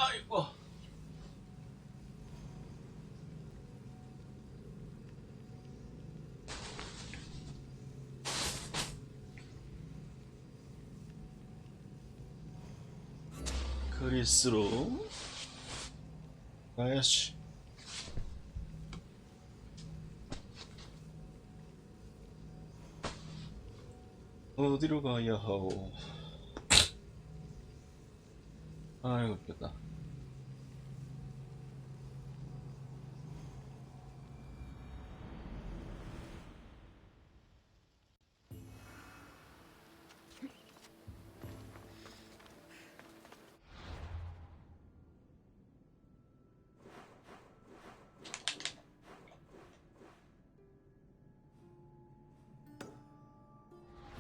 아이고. 그리스로 가야지. 어디로 가야 하오? 아이고 웃겼다.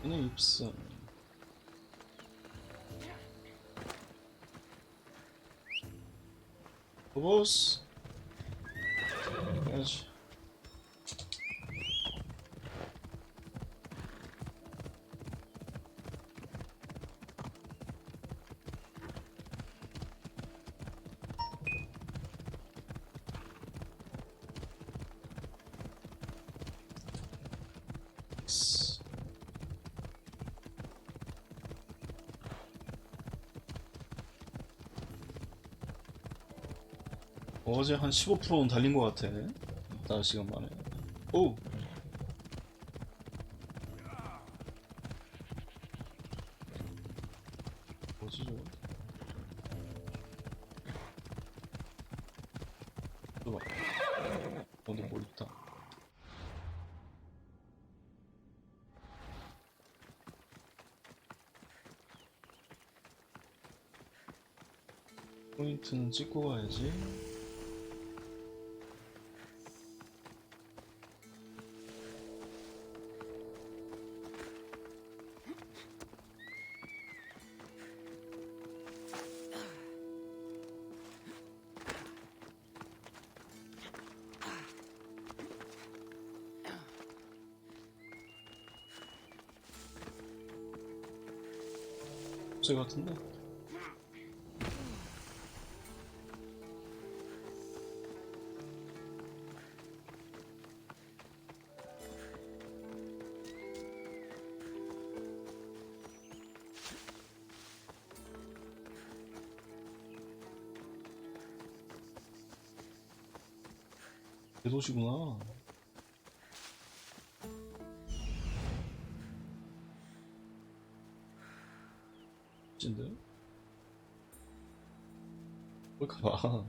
그냥 입성. 보스 가야지. 어제 한 15%는 달린 것 같아. 5시간 만에. 오! 뭐지 저거? 봐. 어디 뭐 있다. 포인트는 찍고 가야지. 제 같은데? 대도시구나. 진데? 뭘까봐.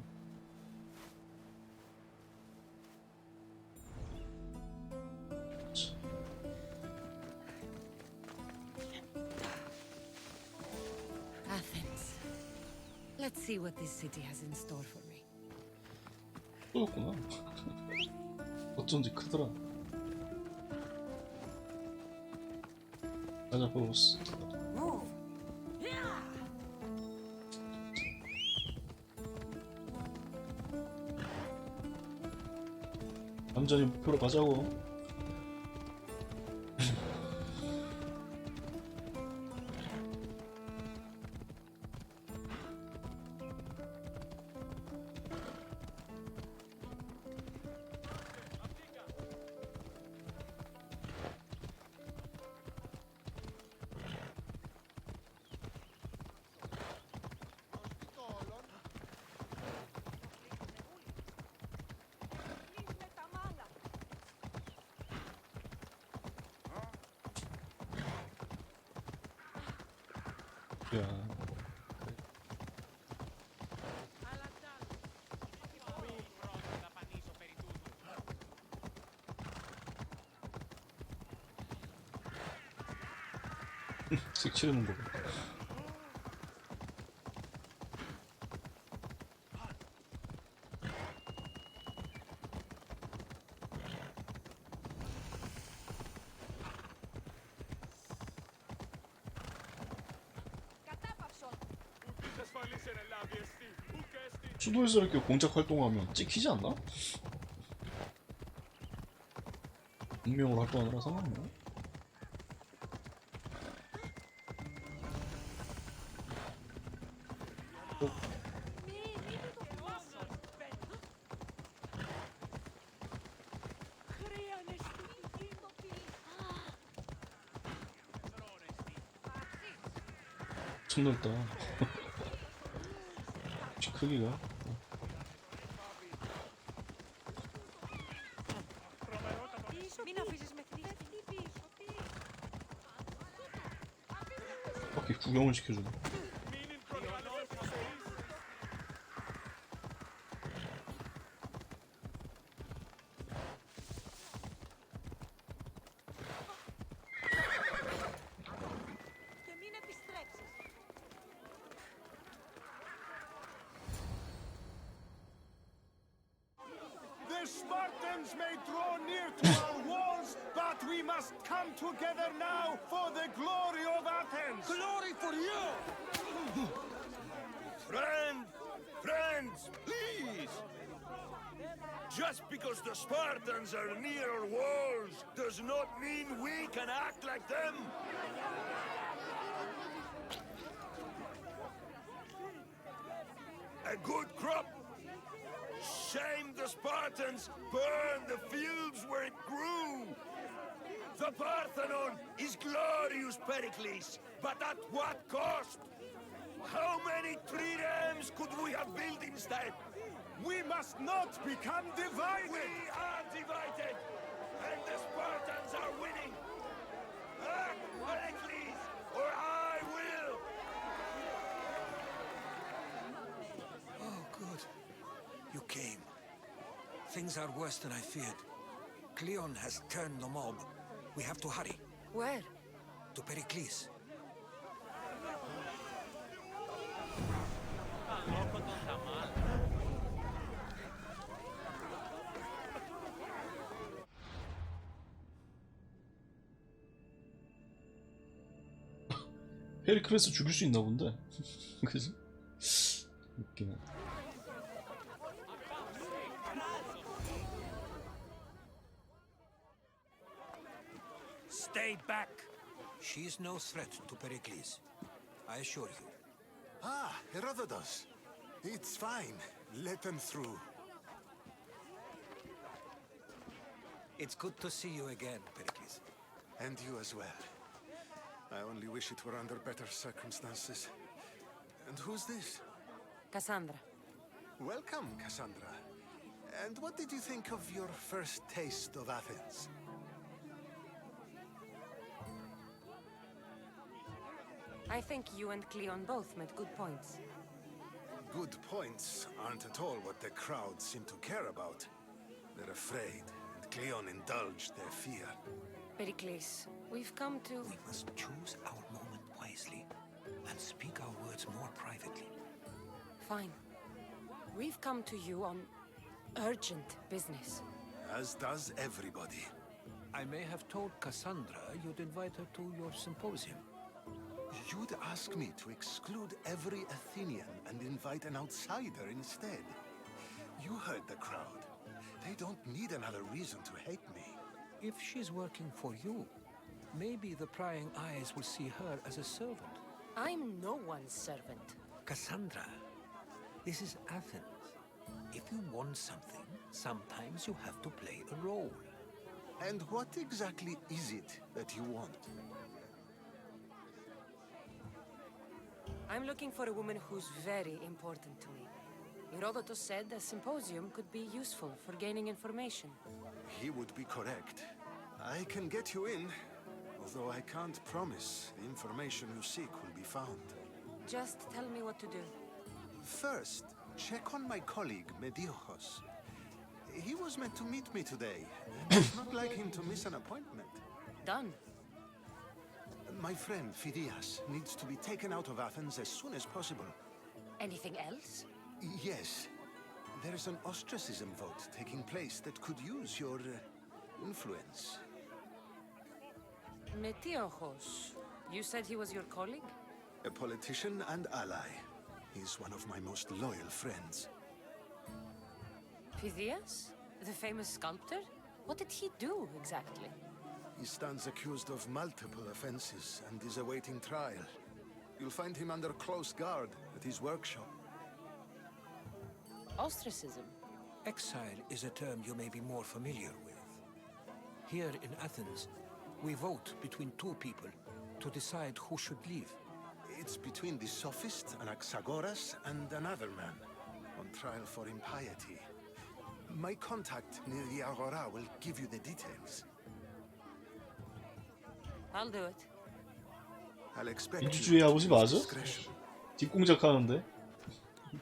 Athens. Let's see what this city has in store for me. 또였구나. 어쩐지 크더라. 가자 보스. 남자니 목표로 가자고. 야. 쓱 치르는 거. 수도에서 이렇게 공작 활동하면 찍히지 않나? 익명으로 활동하느라 상관없나? 어? 엄청 넓다. 혹시 크기가? 밖에 구경을 시켜주네. The Spartans may draw near to our walls, but we must come together now for the glory of Athens! Glory for you! Friends, please! Just because the Spartans are near our walls does not mean we can act like them! A good crop! Shame the Spartans burned the fields where it grew! The Parthenon is glorious, Pericles, but at what cost? How many triremes could we have built instead? We must not become divided! We are divided, and the Spartans are winning! Act, Pericles, or I will! Oh, good. You came. Things are worse than I feared. Cleon has turned the mob. We have to hurry. Where? To Pericles. 페리클레스 죽일 수 있나 본데. 그지? 웃기네. Stay back. She's no threat to Pericles. I assure you. Ah, Herodotus. It's fine. Let them through. It's good to see you again, Pericles. And you as well. I only wish it were under better circumstances. And who's this? Cassandra. Welcome, Cassandra. And what did you think of your first taste of Athens? I think you and Cleon both made good points. Good points aren't at all what the crowd seem to care about. They're afraid, and Cleon indulged their fear. Pericles, we've come to... We must choose our moment wisely and speak our words more privately. Fine. We've come to you on urgent business. As does everybody. I may have told Cassandra you'd invite her to your symposium. You'd ask me to exclude every Athenian and invite an outsider instead. You heard the crowd. They don't need another reason to hate me. If she's working for you, maybe the prying eyes will see her as a servant. I'm no one's servant. Cassandra, this is Athens. If you want something, sometimes you have to play a role. And what exactly is it that you want? I'm looking for a woman who's very important to me. Herodotus said a symposium could be useful for gaining information. He would be correct. I can get you in, although I can't promise the information you seek will be found. Just tell me what to do. First, check on my colleague, Mediochos. He was meant to meet me today, and it's not like him to miss an appointment. Done. My friend, Phidias, needs to be taken out of Athens as soon as possible. Anything else? Yes. There is an ostracism vote taking place that could use your influence. Metiochos. You said he was your colleague? A politician and ally. He's one of my most loyal friends. Phidias? The famous sculptor? What did he do, exactly? He stands accused of multiple offenses and is awaiting trial. You'll find him under close guard at his workshop. Ostracism? Exile is a term you may be more familiar with. Here in Athens, we vote between two people to decide who should leave. It's between the sophist Anaxagoras and another man on trial for impiety. My contact near the Agora will give you the details. I'll do it. I'll expect 민주주의 you to 아버지 use 맞아? discretion. 뒷공작 하는데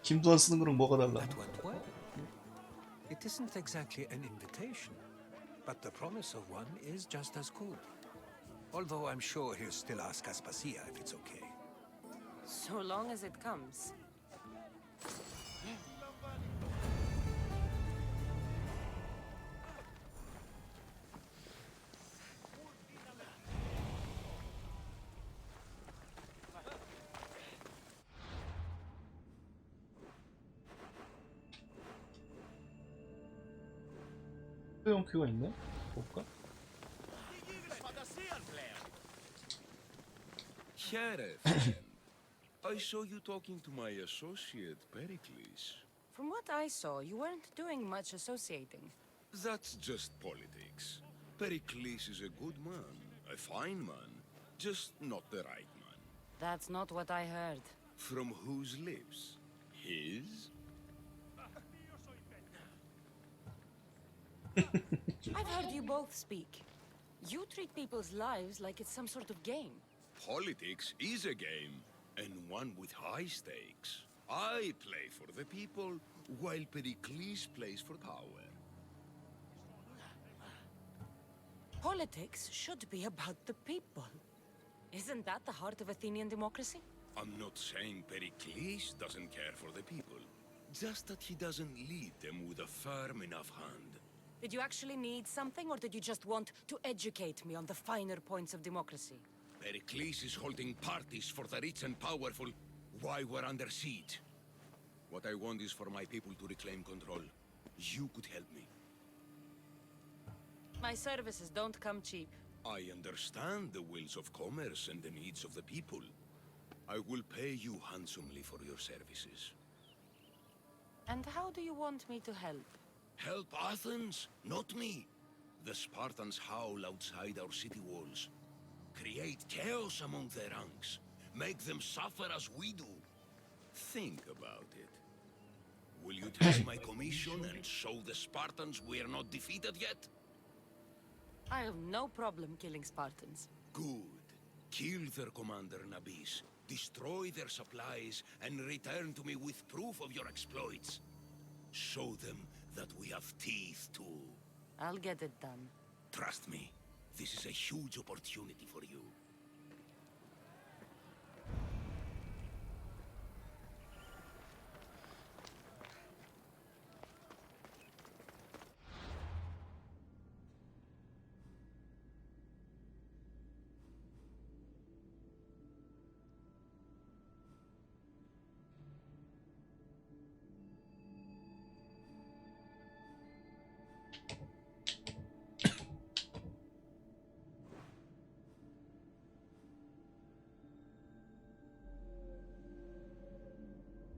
김두한 쓰는 거랑 뭐가 달라? That went well. It isn't exactly an invitation, but the promise of one is just as good. Although I'm sure he'll still ask Aspasia if it's okay. So long as it comes. 소형큐가 있네? 볼까? Sheriff, I saw you talking to my associate, Pericles. From what I saw, you weren't doing much associating. That's just politics. Pericles is a good man, a fine man, just not the right man. That's not what I heard. From whose lips? His? I've heard you both speak. You treat people's lives like it's some sort of game. Politics is a game, and one with high stakes. I play for the people, while Pericles plays for power. Politics should be about the people. Isn't that the heart of Athenian democracy? I'm not saying Pericles doesn't care for the people, just that he doesn't lead them with a firm enough hand. Did you actually need something, or did you just want to educate me on the finer points of democracy? Pericles is holding parties for the rich and powerful while we're under siege. What I want is for my people to reclaim control. You could help me. My services don't come cheap. I understand the wills of commerce and the needs of the people. I will pay you handsomely for your services. And how do you want me to help? Help Athens, not me. The Spartans howl outside our city walls. Create chaos among their ranks. Make them suffer as we do. Think about it. Will you take my commission and show the Spartans we are not defeated yet? I have no problem killing Spartans. Good. Kill their commander Nabis, destroy their supplies, and return to me with proof of your exploits. Show them that we have teeth too. I'll get it done. Trust me, this is a huge opportunity for you.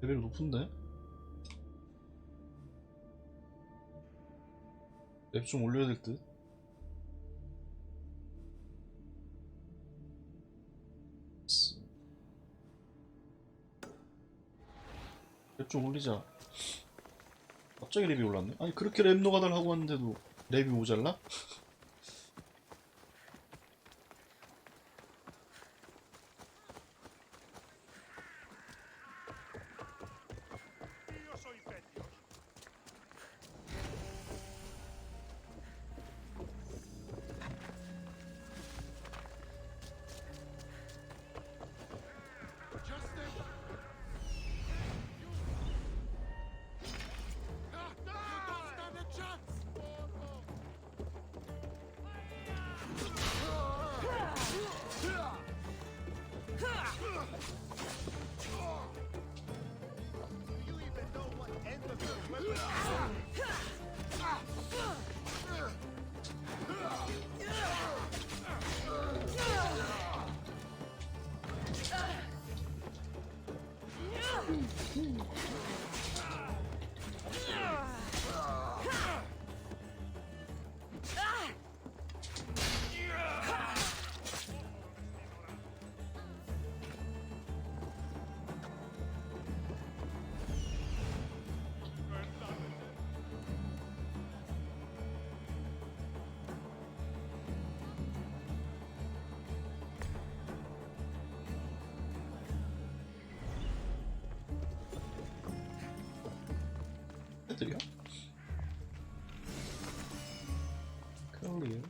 레벨 높은데? 랩 좀 올려야 될 듯? 랩 좀 올리자. 갑자기 랩이 올랐네? 아니 그렇게 랩 노가다를 하고 왔는데도 랩이 모자라? 애들이야? 클리어.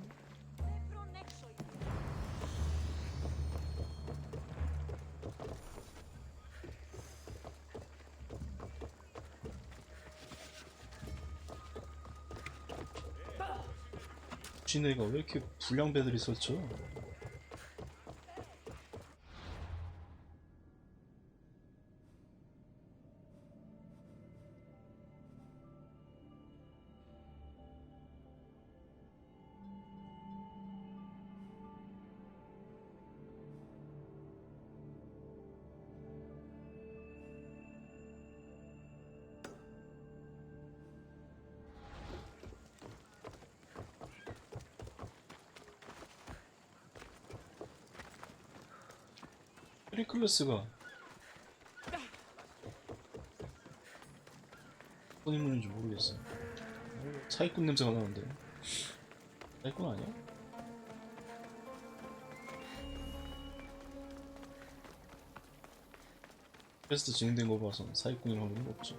지네가 왜 이렇게 불량 배들이 설쳐? 페리클레스가 어떤 인물인지 모르겠어. 사기꾼 냄새가 나는데. 사기꾼 아니야? 퀘스트 진행된 거 봐선 사기꾼일 확률은 없죠.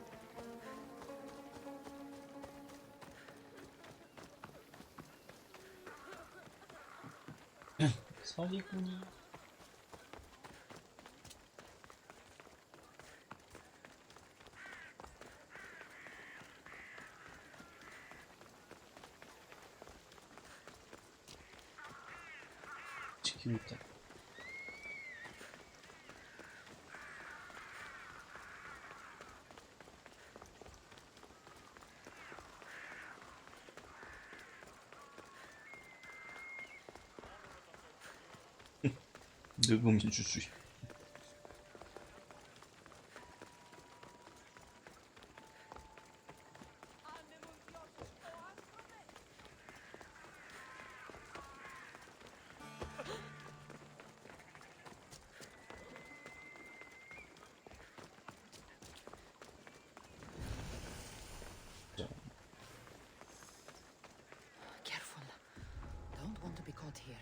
사기꾼이 지키고 있다. 늙은 민주주의. Careful. Don't want to be caught here.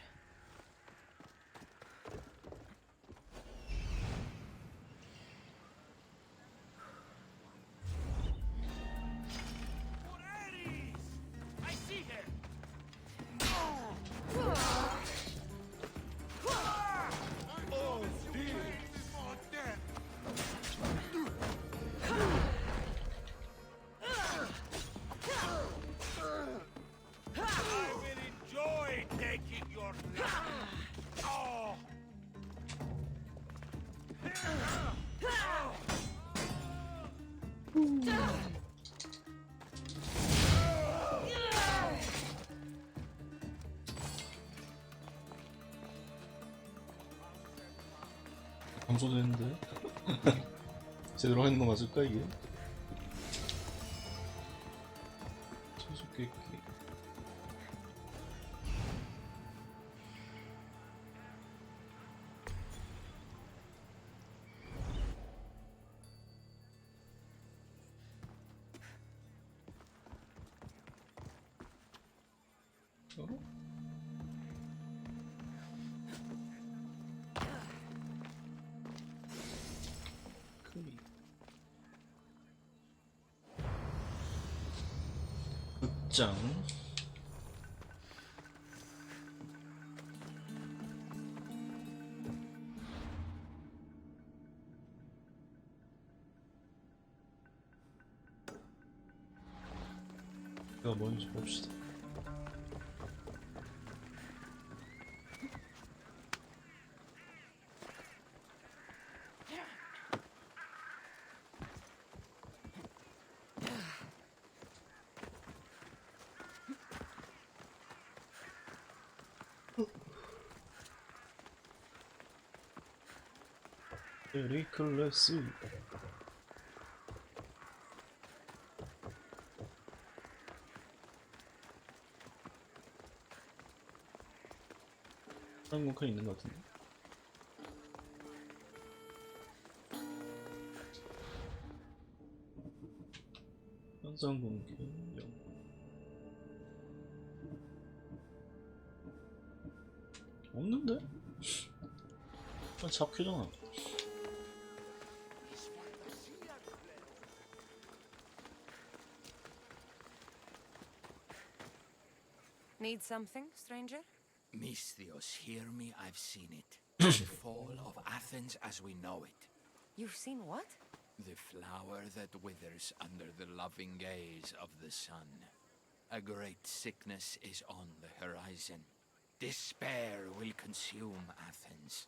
I see him! Oh, dear! I will enjoy taking your life! Oh! 감소되는데? 제대로 하는 거 맞을까 이게? 수수께끼. 열어? 크리. 극장. 이거 뭔지 봅시다. 페리클레스. 항공칸 있는 것 같은데. 현상 공개 영. 없는데? 아, 잡히잖아. Need something, stranger? Misthios, hear me, I've seen it. The fall of Athens as we know it. You've seen what? The flower that withers under the loving gaze of the sun. A great sickness is on the horizon. Despair will consume Athens.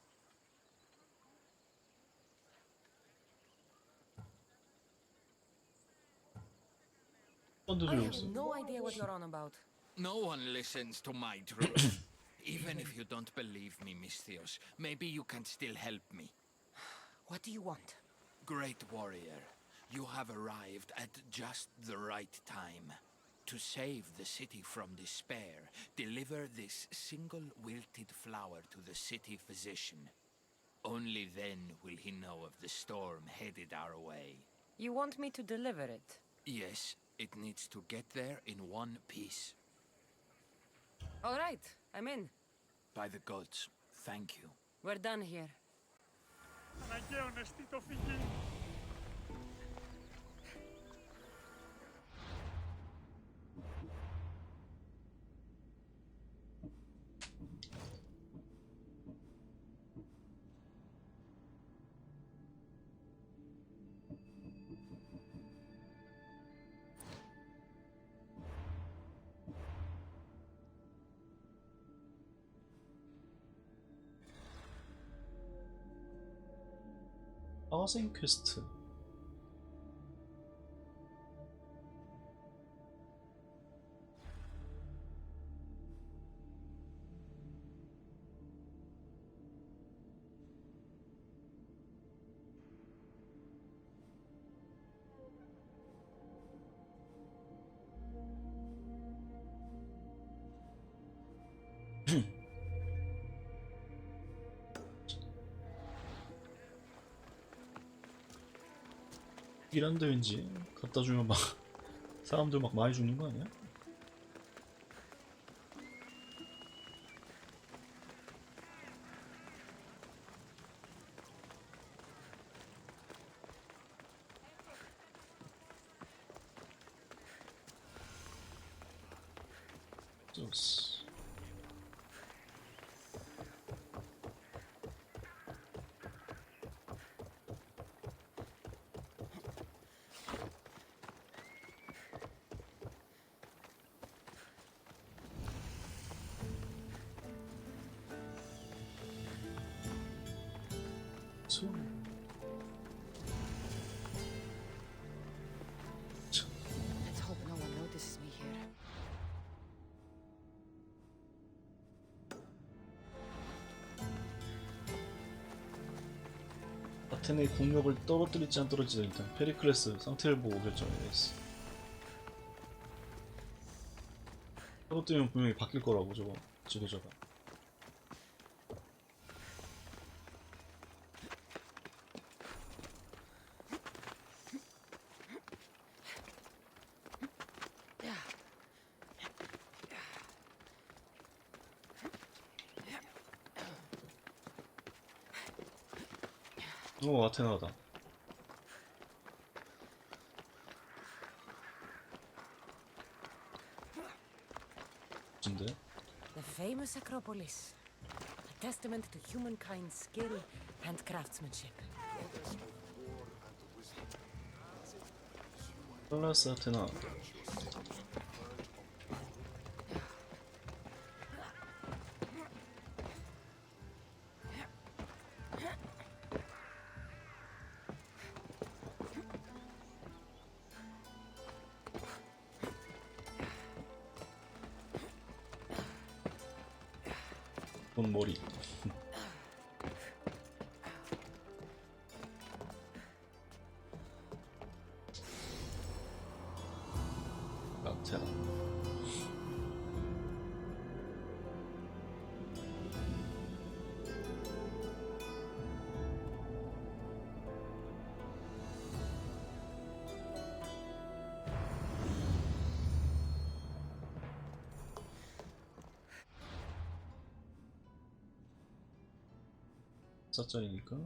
I have no idea what you're on about. No one listens to my truth. Even if you don't believe me, Misthios, maybe you can still help me. What do you want? Great warrior, you have arrived at just the right time. To save the city from despair, deliver this single wilted flower to the city physician. Only then will he know of the storm headed our way. You want me to deliver it? Yes, it needs to get there in one piece. All right, I'm in. By the gods, thank you. We're done here. 어쌔신크리드. 이란데 왠지 갖다 주면 막 사람들 막 많이 죽는 거 아니야? 좋았어. Let's hope no one notices me here. 아테네의 국력을 떨어뜨릴지 안 떨어질지 일단 페리클레스 상태를 보고 결정해야겠어. 저것 때문에 분명히 바뀔 거라고 저거 지도자가. 오, 아테나다. 진데? The famous Acropolis. A testament to humankind's skill and craftsmanship. 팔라스 아테나. 본 머리. 아테나. 사짜리니까.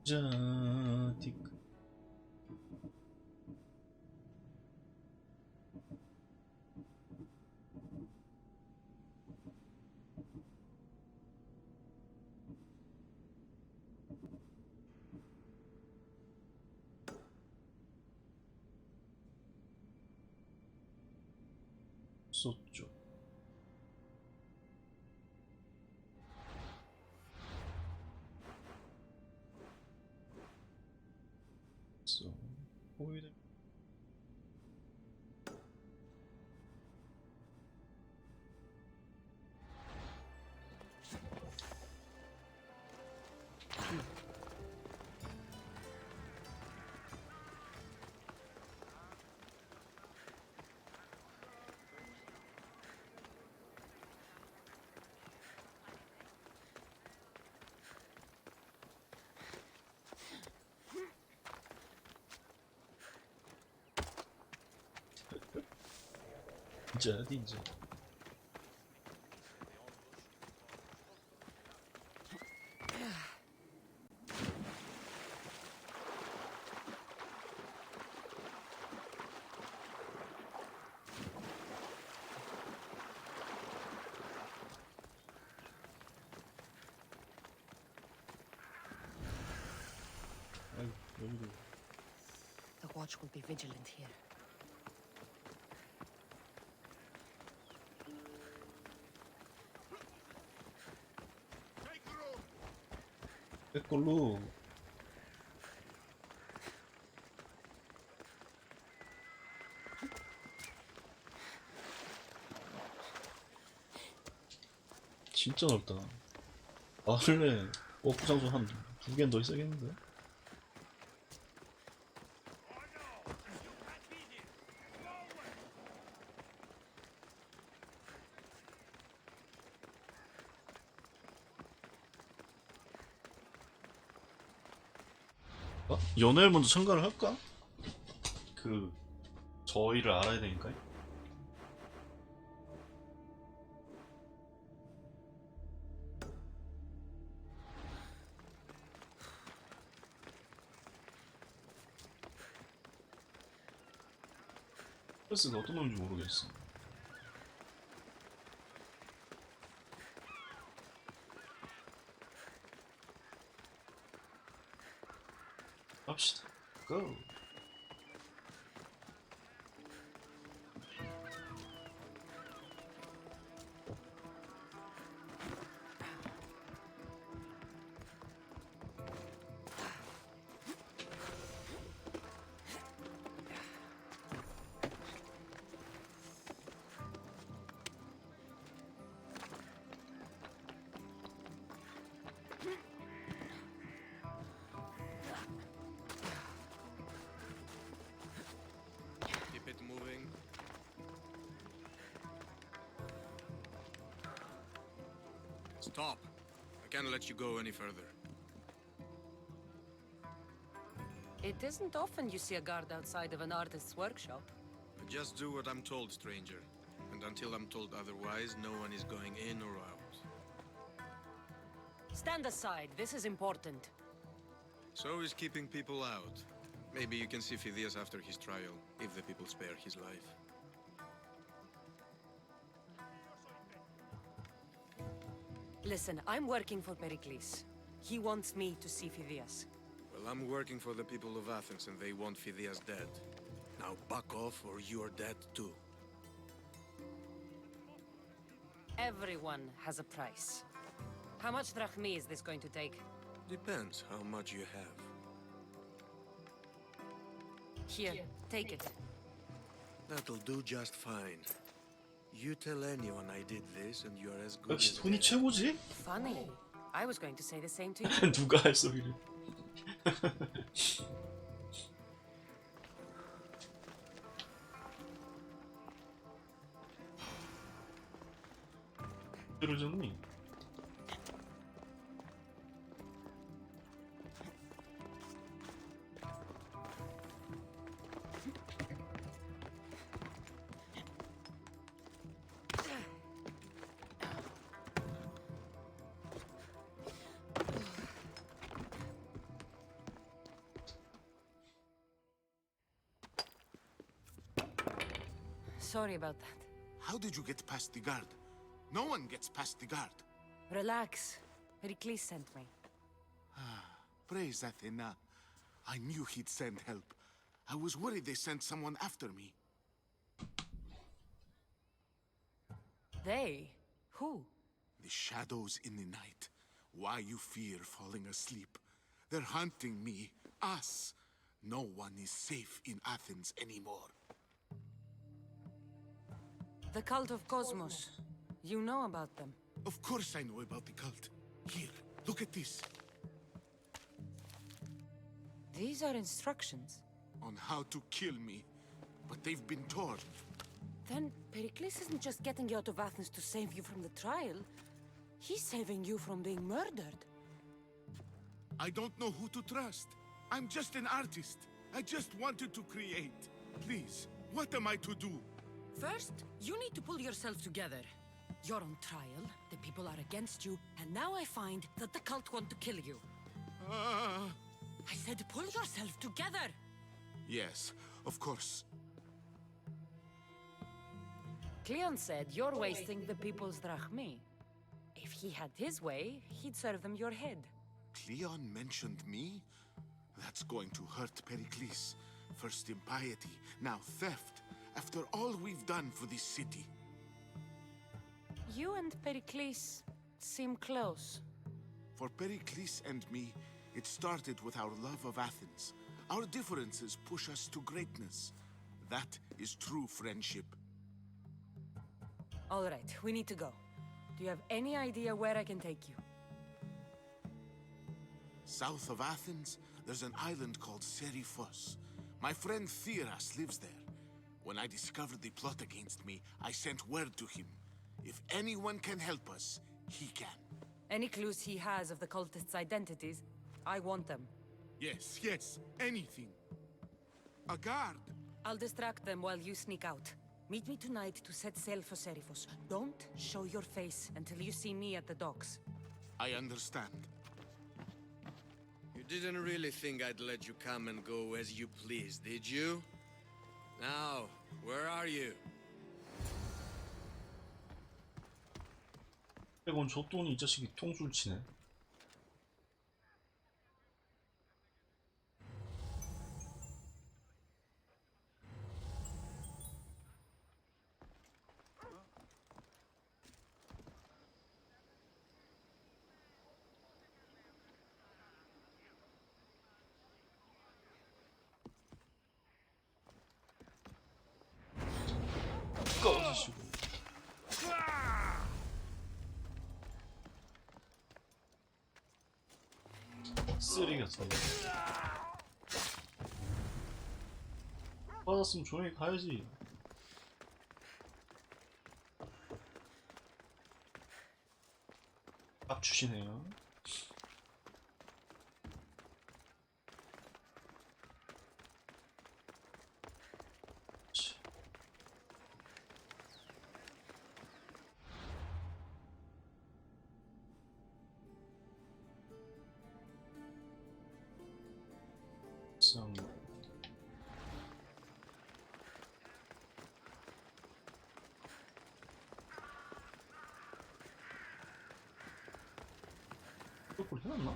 자, 디크. 썼죠. 써. 보이네. 진짜 닌자. 아이고, 여기도. The watch will be vigilant here. 백걸로. 진짜 넓다. 마을에 워크 장소 한 두 개는 더 있어야겠는데? 어? 연애를 먼저 참가를 할까? 그 저희를 알아야 되니까. 스트레스가 어떤 놈인지 모르겠어. 갑시다. 고! Keep it moving. Stop. I can't let you go any further. It isn't often you see a guard outside of an artist's workshop. I just do what I'm told, stranger. And until I'm told otherwise, no one is going in or out. Stand aside, this is important. So is keeping people out. Maybe you can see Phidias after his trial, if the people spare his life. Listen, I'm working for Pericles. He wants me to see Phidias. Well, I'm working for the people of Athens, and they want Phidias dead. Now back off, or you're dead too. Everyone has a price. How much drachmi is this going to take? Depends how much you have. Here, take it. That'll do just fine. You tell anyone I did this, and you're as good 역시 as 돈이 dead. 최고지? Funny. I was going to say the same to you. 누가 할 소리를. 그러잖니? Sorry about that. How did you get past the guard? No one gets past the guard. Relax. Pericles sent me. Praise Athena. I knew he'd send help. I was worried they sent someone after me. They? Who? The shadows in the night. Why you fear falling asleep. They're hunting me. Us. No one is safe in Athens anymore. The cult of Cosmos. You know about them. Of course I know about the cult. Here, look at this. These are instructions. On how to kill me. But they've been torn. Then Pericles isn't just getting you out of Athens to save you from the trial. He's saving you from being murdered. I don't know who to trust. I'm just an artist. I just wanted to create. Please, what am I to do? First, you need to pull yourself together. You're on trial, the people are against you, and now I find that the cult want to kill you. I said pull yourself together! Yes, of course. Cleon said you're wasting the people's drachmi. If he had his way, he'd serve them your head. Cleon mentioned me? That's going to hurt Pericles. First impiety, now theft. After all we've done for this city. You and Pericles seem close. For Pericles and me, it started with our love of Athens. Our differences push us to greatness. That is true friendship. All right, we need to go. Do you have any idea where I can take you? South of Athens, there's an island called Seriphos. My friend Theras lives there. When I discovered the plot against me, I sent word to him. If anyone can help us, he can. Any clues he has of the cultists' identities? I want them. Yes, yes, anything. A guard. I'll distract them while you sneak out. Meet me tonight to set sail for Seriphos. Don't show your face until you see me at the docks. I understand. You didn't really think I'd let you come and go as you please, did you? Now, where are you? 백원 줬더니 이 자식이 통수를 치네. 꺼지시고. 쓰레기였어. 받았으면 조용히 가야지. 밥 주시네요. 쌍. 이걸 해놨나?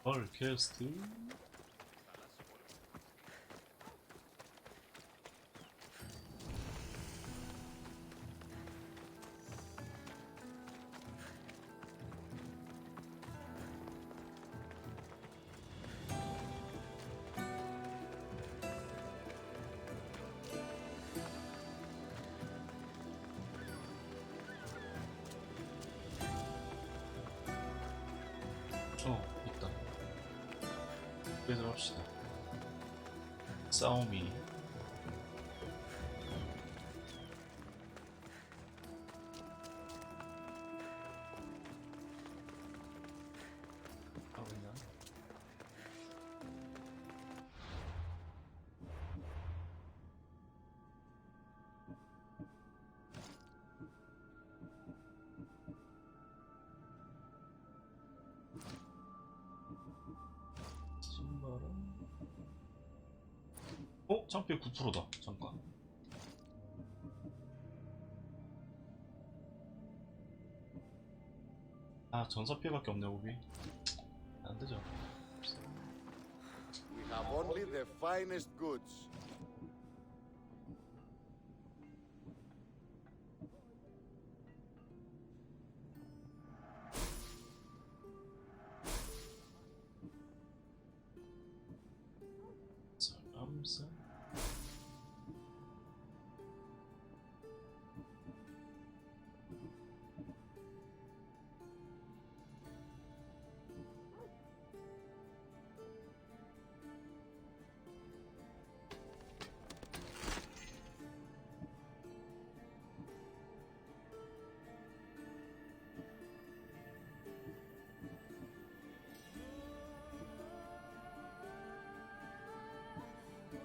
헐캐스트 있다. 그래서 합시다. 싸움이 하고 있나? 어? 장비 9%다. 잠깐. 아, 전사 피해밖에 없네, 오비. 안 되죠. We have only the finest goods. 쌀.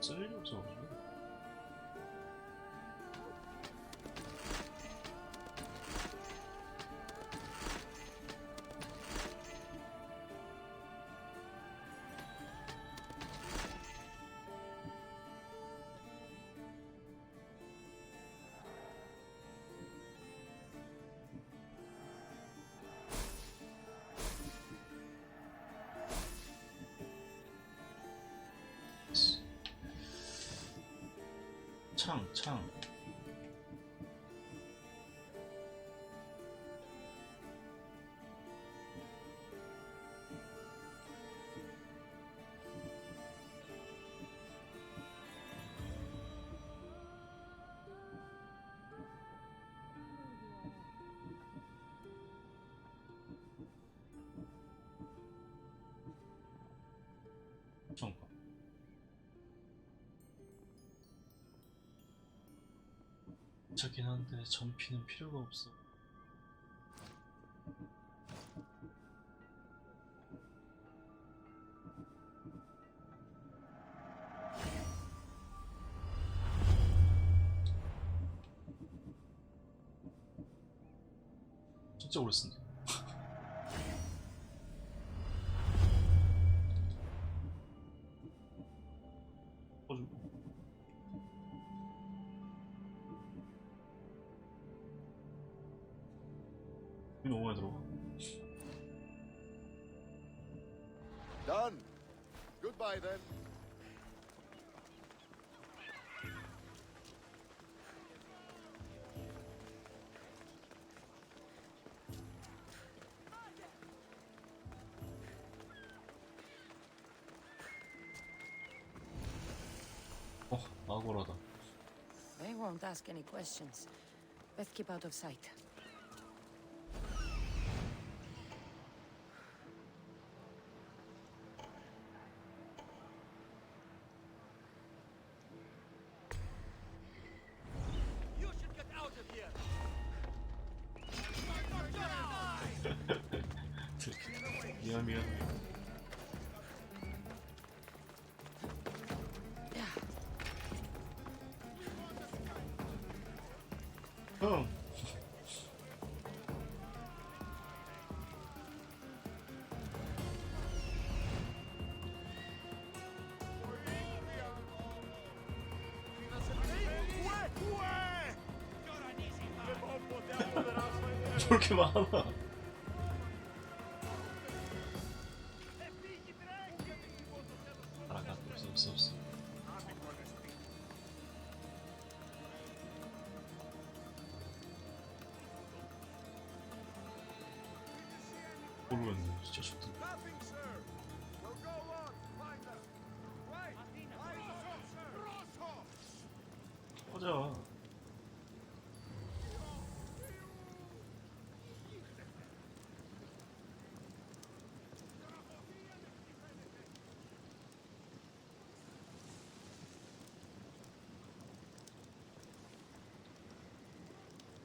쓸 일이 없어가지고. 창. 잠깐. 괜찮긴 한데 전피는 필요가 없어. 진짜 오래 쓴다. 너무 많이 들어가. Done. Goodbye then. 악어라다. They won't ask any questions. Let's keep out of sight. 미안. 형. 저렇게 많아. 알아가. 없어. 모르겠네. 진짜 쉽다. 가자.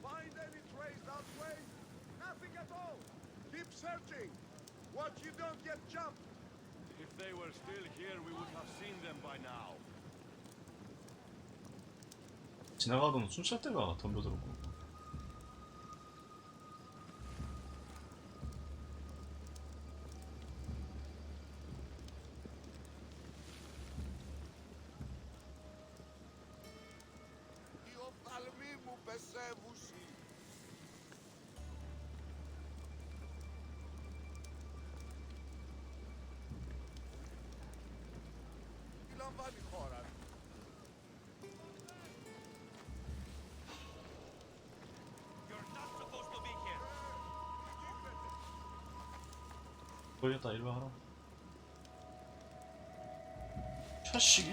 Find any trace that way? Nothing at all. Keep searching. Watch you don't get jumped. If they were still here, we would have seen them by now. 지나가던 순찰대가 덤벼들었고. 걸렸다. 일로 하라. 자식이.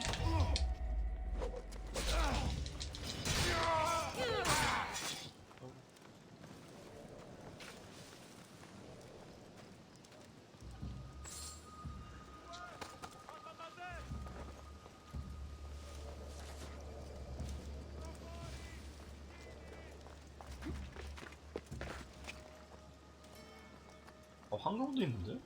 황금도 있는데?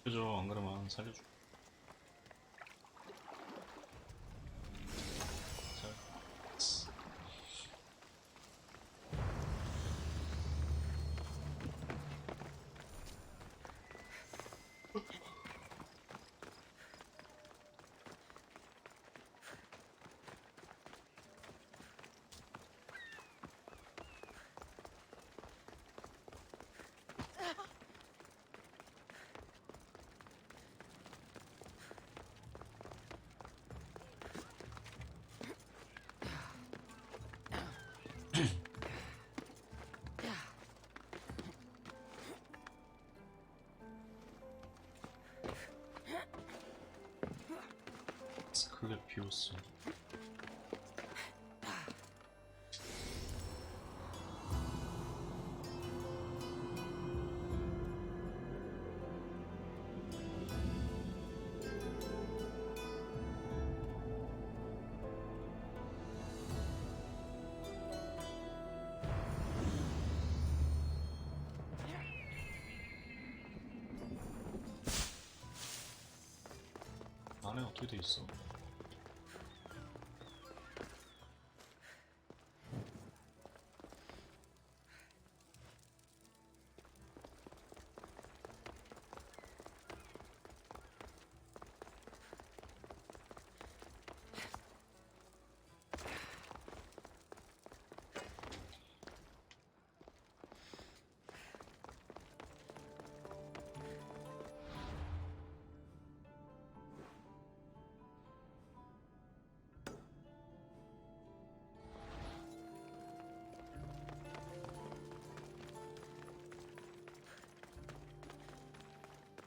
그죠? 안 그러면 살려줘. 스클레피우스. 안에 어떻게 돼 있어?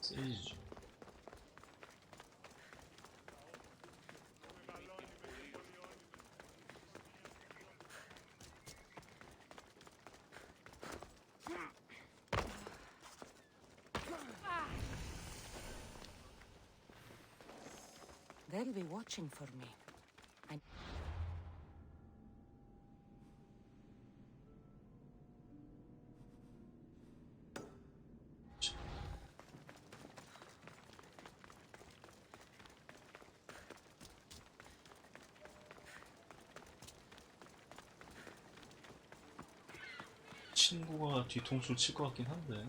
세이지. They'll be watching for me. I... 친구가 뒤통수를 칠 것 같긴 한데.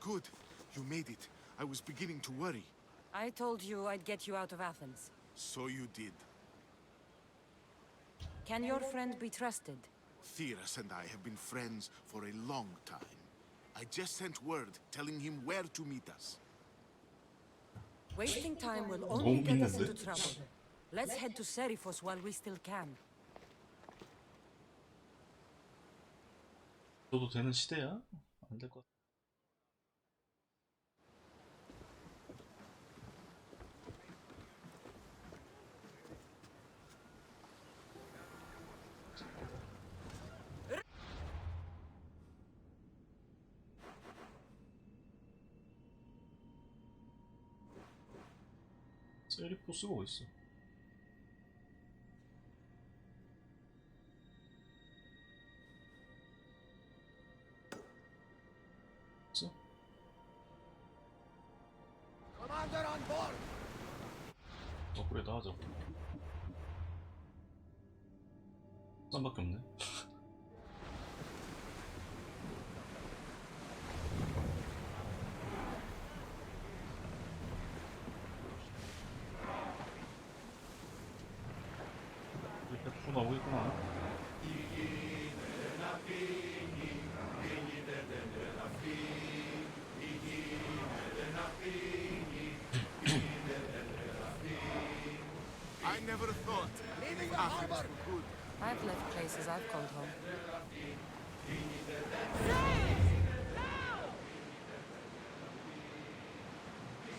Good. You made it. I was beginning to worry. I told you I'd get you out of Athens. So you did. Can your friend be trusted? Theras and I have been friends for a long time. I just sent word telling him where to meet us. Wasting time will only 너무 get us 믿는데? into trouble. Let's head to Seriphos while we still can. 줘도 되는 시대야? 안 될 것 같아. 세리포스가 어딨어? 있어? Commander on board! 업그레이드 하자. 쌈밖에 없네. 이렇게 푸 나오겠구나. I never thought leaving Athens for good. I've left places I've called home.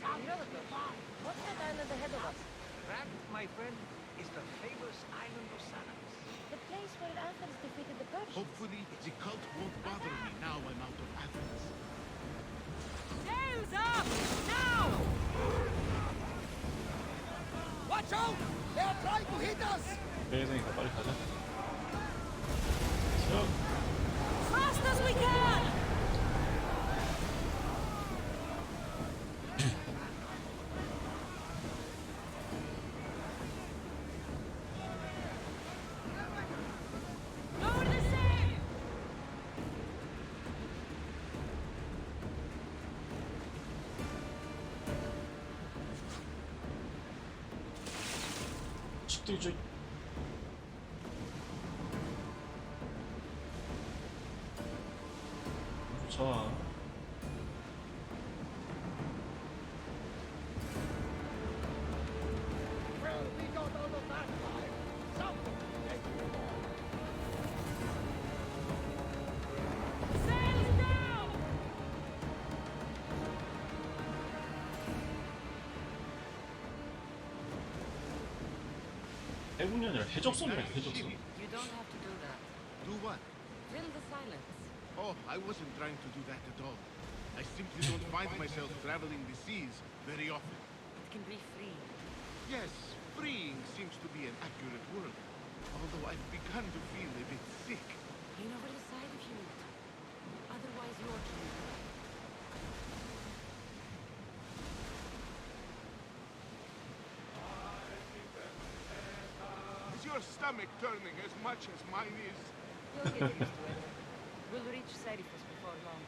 What's that island ahead of us? That, my friend, is the famous island of Salamis. The place where Athens defeated the Persians. Hopefully, the cult won't bother me now I'm out of Athens. Sails up! Now! Watch out! They are trying to hit us! 빼내니까 빨리 가자. 자, Fast as we can! Lower the sail! 식도 저 자. Well, we got out of that time. Something to take you on. Sails down! 해군이 아니라 해적선이야, 해적선. You don't have to do that. Do what? Fill the silence. Oh, I wasn't trying to do that at all. I simply don't find myself traveling the seas very often. It can be free. Yes, freeing seems to be an accurate word. Although I've begun to feel a bit sick. Lean over the side if you need to. Otherwise, you're killed. Is your stomach turning as much as mine is? You'll get used to it. We'll reach Serifus before long.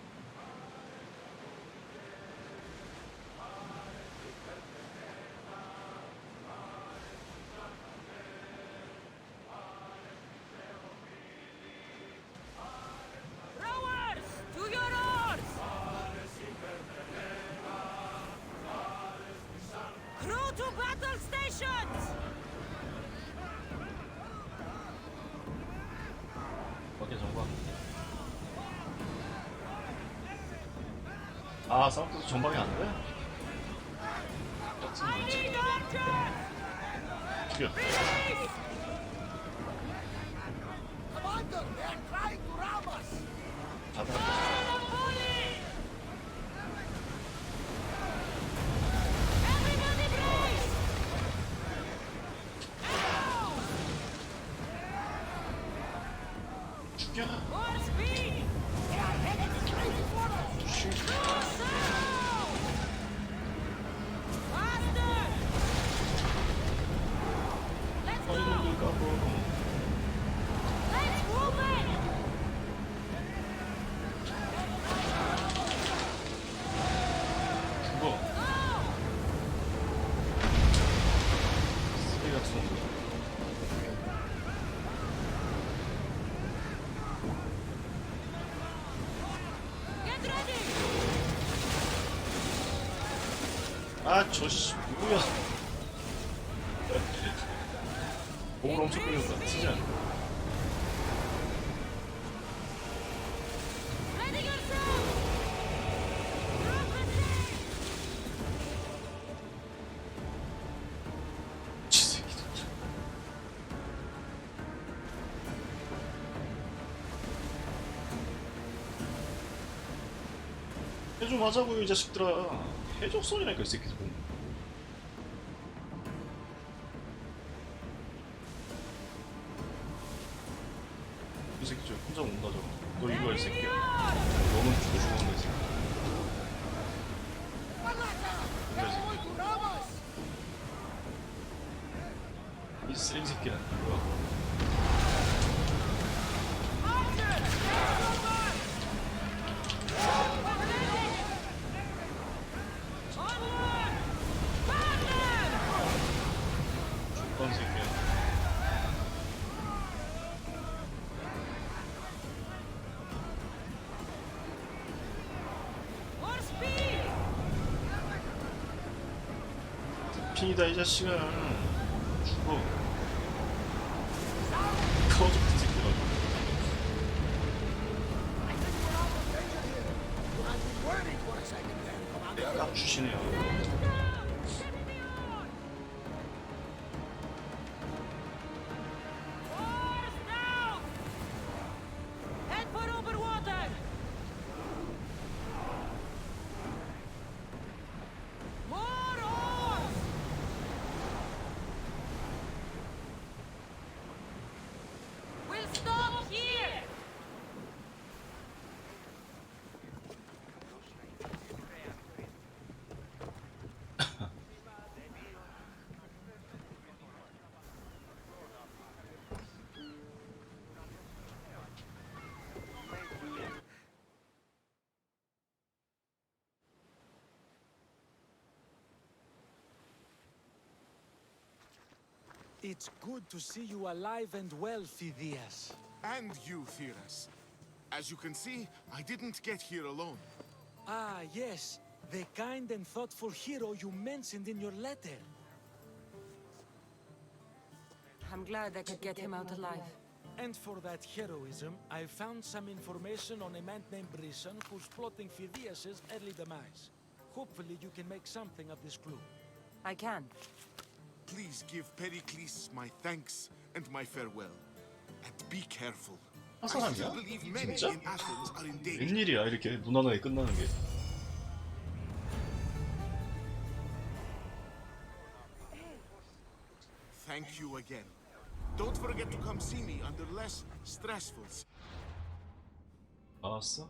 Rowers! To your oars! Crew to battle stations! 밖에 전방. 아, 싸움도 전방이 안 돼? 짝퉁 I 많지. need archers! 죽여. Commander, they are trying to rob us! 받아. Everybody brace! 죽여. More speed! They are headed straight for us! Faster! Let's go! 아이고, 까불어. Let's move it! 죽어. Go! 쓰레기 같은 놈들. Get ready! 아, 저씨 뭐야? 목을 엄청 끌린다. 치지 않아. 해 좀 하자고요 이 자식들아. 해적선이라니까 이 새끼들. 이 새끼 저 혼자 온다 저거. 너 이리 와 이 새끼야. 너는 죽어주는 이 새끼. 이 쓰레기 새끼야. 뭐야? 죽던 새끼야. 핀이다 이 자식아. 죽어. 꺼져 이 새끼가. 딱 주시네요. Head for open water! More oars! We'll stop here! It's good to see you alive and well, Phidias. And you, Theras. As you can see, I didn't get here alone. Ah, yes. The kind and thoughtful hero you mentioned in your letter. I'm glad I could get him out alive. And for that heroism, I found some information on a man named Brisson who's plotting Phidias' early demise. Hopefully you can make something of this clue. I can. Please give Pericles my thanks and my farewell. And be careful. 한 I still 사람이야? believe many 진짜? in Athens are in danger. 웬일이야 이렇게 무난하게 끝나는 게. Thank you again. Don't forget to come see me under less stressful. 알았어?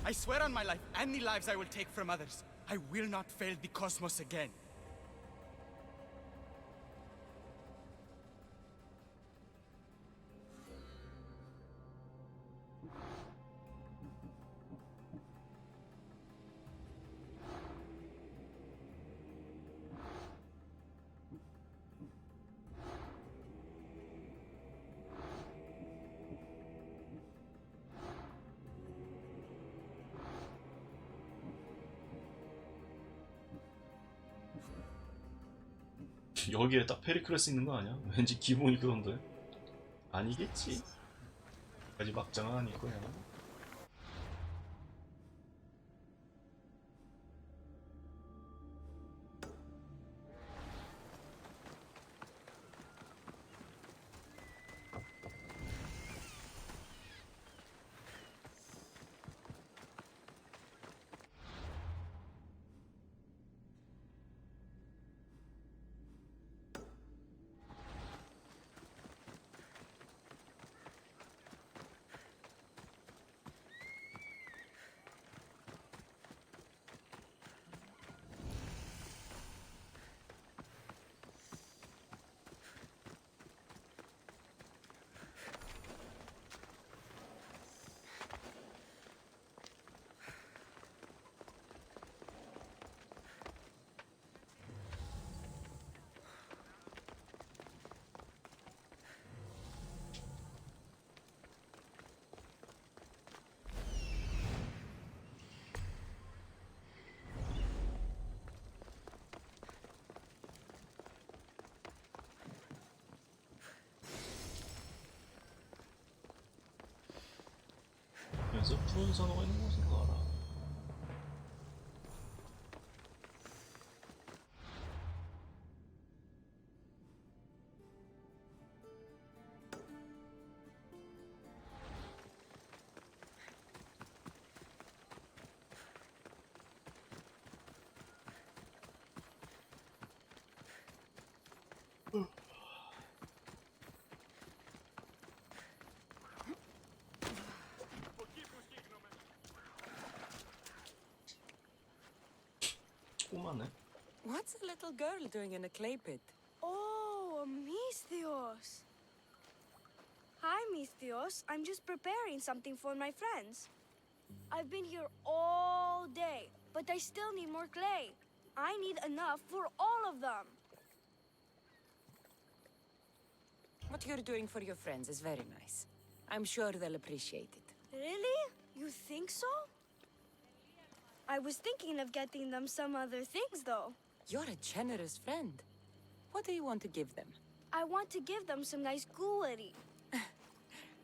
I swear on my life, and the lives I will take from others, I will not fail the cosmos again. 여기에 딱 페리클레스 있는 거 아니야? 왠지 기분이 그런데. 아니겠지. 아직 막장은 아닐 거야. 그래서 푸른 산호가 있는 곳으로 가라. 꼬마네. What's a little girl doing in a clay pit? Oh, Misthios. Hi, Misthios. I'm just preparing something for my friends. I've been here all day, but I still need more clay. I need enough for all of them. What you're doing for your friends is very nice. I'm sure they'll appreciate it. Really? You think so? I was thinking of getting them some other things, though. You're a generous friend. What do you want to give them? I want to give them some nice jewelry.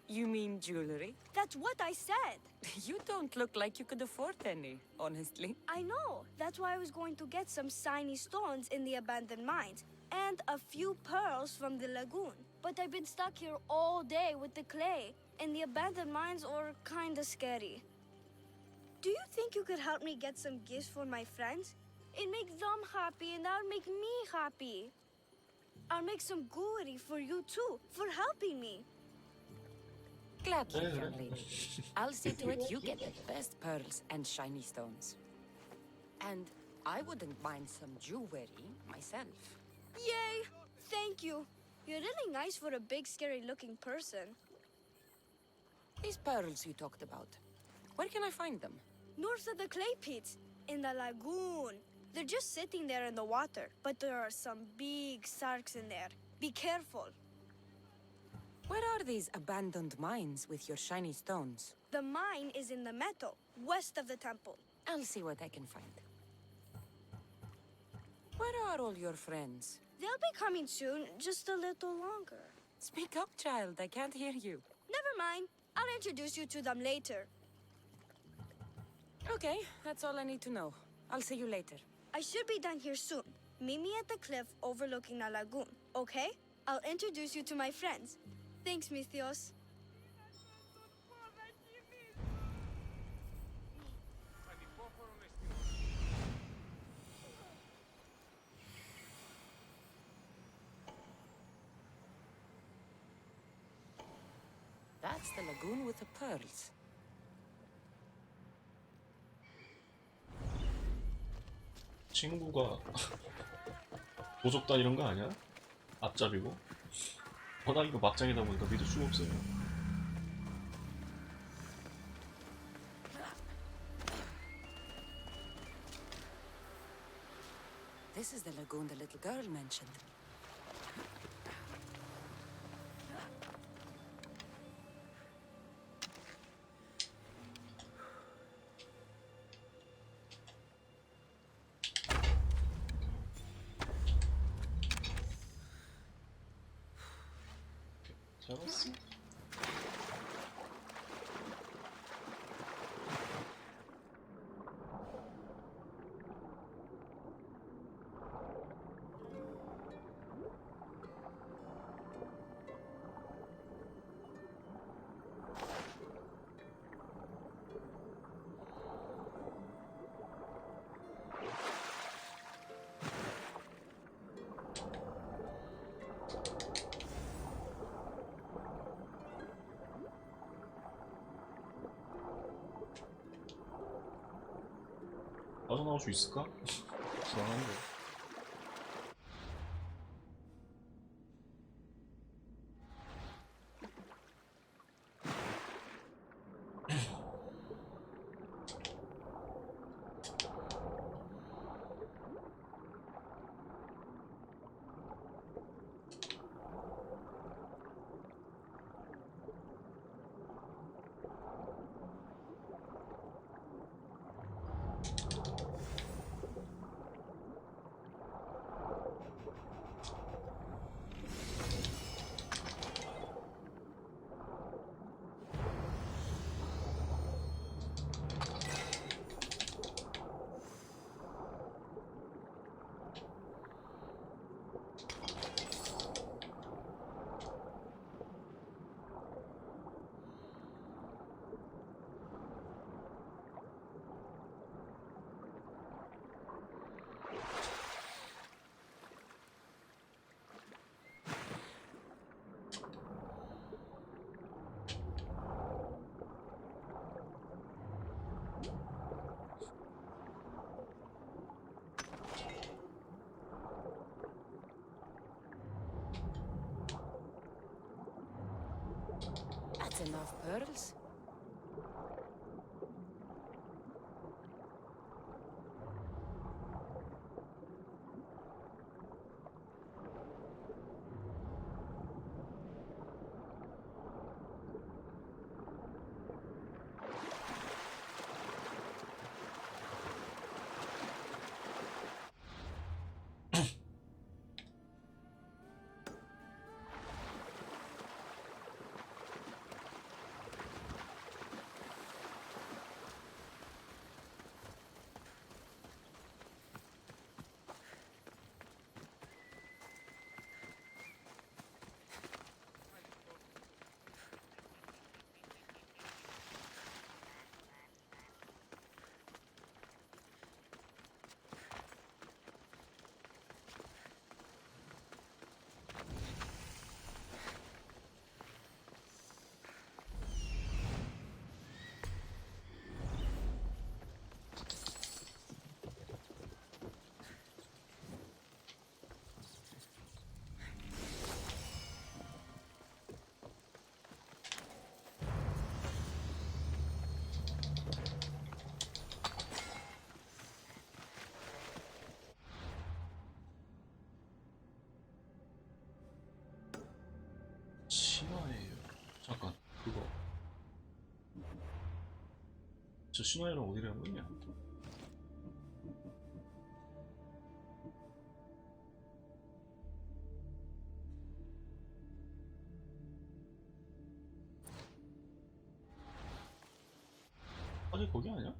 You mean jewelry? That's what I said. You don't look like you could afford any, honestly. I know. That's why I was going to get some shiny stones in the abandoned mines and a few pearls from the lagoon. But I've been stuck here all day with the clay, and the abandoned mines are kinda scary. Do you think you could help me get some gifts for my friends? It makes them happy, and that'll make me happy. I'll make some jewelry for you too, for helping me. Gladly, young lady. I'll see to it you get the best pearls and shiny stones. And I wouldn't mind some jewelry myself. Yay! Thank you. You're really nice for a big, scary-looking person. These pearls you talked about, where can I find them? North of the clay pits, in the lagoon. They're just sitting there in the water, but there are some big sharks in there. Be careful. Where are these abandoned mines with your shiny stones? The mine is in the meadow, west of the temple. I'll see what I can find. Where are all your friends? They'll be coming soon, just a little longer. Speak up, child. I can't hear you. Never mind. I'll introduce you to them later. Okay, that's all I need to know. I'll see you later. I should be done here soon. Meet me at the cliff overlooking the lagoon, okay? I'll introduce you to my friends. Thanks, Misthios. That's the lagoon with the pearls. 친구가 도적단 이런 거 아니야? 앞잡이고? 나 이거 막장이다 보니까 믿을 수가 없어요. This is the lagoon the little girl mentioned. 잡았어? 빠져나올 수 있을까? 불안한데. enough pearls? 신화예요. 잠깐 그거. 저 신화에는 어디라는 거냐? 아직 거기 아니야?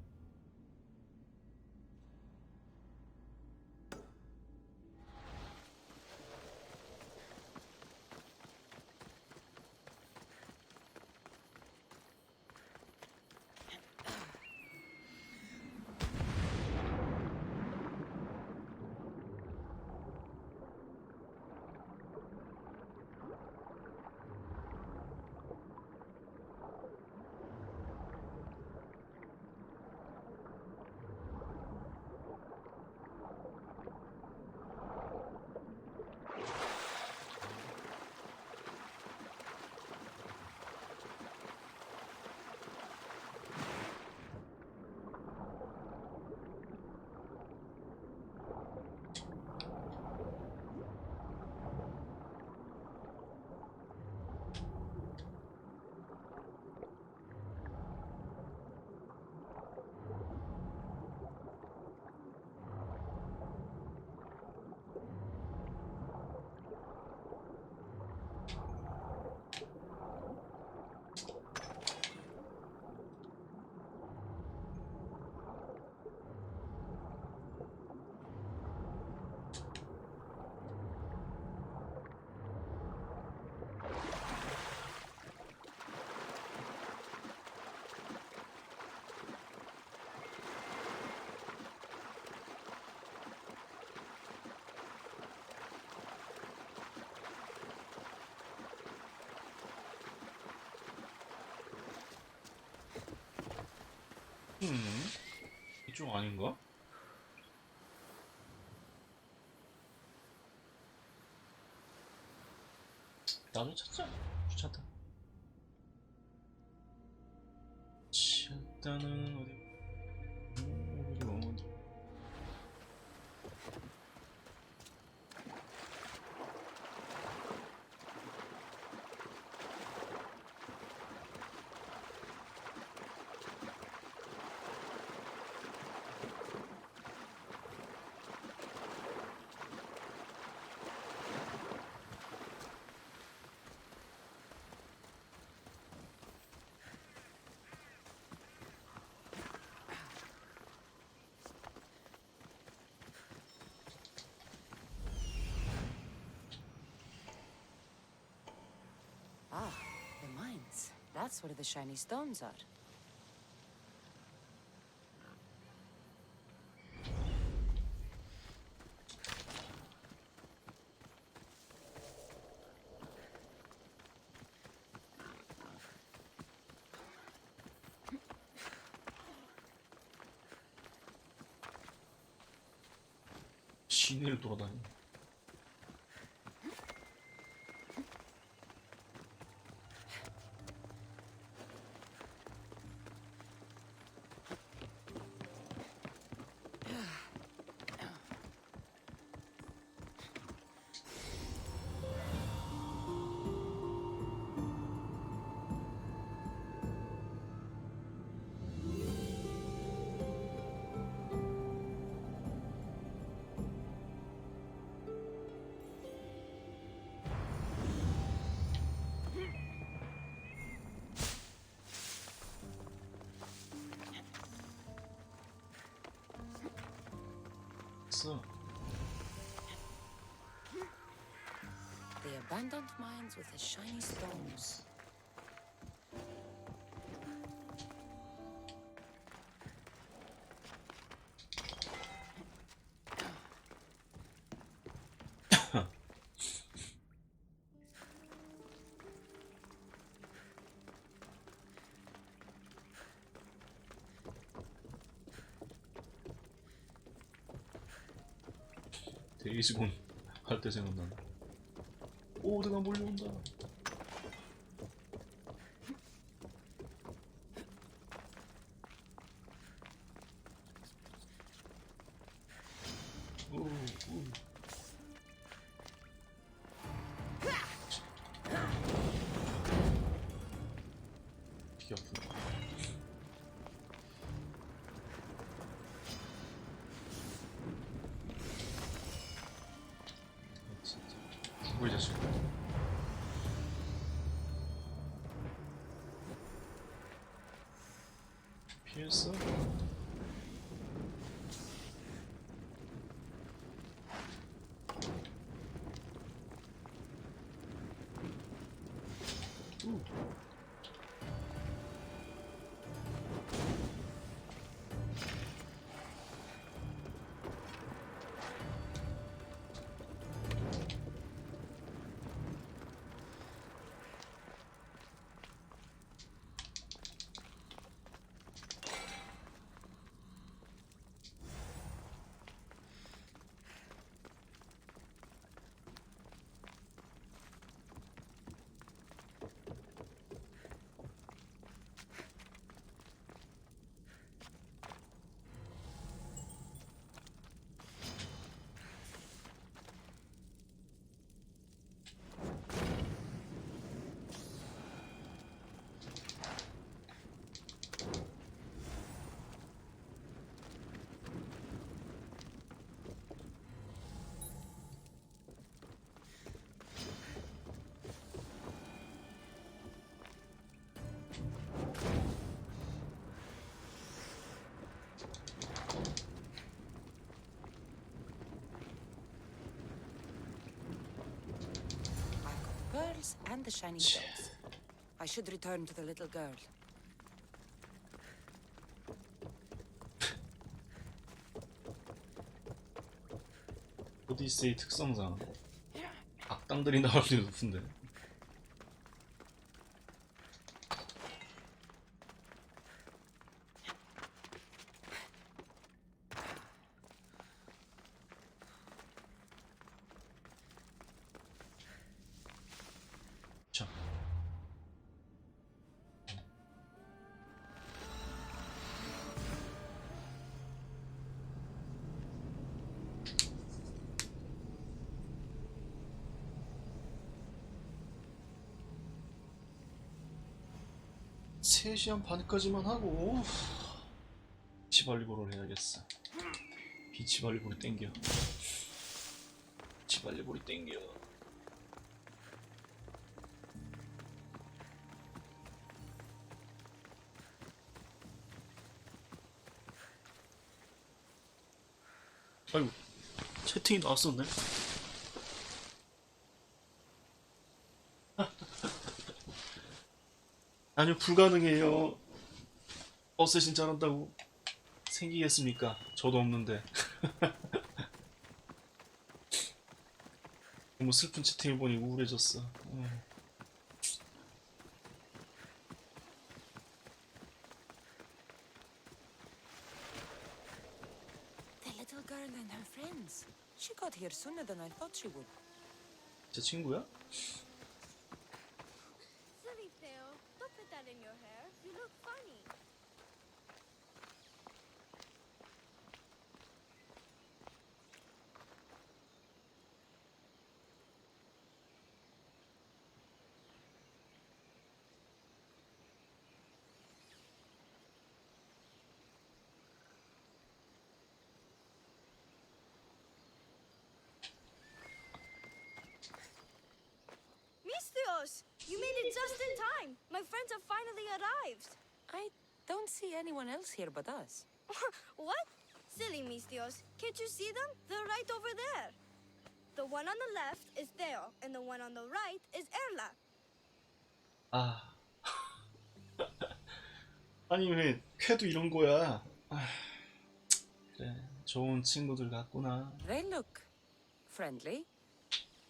이쪽 아닌가? 나도 찾자. 귀찮다. 일단은 어디? Ah, the mines. That's where the shiny stones are. 시내를 돌아다니. 됐어. The abandoned mines with the shiny stones. 데이즈곤 할 때 생각나네. 오드가 몰려온다. 오, 오. 되게 아프다. 진짜 죽어 이 자식. 피했어? 우. Pearls and the shiny stones. I should return to the little girl. 오디세이 특성상 악당들이 나올 확률이 높은데. 자. 세 시간 반까지만 하고 비치발리볼을 해야겠어. 비치발리볼이 땡겨. 비치발리볼이 땡겨. 아이고, 채팅이 나왔었네. 아니요, 불가능해요. 어쌔신 잘한다고 생기겠습니까? 저도 없는데. 너무 슬픈 채팅을 보니 우울해졌어. The little girl and her friends. She got here sooner than I thought she would. 제 친구야? Silly Theo, don't put that in your hair. You look funny. Mistios, you made it just in time. My friends have finally arrived. I don't see anyone else here but us. What? silly, Mistios. Can't you see them? They're right over there. The one on the left is Theo, and the one on the right is Erla. 아. 아니 왜 쾌도 이런 거야? 그래, 좋은 친구들 같구나. They look friendly,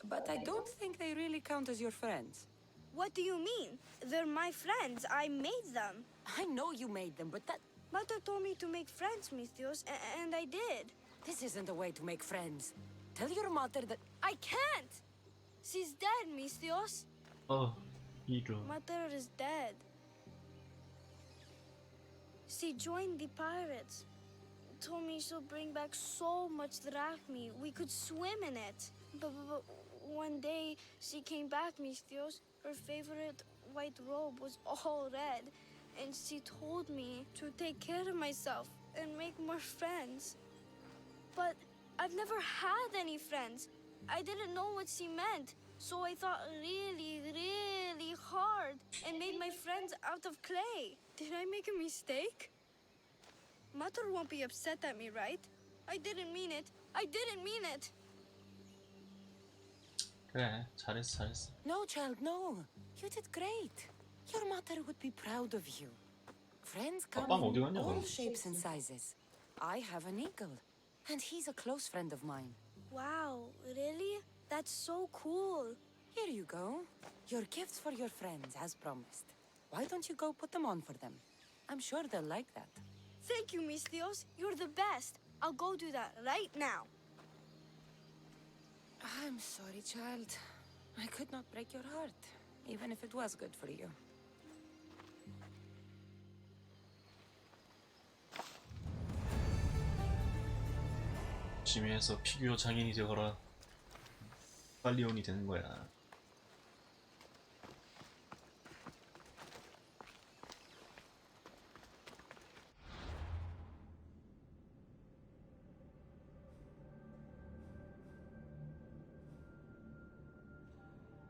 but I don't think they really count as your friends. What do you mean? They're my friends. I made them. I know you made them, but that... Mother told me to make friends, Mistios, and I did. This isn't the way to make friends. Tell your mother that... I can't! She's dead, Mistios. 이런. Mother is dead. She joined the pirates. Told me she'll bring back so much drachmi. We could swim in it. But one day she came back, Mistios. Her favorite white robe was all red. And she told me to take care of myself and make more friends. But I've never had any friends. I didn't know what she meant. So I thought really, really hard and made my friends out of clay. Did I make a mistake? Mother won't be upset at me, right? I didn't mean it. I didn't mean it. 그래, 잘했어. No, child, no. You did great. Your mother would be proud of you. Friends come 아빠는 어디 in 갔냐, all 그럼? shapes and sizes. I have an eagle, and he's a close friend of mine. Wow, really? That's so cool. Here you go. Your gifts for your friends, as promised. Why don't you go put them on for them? I'm sure they'll like that. Thank you, Mistios. You're the best. I'll go do that right now. I'm sorry, child. I could not break your heart, even if it was good for you. 열심히 해서 피규어 장인이 되거라. 빨리온이 되는 거야.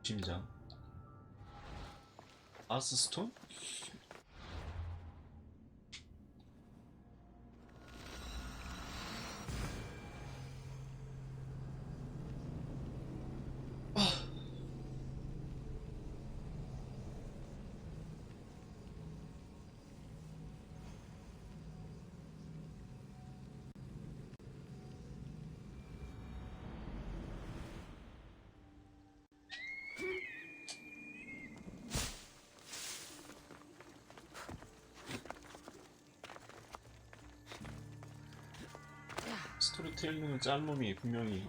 심장. 아스스톤? 스토리텔링은 짠 놈이 분명히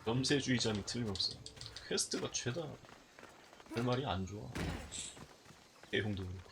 염세주의자니 틀림없어. 퀘스트가 죄다. 결말이 안 좋아. 내용도 그렇고.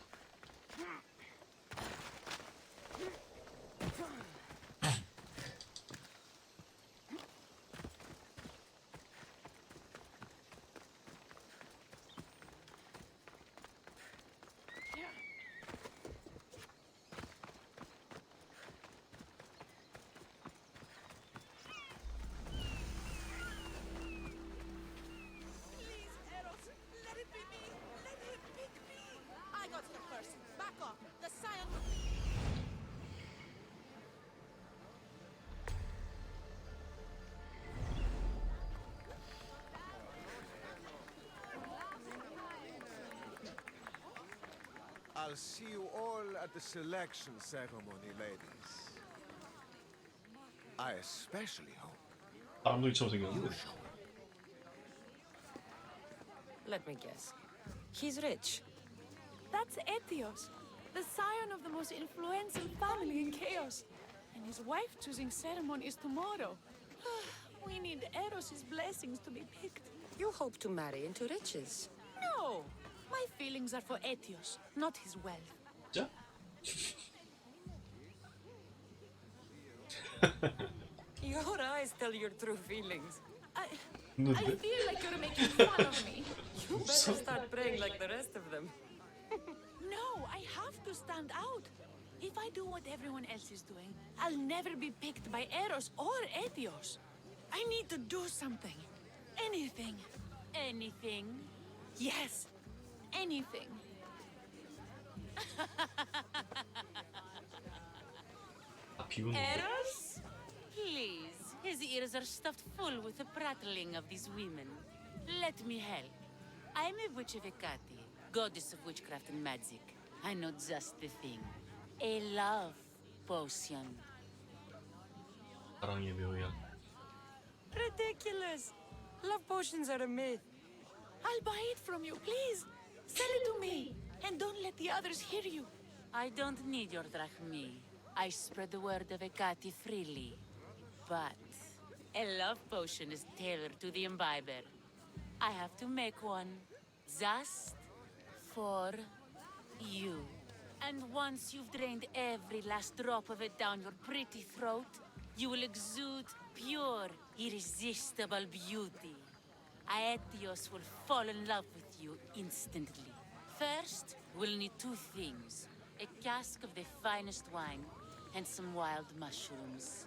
I'll see you all at the selection ceremony, ladies. I especially hope 바람둥이처럼 생겼는데. Let me guess. He's rich. That's Etios, the scion of the most influential family in Chaos. And his wife-choosing ceremony is tomorrow. We need Eros' blessings to be picked. You hope to marry into riches. No! My feelings are for Etios, not his wealth. 진짜? Your eyes tell your true feelings. I 있는데? feel like you're making fun of me. You better start praying like the rest of them. No, I have to stand out. If I do what everyone else is doing, I'll never be picked by Eros or Etios. I need to do something. Anything. Anything. Yes. Anything. 딱 비우는데. Eros? Please, his ears are stuffed full with the prattling of these women. Let me help. I'm a witch of Hecate, goddess of witchcraft and magic. I know just the thing. A love potion. 사랑의 묘약. Ridiculous. Love potions are a myth. I'll buy it from you, please. Sell it to me. And don't let the others hear you. I don't need your drachmi. I spread the word of Hecate freely. But a love potion is tailored to the imbiber. I have to make one just for you. And once you've drained every last drop of it down your pretty throat, you will exude pure, irresistible beauty. Aetios will fall in love with you instantly. First, we'll need two things. A cask of the finest wine and some wild mushrooms.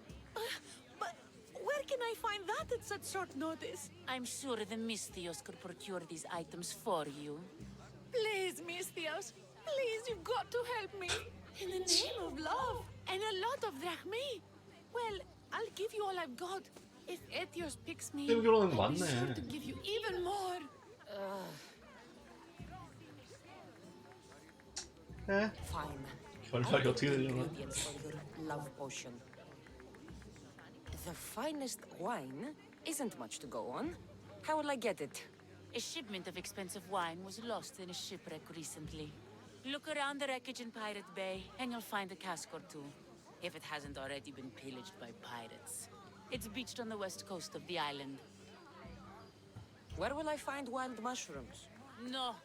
But where can I find that at such short notice? I'm sure the Mystios could procure these items for you. Please, Mystios. Please, you've got to help me. In the name of love. And a lot of drachmi. Well, I'll give you all I've got. If Etios picks me, 결혼하는 거 I'll be sure 맞네. to give you even more. 에? Fine. 결말이 어떻게 되려나? Ingredients for your love potion. The finest wine isn't much to go on. How will I get it? A shipment of expensive wine was lost in a shipwreck recently. Look around the wreckage in Pirate Bay, and you'll find a cask or two, if it hasn't already been pillaged by pirates. It's beached on the west coast of the island. Where will I find wild mushrooms? No.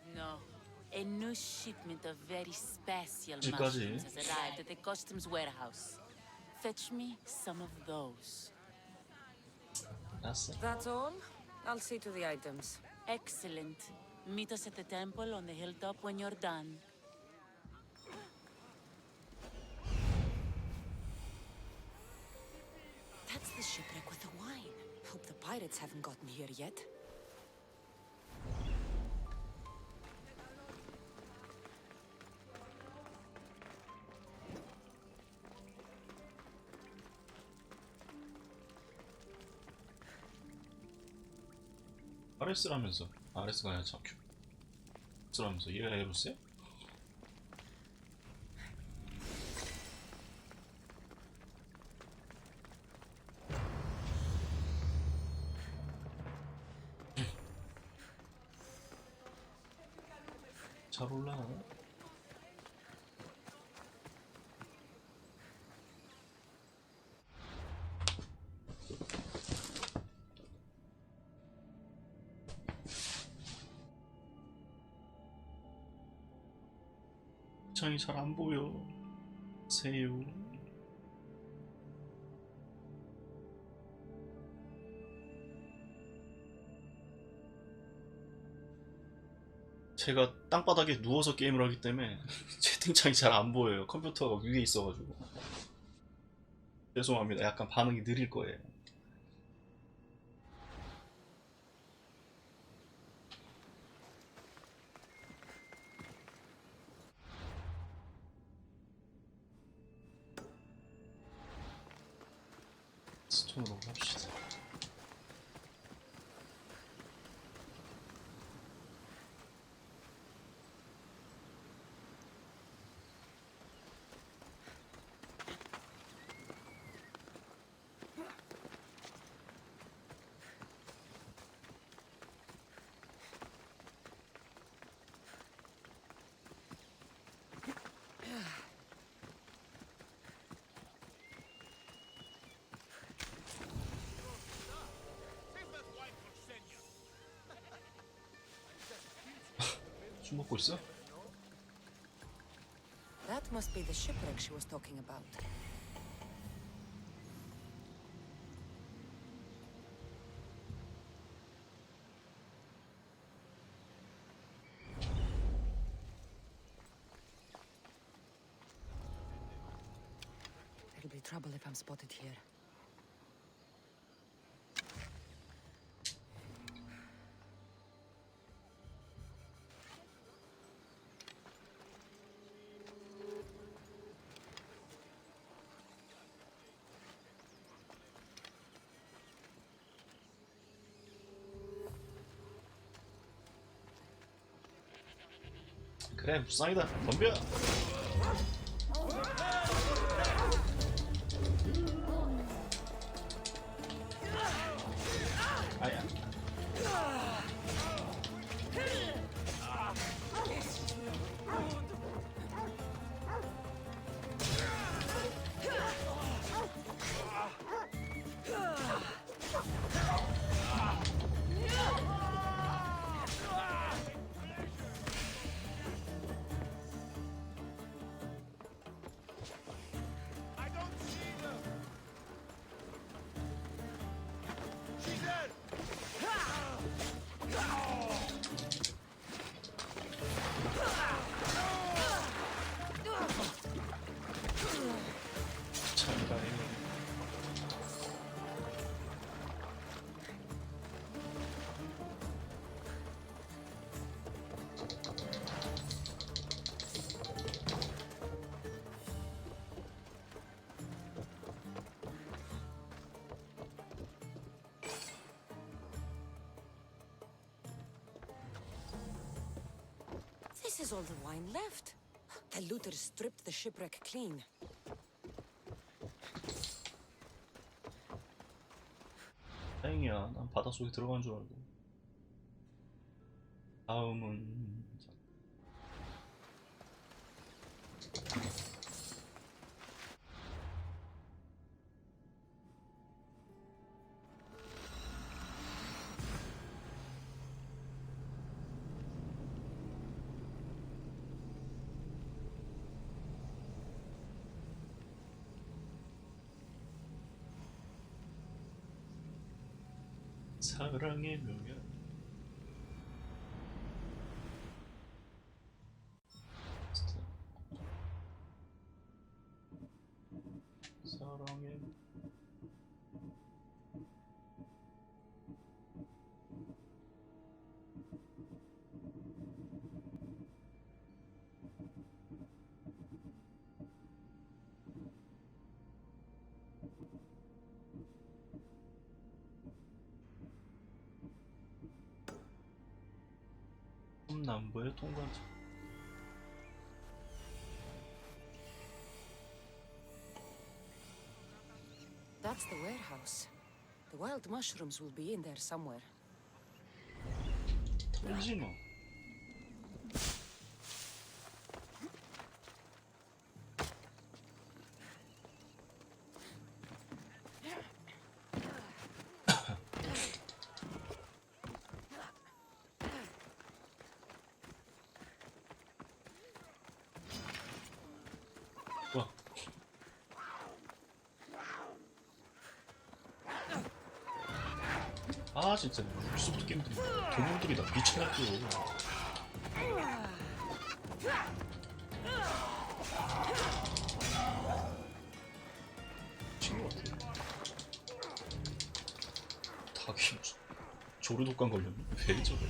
A new shipment of very special 집까지. mushrooms has arrived at the customs warehouse. Fetch me some of those. 알았어. That's all? I'll see to the items. Excellent. Meet us at the temple on the hilltop when you're done. That's the shipwreck with the wine. Hope the pirates haven't gotten here yet. 아레스라면서. 아레스가 아니라 참 X라면서. 얘가 에로스야? 잘 올라가. 창이 잘 안 보여. 세요. 제가 땅바닥에 누워서 게임을 하기 때문에 채팅창이 잘 안 보여요. 컴퓨터가 위에 있어가지고. 죄송합니다. 약간 반응이 느릴 거예요. 스톤으로 합시다. 술 먹고 있어? That must be the shipwreck she was talking about. It'll be trouble if I'm spotted here. 그래 무쌍이다. 덤벼. 아야. I don't see them. She's dead. 잠깐. This is all the wine left. The looters stripped the shipwreck clean. 다행이야. 난 바닷속에 들어간 줄 알고. 다음은 사랑의 묘연. 사랑의 남부의 통관자. That's the warehouse. The wild mushrooms will be in there somewhere. 통징어. 와. 아 진짜 물속도 게임들이 동물들이 다 미쳐났고. 미친 것 같아. 닭이 무슨 조류독감 걸렸네. 왜 저래?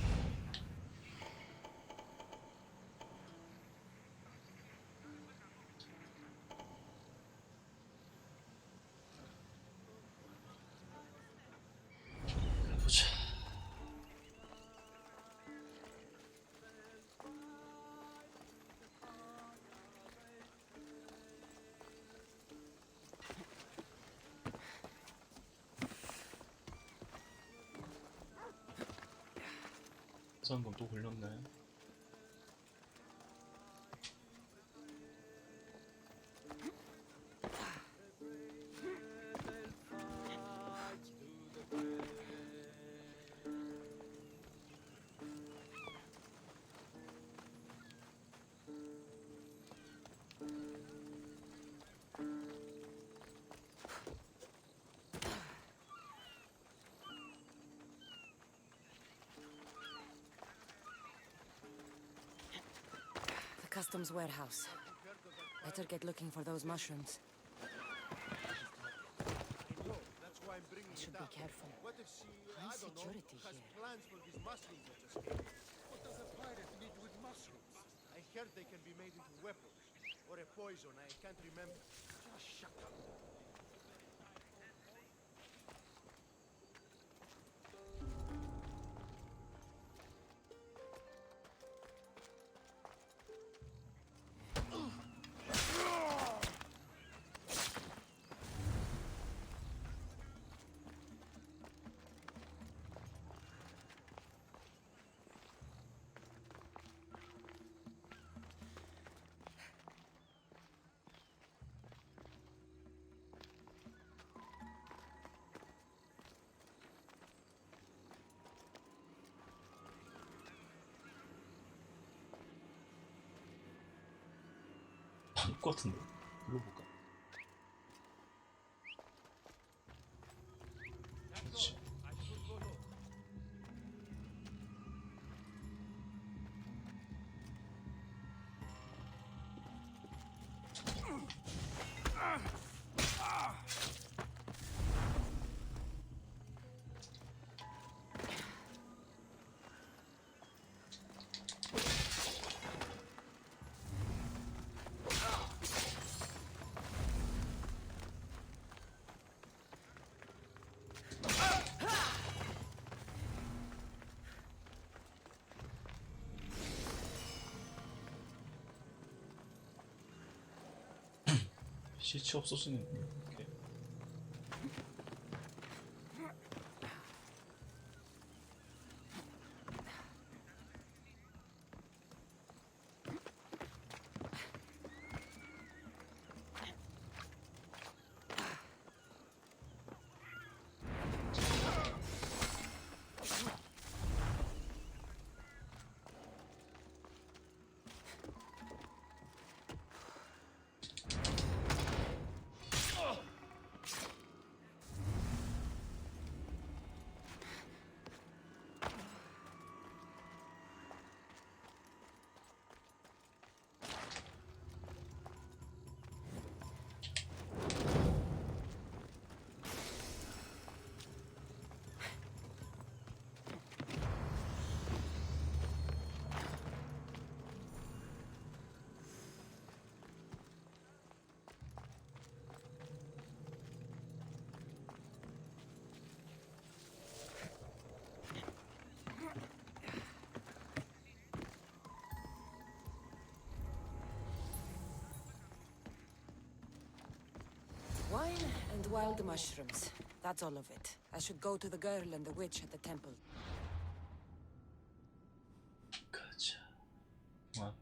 가보자. 한번 또 걸렸네. Customs warehouse. Better get looking for those mushrooms. That's why I'm bringing I should it be up. careful. What if she, High I don't know, security has here. plans for these mushrooms that just came? What does a pirate need with mushrooms? I heard they can be made into weapons. Or a poison, I can't remember. Just shut up. 아닐 것 같은데. 불러볼까? 그렇지. 시체 없었으니 이렇게. Wine and wild mushrooms. That's all of it. I should go to the girl and the witch at the temple. 가자. 와.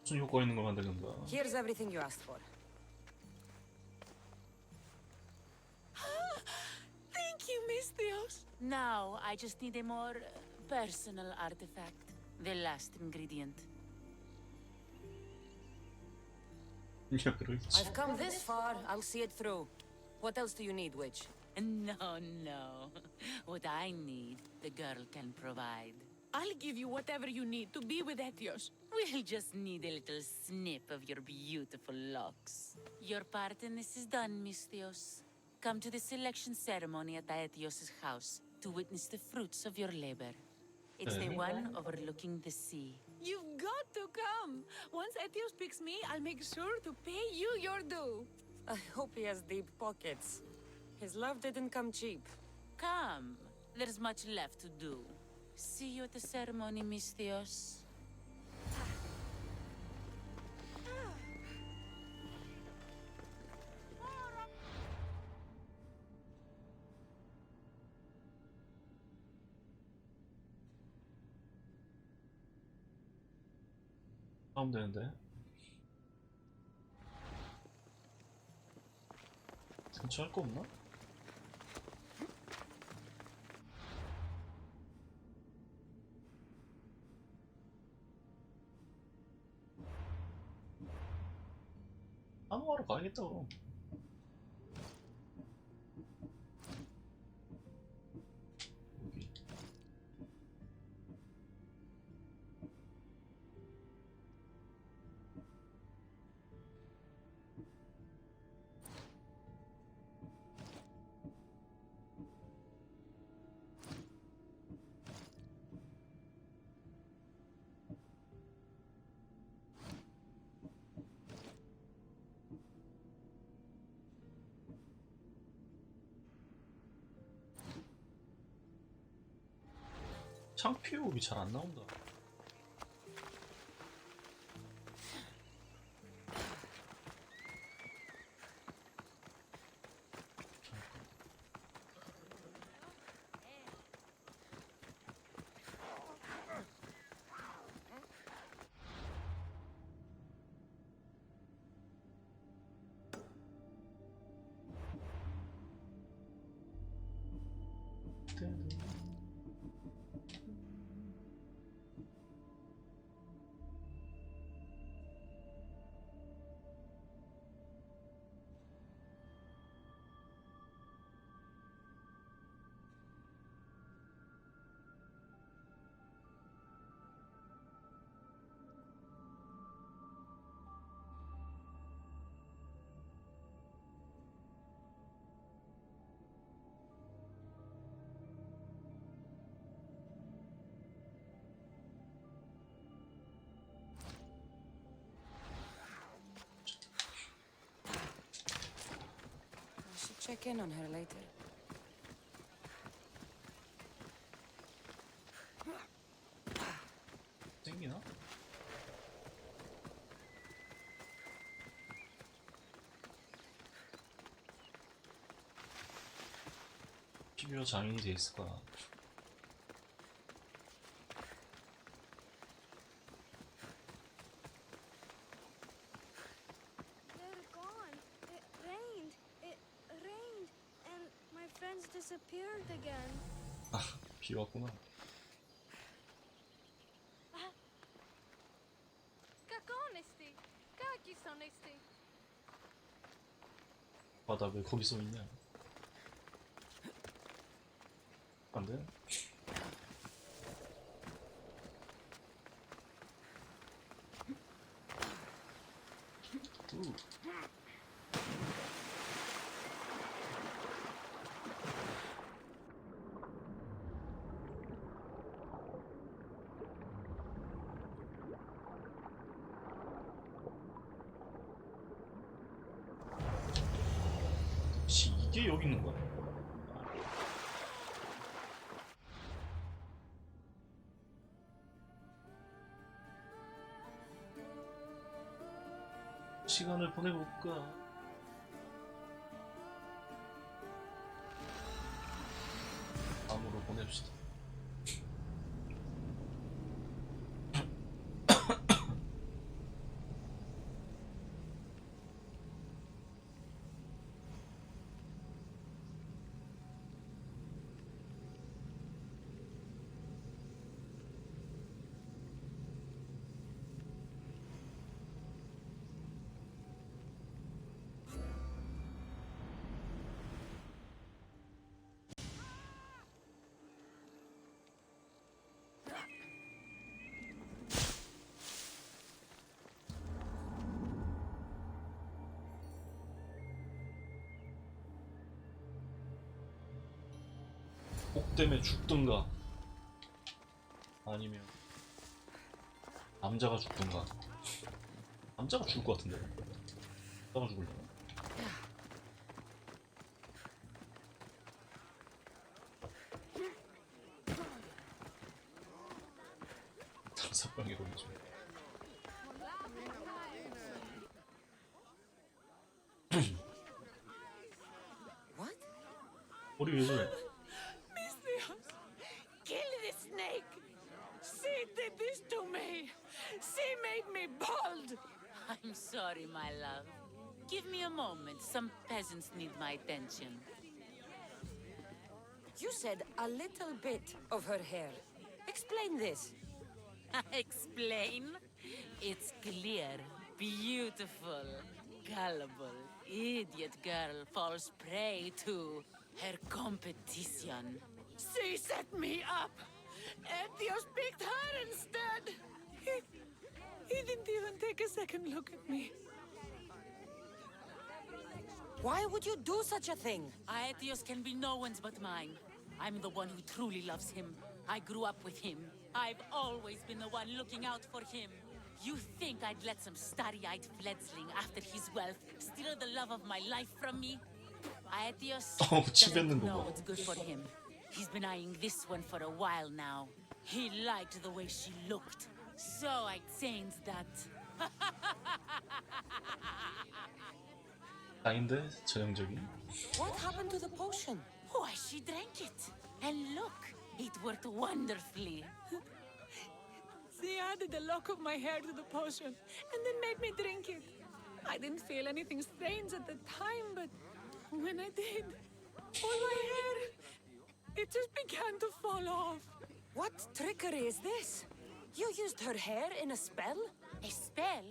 무슨 효과 있는 걸 만들는가? Here's everything you asked for. Thank you, Misthios. Now, I just need a more personal artifact. The last ingredient. 야, 그러겠지. I've come this far. I'll see it through. What else do you need, witch? No, no. What I need, the girl can provide. I'll give you whatever you need to be with Etios. We'll just need a little snip of your beautiful locks. Your part in this is done, Misthios. Come to the selection ceremony at Aetios' house to witness the fruits of your labor. It's the one overlooking the sea. You've got to come. Once Etios picks me, I'll make sure to pay you your due. I hope he has deep pockets. His love didn't come cheap. Come. There's much left to do. See you at the ceremony, Misthios. 하면 되는데. 근처 할 거 없나? 아무하러 가야겠다 그럼. 여기. 상피호흡이 잘 안 나온다. Check in on her later. 땡기나? 피규어 장인이 돼 있을 거야. They're gone. It rained. It rained. And my friends disappeared again. 아, 비 왔구나. Как honesty? Как is honesty? 바다 왜 거기 서 있냐? 안 돼? 이게 여기 있는 거야? 시간을 보내볼까? 밤으로 보냅시다. 복 때문에 죽든가 아니면 남자가 죽든가. 남자가 죽을 것 같은데. 남자가 죽을래. 다섯 병에 걸리죠. What? 머리 왜 저래? Kill this snake! She did this to me! She made me bald! I'm sorry, my love. Give me a moment. Some peasants need my attention. You said a little bit of her hair. Explain this. Explain? It's clear, beautiful, gullible, idiot girl falls prey to her competition. She set me up! Etios picked her instead! He didn't even take a second look at me. Why would you do such a thing? Aetios can be no one's but mine. I'm the one who truly loves him. I grew up with him. I've always been the one looking out for him. You think I'd let some starry-eyed fledgling after his wealth steal the love of my life from me? Aetios 침 뱉는 doesn't 거 know 봐. what's good for him. He's been eyeing this one for a while now. He liked the way she looked, so I changed that. 아닌데 전형적인. What happened to the potion? Why, she drank it. And look, it worked wonderfully. She added a lock of my hair to the potion and then made me drink it. I didn't feel anything strange at the time, but when I did, all my hair, it just began to fall off. What trickery is this? You used her hair in a spell? A spell?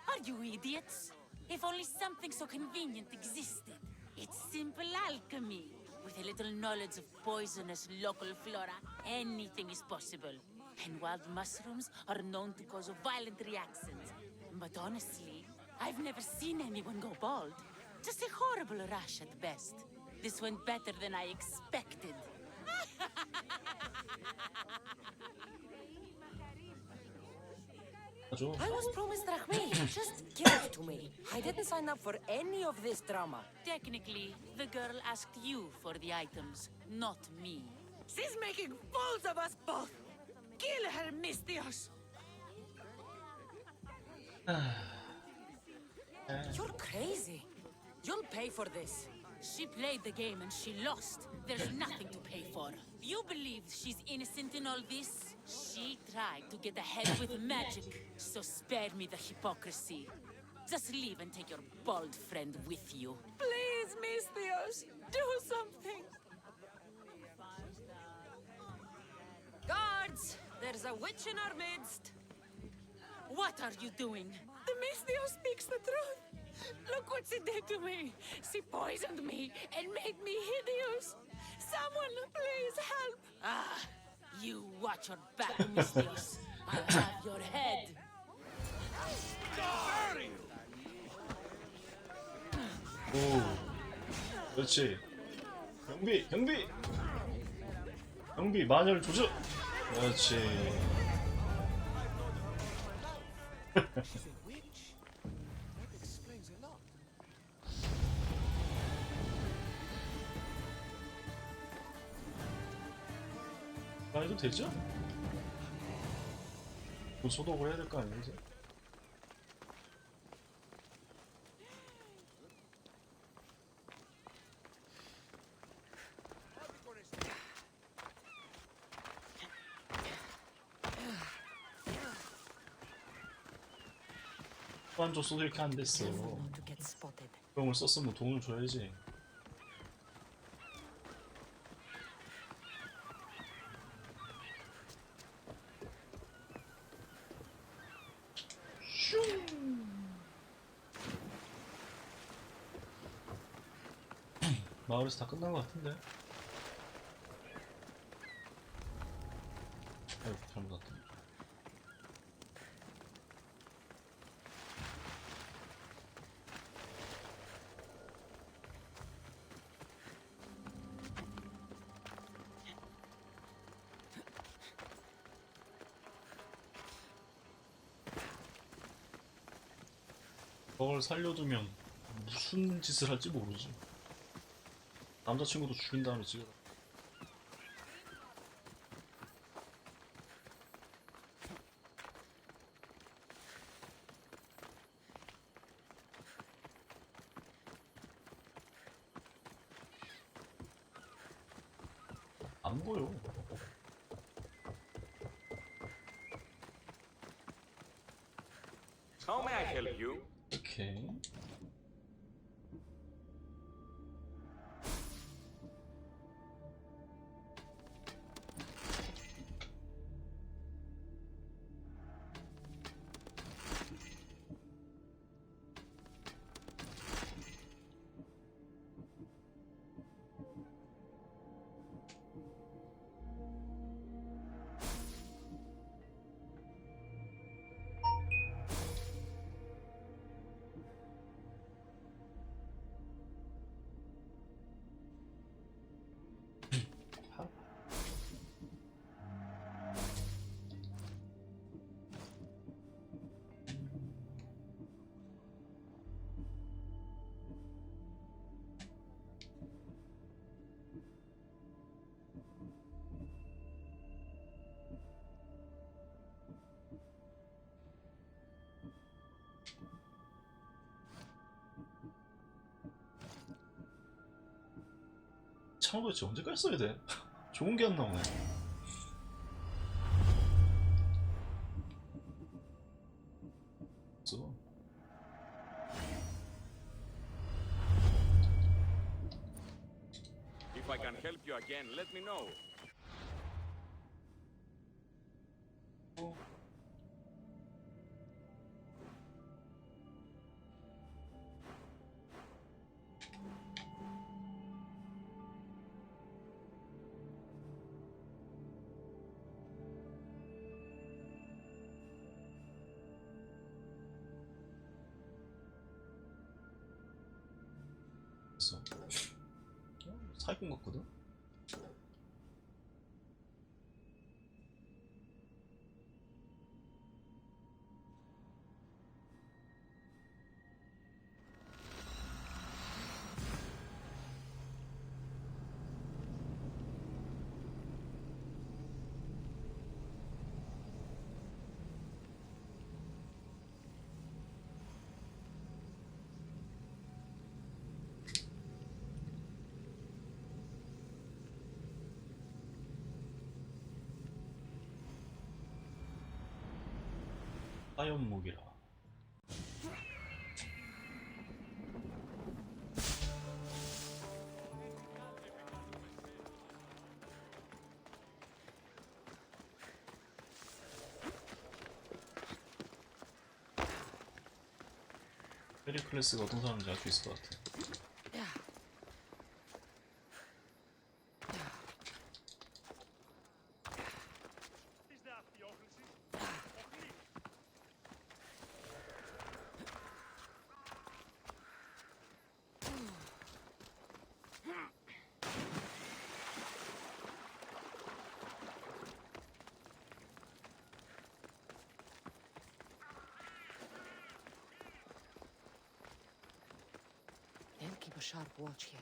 Are you idiots? If only something so convenient existed. It's simple alchemy. With a little knowledge of poisonous local flora, anything is possible. And wild mushrooms are known to cause violent reactions. But honestly, I've never seen anyone go bald. Just a horrible rash at best. This went better than I expected. I was promised Rahmi. Just give it to me. I didn't sign up for any of this drama. Technically, the girl asked you for the items, not me. She's making fools of us both. Kill her, Mistios. You're crazy. You'll pay for this. She played the game and she lost. There's nothing to pay for. You believe she's innocent in all this? She tried to get ahead with magic, so spare me the hypocrisy. Just leave and take your bald friend with you. Please, Mistios, do something. Guards! There's a witch in our midst. What are you doing? The Mistios speaks the truth. Look what she did to me. She poisoned me and made me hideous. Someone, please help. Ah, you watch your back, Mistios. I'll have your head. 오, 그렇지. 경비, 경비, 경비 마녀를 조져. 그렇지. She's a witch. That explains a lot. 해도 되죠? 뭐 소독을 해야 될 거 아니에요, 이제? 안 줬어도 이렇게 안 됐어. Careful not to get spotted. 병을 썼으면 돈을 줘야지. 마을에서 다 끝난 것 같은데. 아이고 잘못 왔다. 저걸 살려두면 무슨 짓을 할지 모르지. 남자친구도 죽인 다음에 찍어라. 안 보여. How may I help you? 오케이. 창 도대체 언제까지 써야 돼? 좋은 게 안 나오네. 써. If I can help you again, let me know. 있어. 사기꾼 같거든? 화염무기라. 페리클레스가 어떤 사람인지 알 수 있을 것 같아. They'll keep a sharp watch here.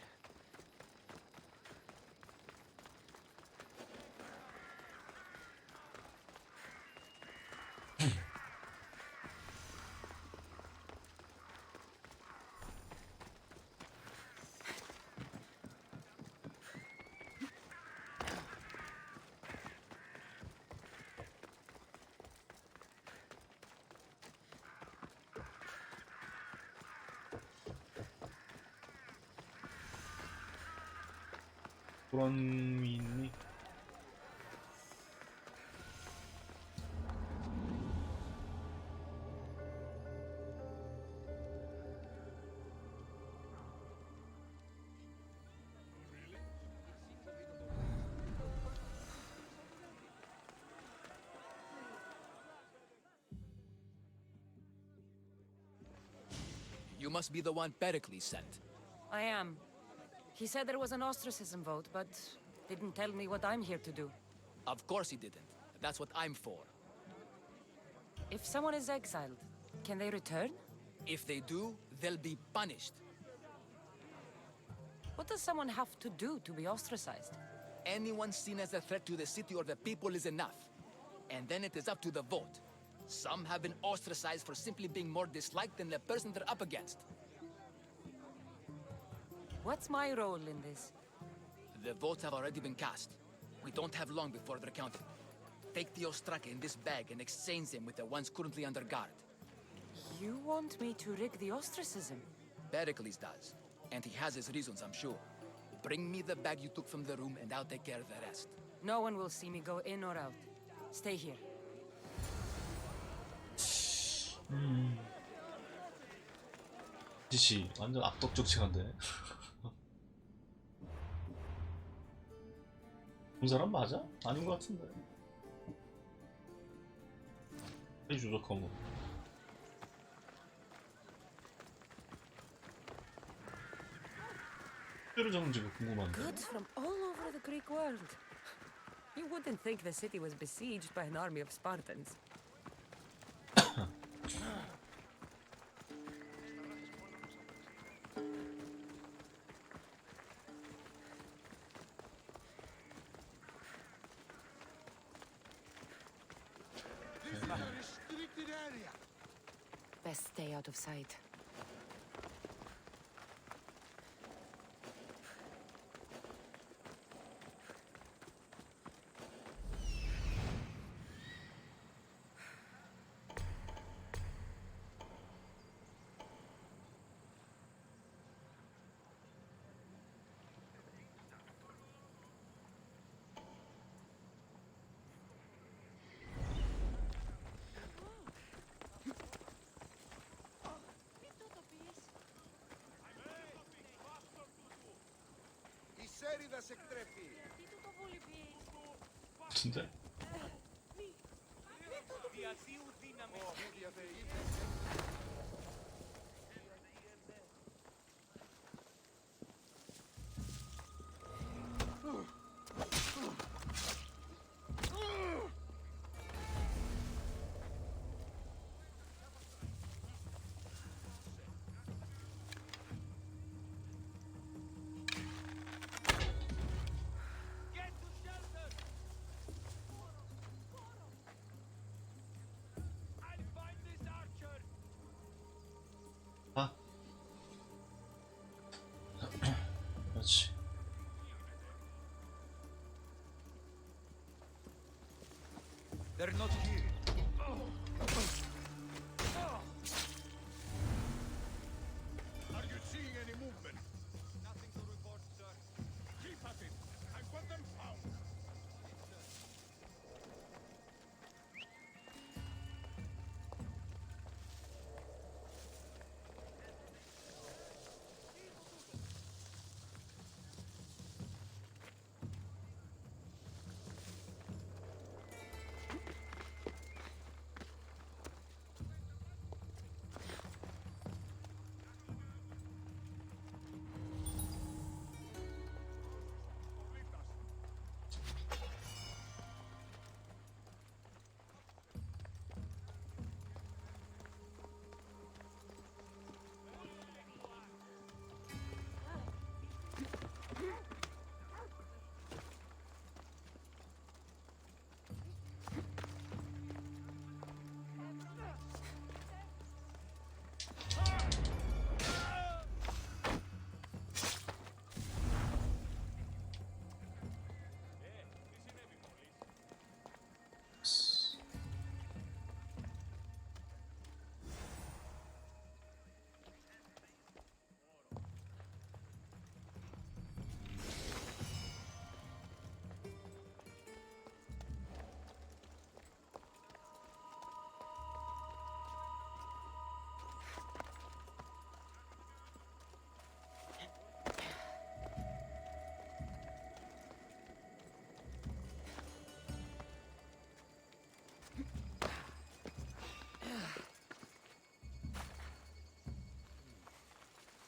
그런 있니? You must be the one Pericles sent. I am. He said there was an ostracism vote, but didn't tell me what I'm here to do. Of course he didn't. That's what I'm for. If someone is exiled, can they return? If they do, they'll be punished. What does someone have to do to be ostracized? Anyone seen as a threat to the city or the people is enough. And then it is up to the vote. Some have been ostracized for simply being more disliked than the person they're up against. What's my role in this? The votes have already been cast. We don't have long before they're counted. Take the Ostraka in this bag and exchange them with the ones currently under guard. You want me to rig the ostracism? Pericles does. And he has his reasons, I'm sure. Bring me the bag you took from the room and I'll take care of the rest. No one will see me go in or out. Stay here. 지시 완전 악덕적지간데. 본 사람 맞아? 아닌 것 같은데. 이 주적한 거. 특별히 잡는지가 궁금한데. Goods from all over the Greek world. You wouldn't think the city was besieged by an army of Spartans. This is a restricted area. Best stay out of sight. Σέριδας εκτρέφει. 근데 Διαδίου δύναμη. Διαδεή. 아 그렇지. They're not here. Are you seeing any movement? Nothing to report, sir. Keep at it. I want them found.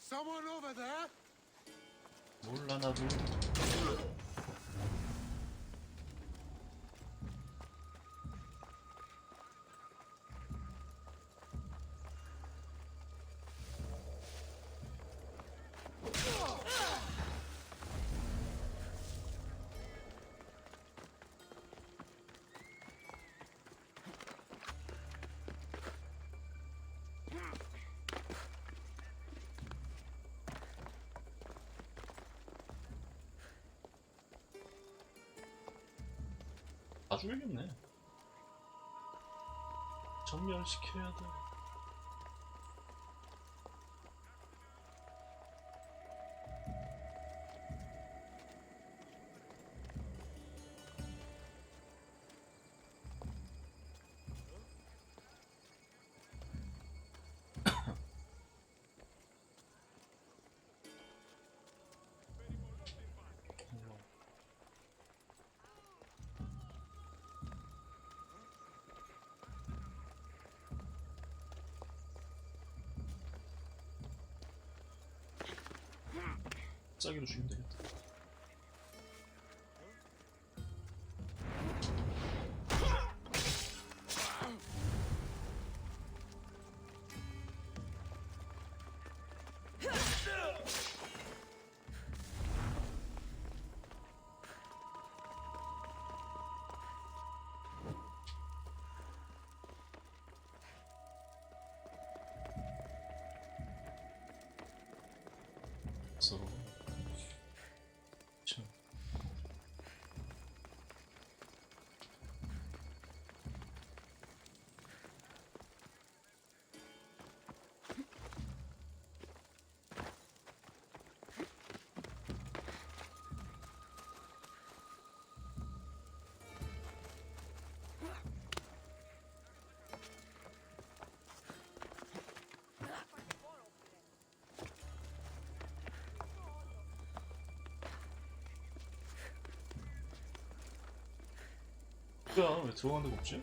Someone over there? 몰라 나도. 다 죽여야겠네. 전멸시켜야 돼. 짜기로 죽이면 되겠다. 서로 참. 뭐야, 왜 들어가는 데가 없지?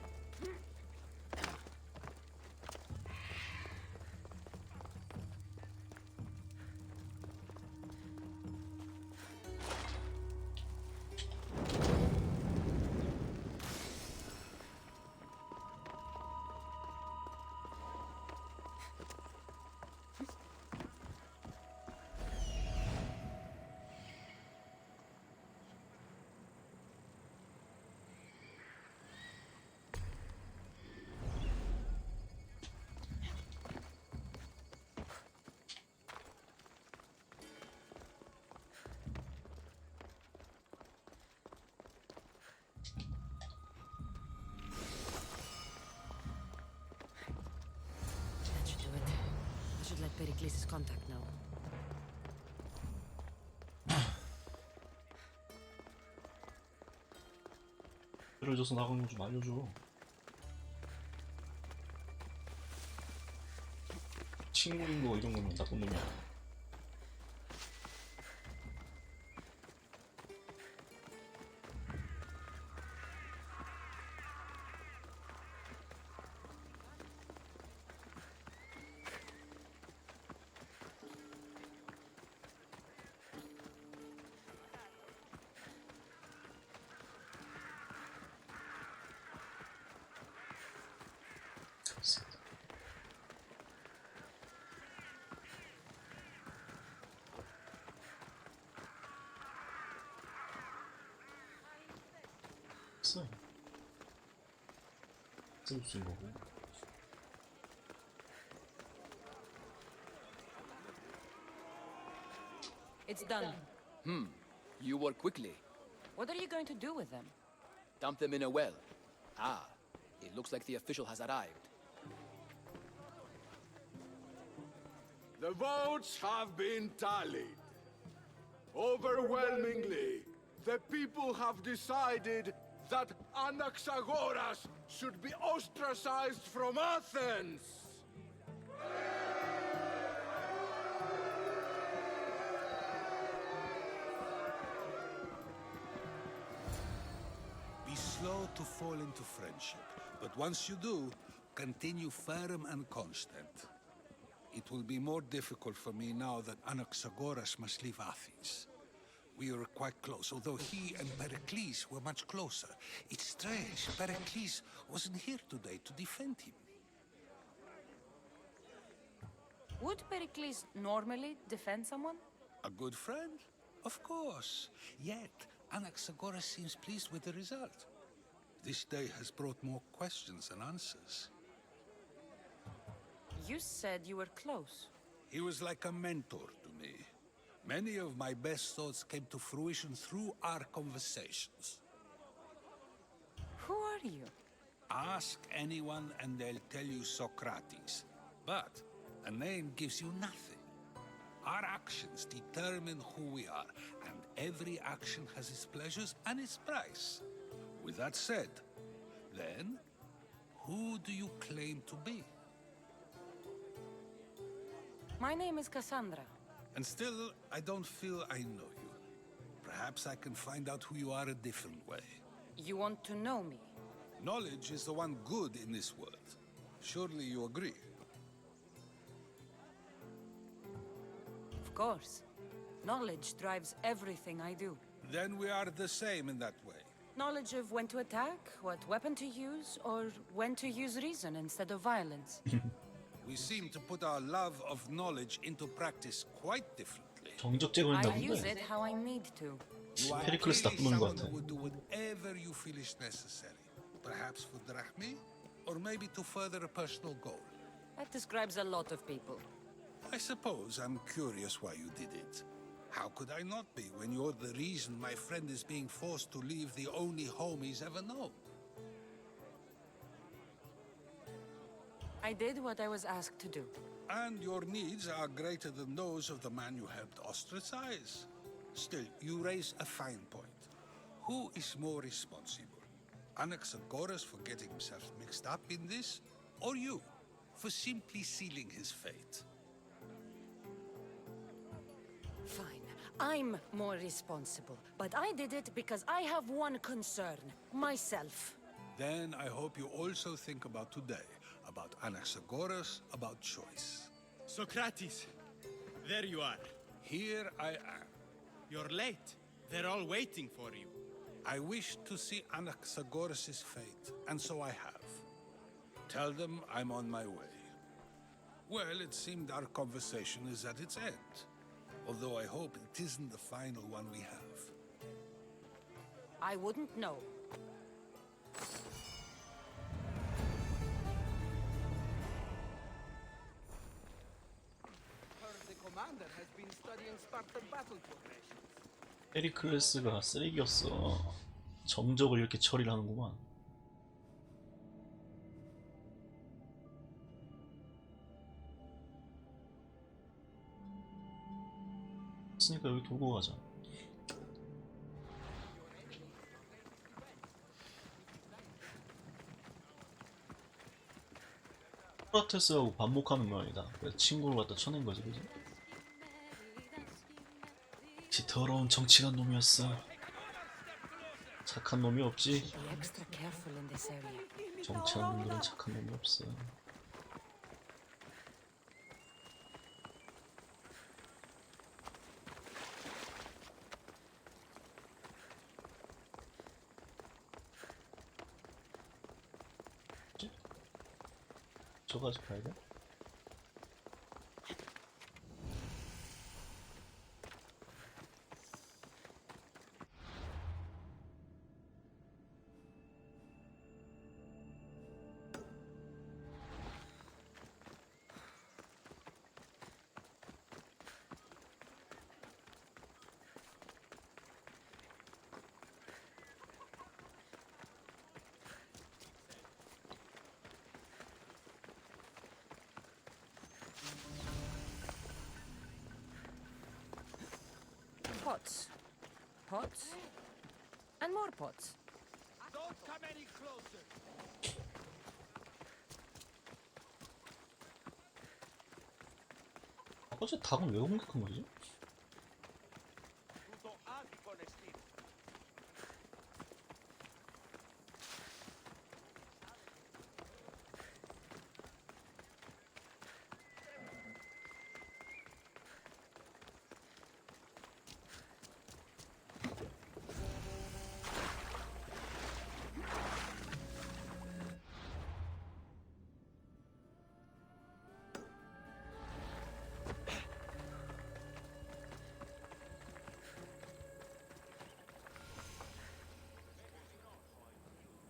That should do it. I should let Pericles' contact know. 떨어져서 나가는 거 좀 알려줘. 친구인 거 이런 거면 나쁜 놈이야. 있어. 쓸 수 있는 거고. It's done. You work quickly. What are you going to do with them? Dump them in a well. Ah, it looks like the official has arrived. The votes have been tallied. Overwhelmingly, the people have decided that Anaxagoras should be ostracized from Athens! Be slow to fall into friendship, but once you do, continue firm and constant. It will be more difficult for me now that Anaxagoras must leave Athens. We were quite close, although he and Pericles were much closer. It's strange, Pericles wasn't here today to defend him. Would Pericles normally defend someone? A good friend? Of course. Yet, Anaxagoras seems pleased with the result. This day has brought more questions than answers. You said you were close. He was like a mentor to me. Many of my best thoughts came to fruition through our conversations. Who are you? Ask anyone and they'll tell you Socrates. But a name gives you nothing. Our actions determine who we are, and every action has its pleasures and its price. With that said, then, who do you claim to be? My name is Cassandra. And still, I don't feel I know you. Perhaps I can find out who you are a different way. You want to know me? Knowledge is the one good in this world. Surely you agree? Of course. Knowledge drives everything I do. Then we are the same in that way. Knowledge of when to attack, what weapon to use, or when to use reason instead of violence. We seem to put our love of knowledge into practice quite differently. 정적제거린다 I use 본데. it how I need to. You are 페리클레스 clearly 나쁜 놈인 것 someone 같아. who would do whatever you feel is necessary. Perhaps for drachmi, or maybe to further a personal goal. That describes a lot of people. I suppose I'm curious why you did it. How could I not be when you're the reason my friend is being forced to leave the only home he's ever known? I did what I was asked to do. And your needs are greater than those of the man you helped ostracize. Still, you raise a fine point. Who is more responsible? Anaxagoras for getting himself mixed up in this? Or you, for simply sealing his fate? Fine. I'm more responsible. But I did it because I have one concern. Myself. Then I hope you also think about today, about Anaxagoras, about choice. Socrates, there you are. Here I am. You're late. They're all waiting for you. I wish to see Anaxagoras' fate, and so I have. Tell them I'm on my way. Well, it seemed our conversation is at its end. Although I hope it isn't the final one we have. I wouldn't know. The commander has been studying Spartan battle formations. 페리클레스가 쓰레기였어. 정적을 이렇게 처리를 하는구만. 그러니까 여기 돌고 가자. 소크라테스하고 반목하는 모양이다. 그래서 친구를 갖다 쳐낸 거지, 그지? 역시 더러운 정치관 놈이었어. 착한 놈이 없지. Be extra careful in this area. 정치하는 놈들은 착한 놈이 없어. 저까지 가야 돼? Pots. Pots. And more pots. Don't come any closer. 어째 닭은 왜 공격한 거지? Tutto abbi con estilo.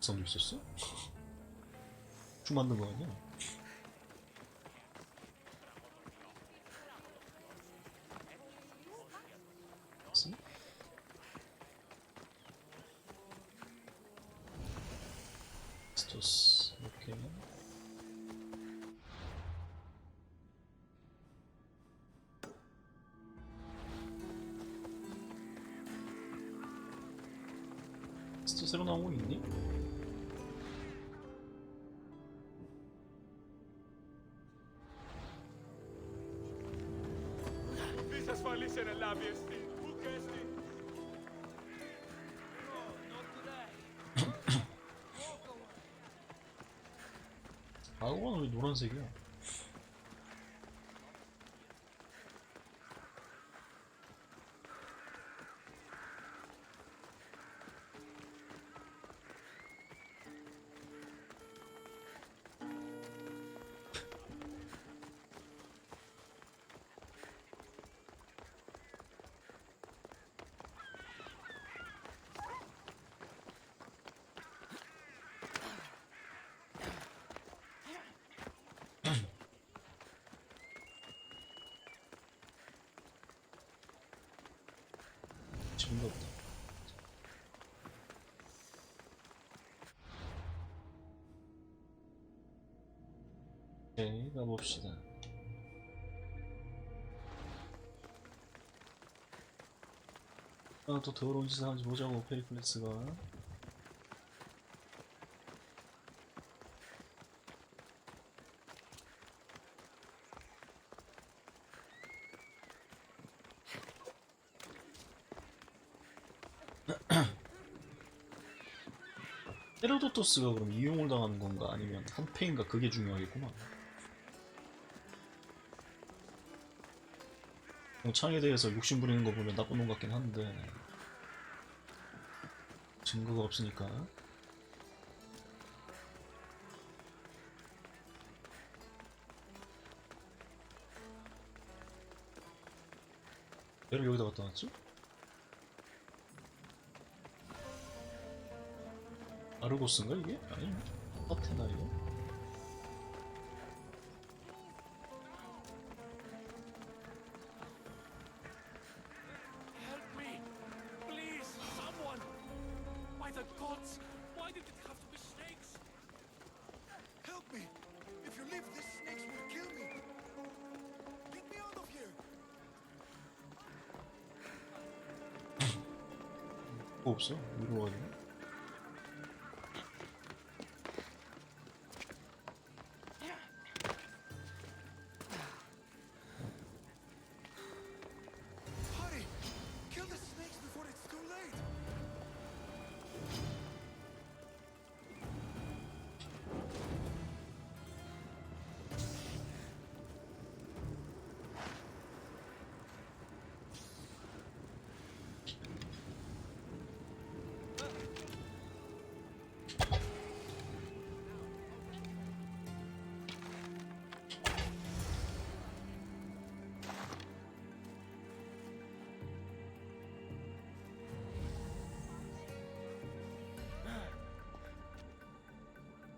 성도 있었어? 주 만든 거 아니야? 스토스 이렇게 스토 새로 나온 거 있니? Visas fallicen en la viesti. Bucesti. 아우가 왜 노란색이야? 지금도 없다. 오케이, 가봅시다. 아, 또 더러운 짓을 하는지 보자고, 페리클레스가. 헤로도토스가 그럼 이용을 당하는 건가 아니면 한패인가 그게 중요하겠구만. 창에 대해서 욕심 부리는 거 보면 나쁜 놈 같긴 한데 증거가 없으니까. 얘를 여기다 갖다 놨지? 아르고스인가 이게? 아니 파테나 이거? Help me! Please, someone! By the gods, why did it have to be snakes? Help me! If you leave, these snakes will kill me! Get me out of here! 뭐 없어? 위로 가지고. Hurry! Kill the snakes before it's too late!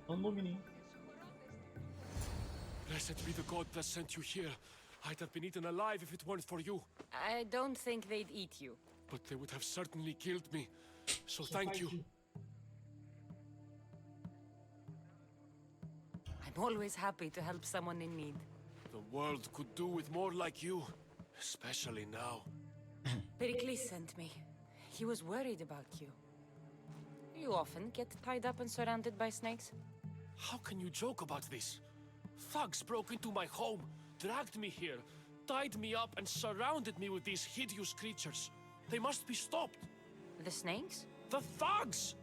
넌 놈이니? Blessed be the god that sent you here. I'd have been eaten alive if it weren't for you. I don't think they'd eat you. But they would have certainly killed me. So thank you. I'm always happy to help someone in need. The world could do with more like you. Especially now. Pericles sent me. He was worried about you. You often get tied up and surrounded by snakes? How can you joke about this? Thugs broke into my home, dragged me here, tied me up and surrounded me with these hideous creatures. They must be stopped. The snakes? The thugs!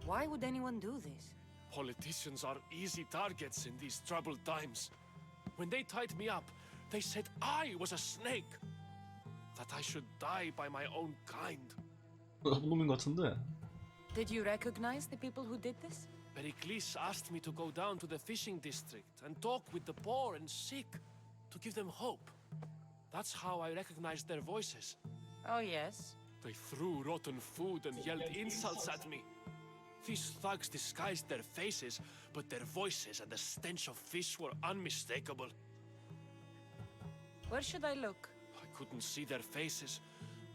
Why would anyone do this? Politicians are easy targets in these troubled times. When they tied me up, they said I was a snake. That I should die by my own kind. 나쁜 놈인 것 같은데. Did you recognize the people who did this? Pericles asked me to go down to the fishing district and talk with the poor and sick, to give them hope. That's how I recognized their voices. Oh, yes? They threw rotten food and yelled insults at me. These thugs disguised their faces, but their voices and the stench of fish were unmistakable. Where should I look? I couldn't see their faces,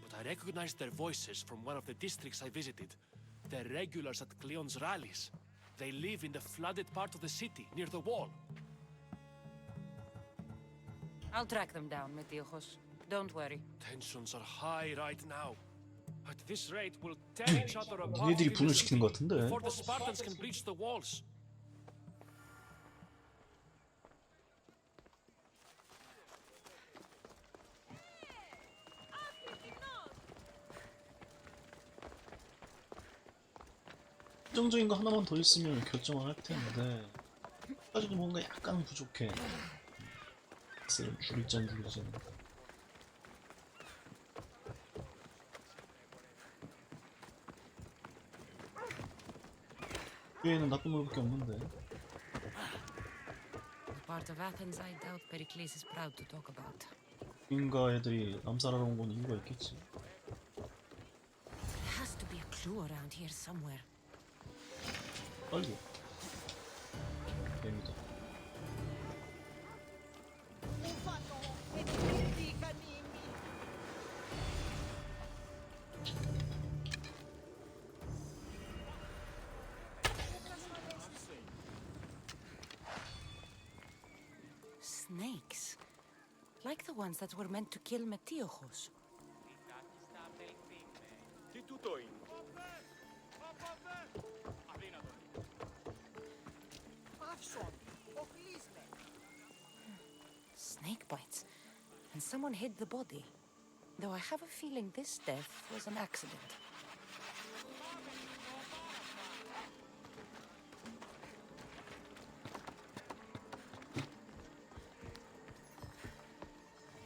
but I recognized their voices from one of the districts I visited. They're regulars at Cleon's rallies. They live in the flooded part of the city, near the wall. I'll track them down, Metiojos. Don't worry. Tensions are high right now. At this rate, we'll tear each other apart 얘네들이 분열시키는 것 같은데. before the Spartans can breach the walls. 결정적인 거 하나만 더 있으면 결정을 할 텐데 아직도 뭔가 약간 부족해. 줄이 짠 줄이잖아. 위에는 나쁜 놈밖에 없는데. The part of Athens I doubt Pericles is proud to talk about. 인가 애들이 암살하러 온 건 이유가 있겠지. There has to be a clue around here somewhere. 빨리. 뱀이다. Snakes. Like the ones that were meant to kill Metiojos. Τι τούτο είναι? Snake bites. And someone hid the body. Though I have a feeling this death was an accident.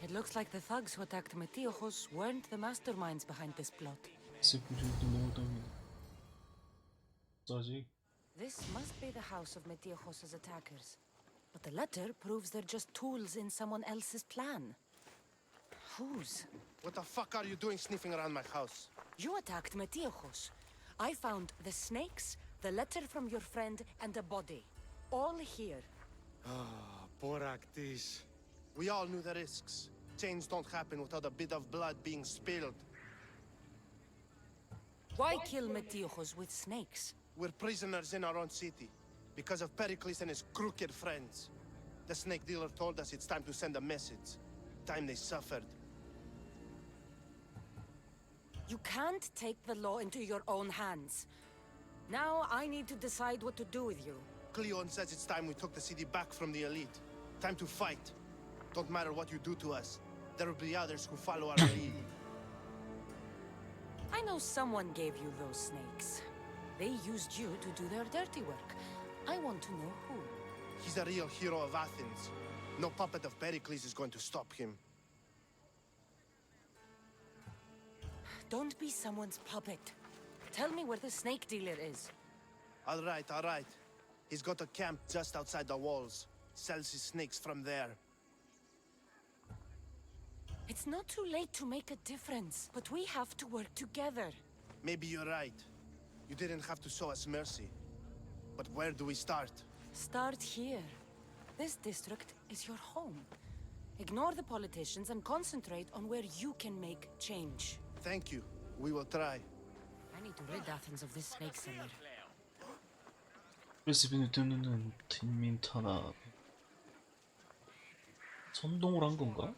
It looks like the thugs who attacked Metiojos weren't the masterminds behind this plot. This must be the house of Metiojos' attackers. But the letter proves they're just tools in someone else's plan. Whose? What the fuck are you doing sniffing around my house? You attacked Metiojos. I found the snakes, the letter from your friend, and a body. All here. Ah, Boraktis. We all knew the risks. Change don't happen without a bit of blood being spilled. Why kill Metiojos with snakes? We're prisoners in our own city. Because of Pericles and his crooked friends. The snake dealer told us it's time to send a message. Time they suffered. You can't take the law into your own hands. Now I need to decide what to do with you. Cleon says it's time we took the city back from the elite. Time to fight. Don't matter what you do to us. There will be others who follow our lead. I know someone gave you those snakes. They used you to do their dirty work. I want to know who. He's a real hero of Athens. No puppet of Pericles is going to stop him. Don't be someone's puppet. Tell me where the snake dealer is. All right. He's got a camp just outside the walls. Sells his snakes from there. It's not too late to make a difference, but we have to work together. Maybe you're right. You didn't have to show us mercy. But where do we start? Start here. This district is your home. Ignore the politicians and concentrate on where you can make change. Thank you. We will try. I need to rid Athens of this snake seller. 레시피는 뜨는 팀민 탄압. 선동을 한 건가?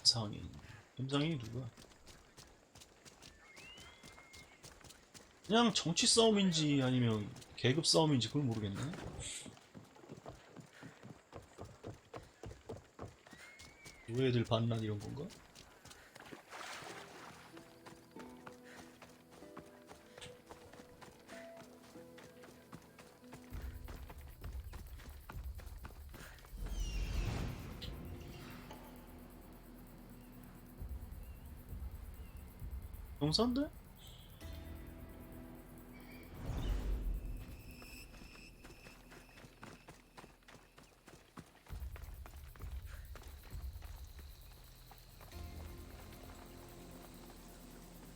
상인. 임상인이 누구야? 그냥 정치 싸움인지 아니면 계급 싸움인지 그걸 모르겠네. 노예들 반란 이런 건가? 용산데?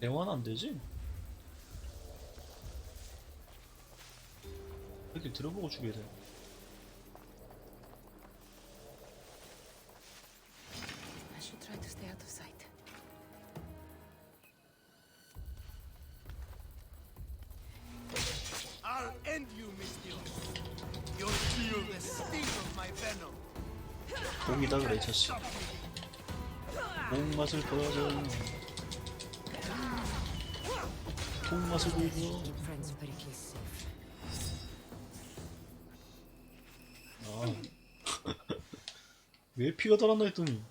대화는 안 되지? 이렇게 들어보고 죽여야 돼. I should try to stay out of sight. I'll end you, Mistios. You'll feel the sting of my venom. 공이다 그래, 자식. 공 맛을 보여줘. 공 맛을 보여줘. 아, 왜 피가 달았나 했더니.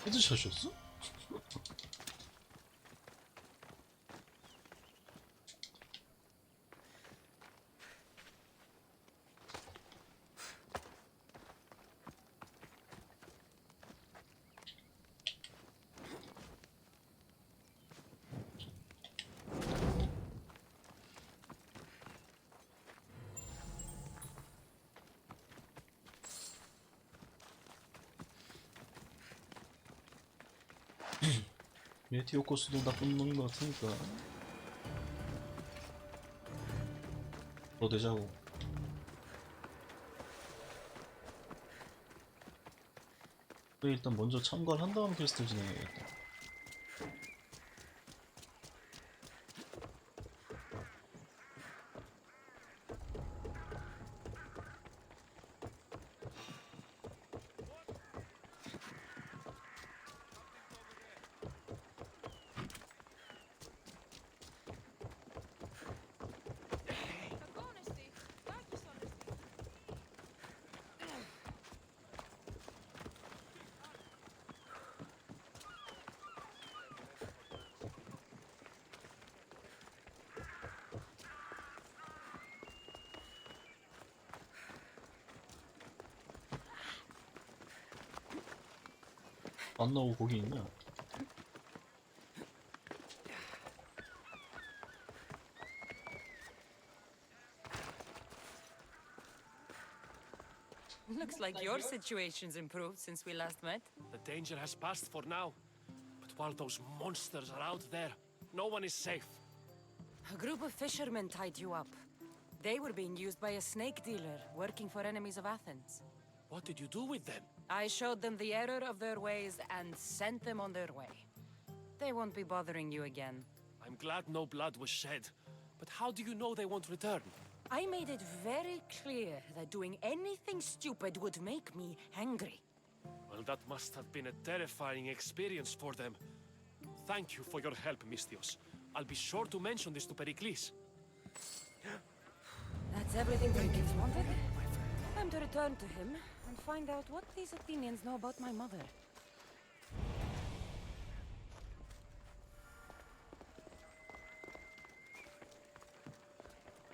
헤드샷이었어? 메티오코스도 나쁜 놈인 것 같으니까 더 되자고. 그래, 일단 먼저 참관한 다음 퀘스트를 진행해야겠다. 안 나오고 거기 있냐? Looks like your situation's improved since we last met. The danger has passed for now. But while those monsters are out there, no one is safe. A group of fishermen tied you up. They were being used by a snake dealer working for enemies of Athens. What did you do with them? I showed them the error of their ways and sent them on their way. They won't be bothering you again. I'm glad no blood was shed. But how do you know they won't return? I made it very clear that doing anything stupid would make me angry. Well, that must have been a terrifying experience for them. Thank you for your help, Mystios. I'll be sure to mention this to Pericles. That's everything Pericles wanted. Time to return to him and find out what these Athenians know about my mother.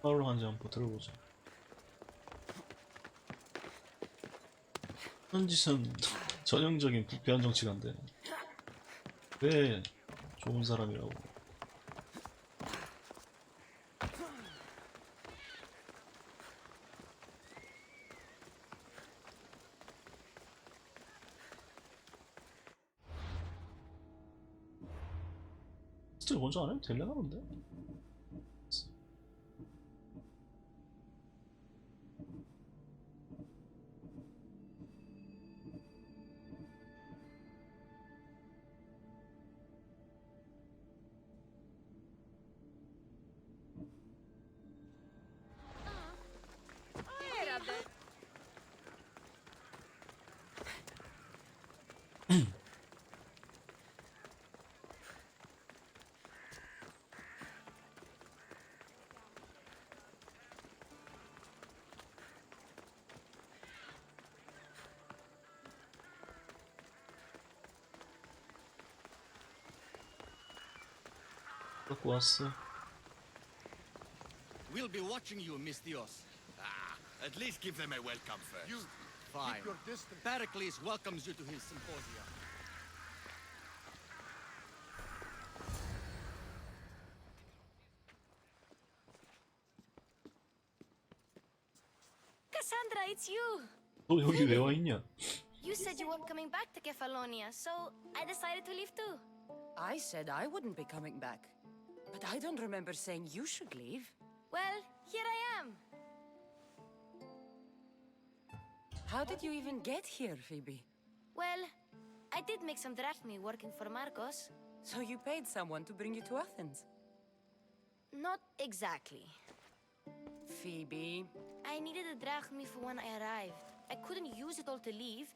마을로 간지 한번 들어보자. 현지선 전형적인 부패한 정치가인데 왜 좋은 사람이라고? 스틸 먼저 안 해도 될려나 본데? 갖고 왔어. We'll be watching you, Mystios. At least give them a welcome first. You Fine. keep your distance. Pericles welcomes you to his symposia. Cassandra, it's you! 너 여기 왜 와 있냐? You said you weren't coming back to Kefalonia, so I decided to leave too. I said I wouldn't be coming back. But I don't remember saying you should leave. Well, here I am. How did you even get here, Phoebe? Well, I did make some drachmi working for Marcos. So you paid someone to bring you to Athens? Not exactly. Phoebe. I needed a drachmi for when I arrived. I couldn't use it all to leave,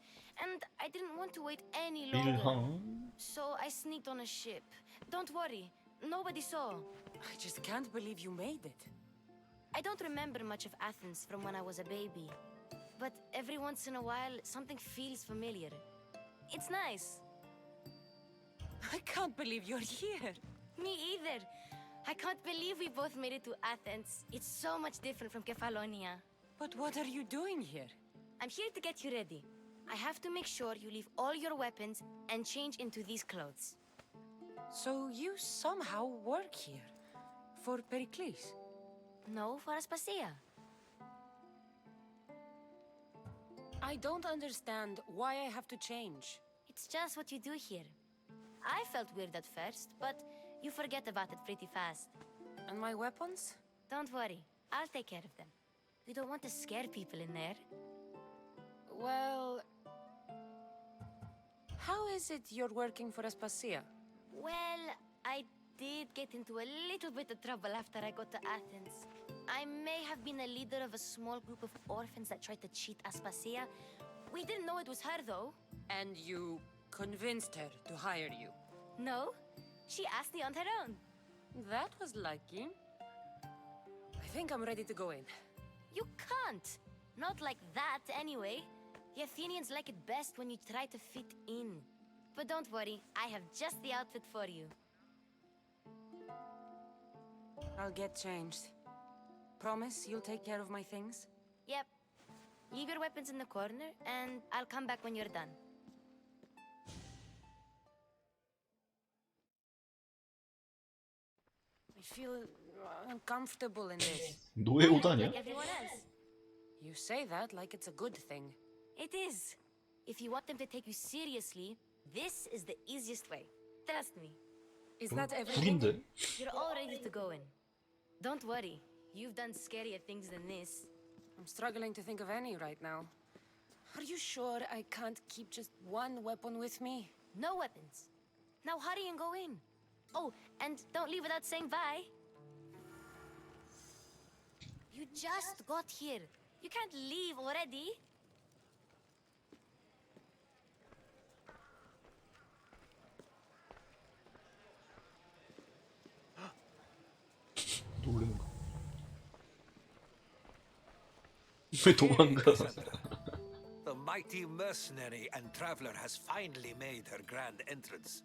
and I didn't want to wait any longer. So I sneaked on a ship. Don't worry, nobody saw. I just can't believe you made it. I don't remember much of Athens from when I was a baby. But every once in a while, something feels familiar. It's nice. I can't believe you're here. Me either. I can't believe we both made it to Athens. It's so much different from Kefalonia. But what are you doing here? I'm here to get you ready. I have to make sure you leave all your weapons and change into these clothes. So you somehow work here? For Pericles? No, for Aspasia. I don't understand why I have to change. It's just what you do here. I felt weird at first, but you forget about it pretty fast. And my weapons? Don't worry, I'll take care of them. We don't want to scare people in there. Well... How is it you're working for Aspasia? Well, I did get into a little bit of trouble after I got to Athens. I may have been a leader of a small group of orphans that tried to cheat Aspasia. We didn't know it was her, though. And you convinced her to hire you? No, she asked me on her own. That was lucky. I think I'm ready to go in. You can't. Not like that, anyway. The Athenians like it best when you try to fit in. But don't worry, I have just the outfit for you. I'll get changed. Promise you'll take care of my things? Yep. Leave your weapons in the corner, and I'll come back when you're done. I feel uncomfortable in this. 노예 옷 아니야? Like everyone else. You say that like it's a good thing. It is. If you want them to take you seriously, this is the easiest way. Trust me. Is that everything? 불인데? You're all ready to go in. Don't worry. You've done scarier things than this. I'm struggling to think of any right now. Are you sure I can't keep just one weapon with me? No weapons. Now hurry and go in. Oh, and don't leave without saying bye. You just got here. You can't leave already. 놀리는 거. 왜 도망가? The mighty mercenary and traveler has finally made her grand entrance.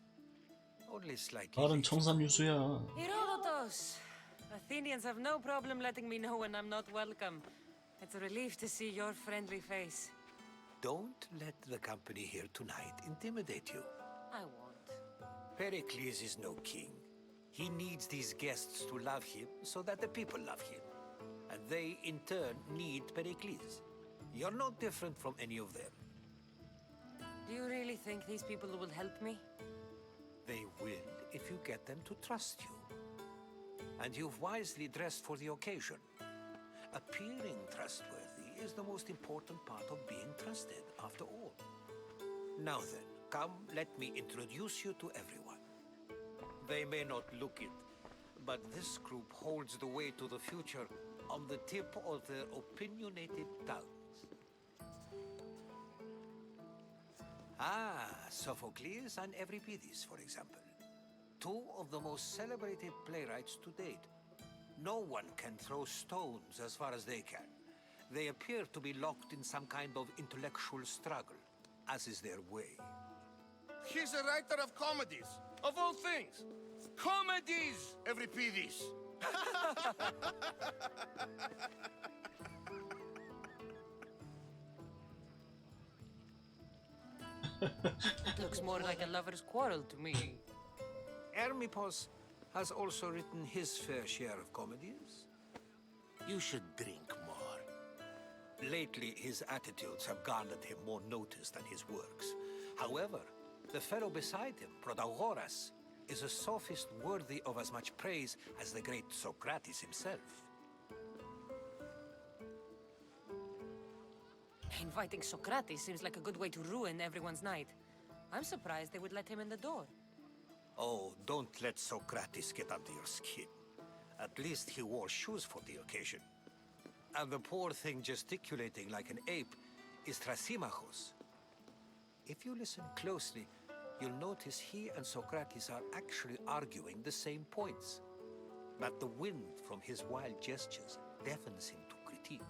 Only slightly. 나는 청산유수야. Herodotus! Athenians have no problem letting me know when I'm not welcome. It's a relief to see your friendly face. Don't let the company here tonight intimidate you. I won't. Pericles is no king. He needs these guests to love him so that the people love him. And they, in turn, need Pericles. You're no different from any of them. Do you really think these people will help me? They will if you get them to trust you. And you've wisely dressed for the occasion. Appearing trustworthy is the most important part of being trusted, after all. Now then, come, let me introduce you to everyone. They may not look it, but this group holds the way to the future on the tip of their opinionated tongues. Ah, Sophocles and Euripides, for example. Two of the most celebrated playwrights to date. No one can throw stones as far as they can. They appear to be locked in some kind of intellectual struggle, as is their way. He's a writer of comedies, of all things. Comedies, Euripides. It looks more like a lover's quarrel to me. Hermippos has also written his fair share of comedies. You should drink more. Lately, his attitudes have garnered him more notice than his works. However, the fellow beside him, Protagoras, is a sophist worthy of as much praise as the great Socrates himself. Inviting Socrates seems like a good way to ruin everyone's night. I'm surprised they would let him in the door. Oh, don't let Socrates get under your skin. At least he wore shoes for the occasion. And the poor thing gesticulating like an ape is Thrasymachos. If you listen closely, you'll notice he and Socrates are actually arguing the same points. But the wind from his wild gestures deafens him to critique.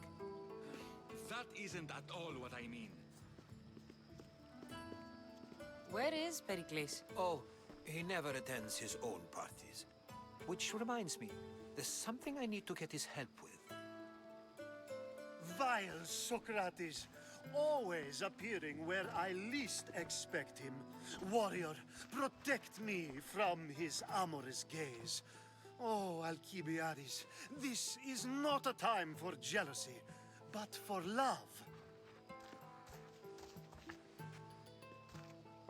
That isn't at all what I mean. Where is Pericles? Oh, he never attends his own parties. Which reminds me, there's something I need to get his help with. Vile Socrates, always appearing where I least expect him. Warrior, protect me from his amorous gaze. Oh, Alcibiades, this is not a time for jealousy, but for love.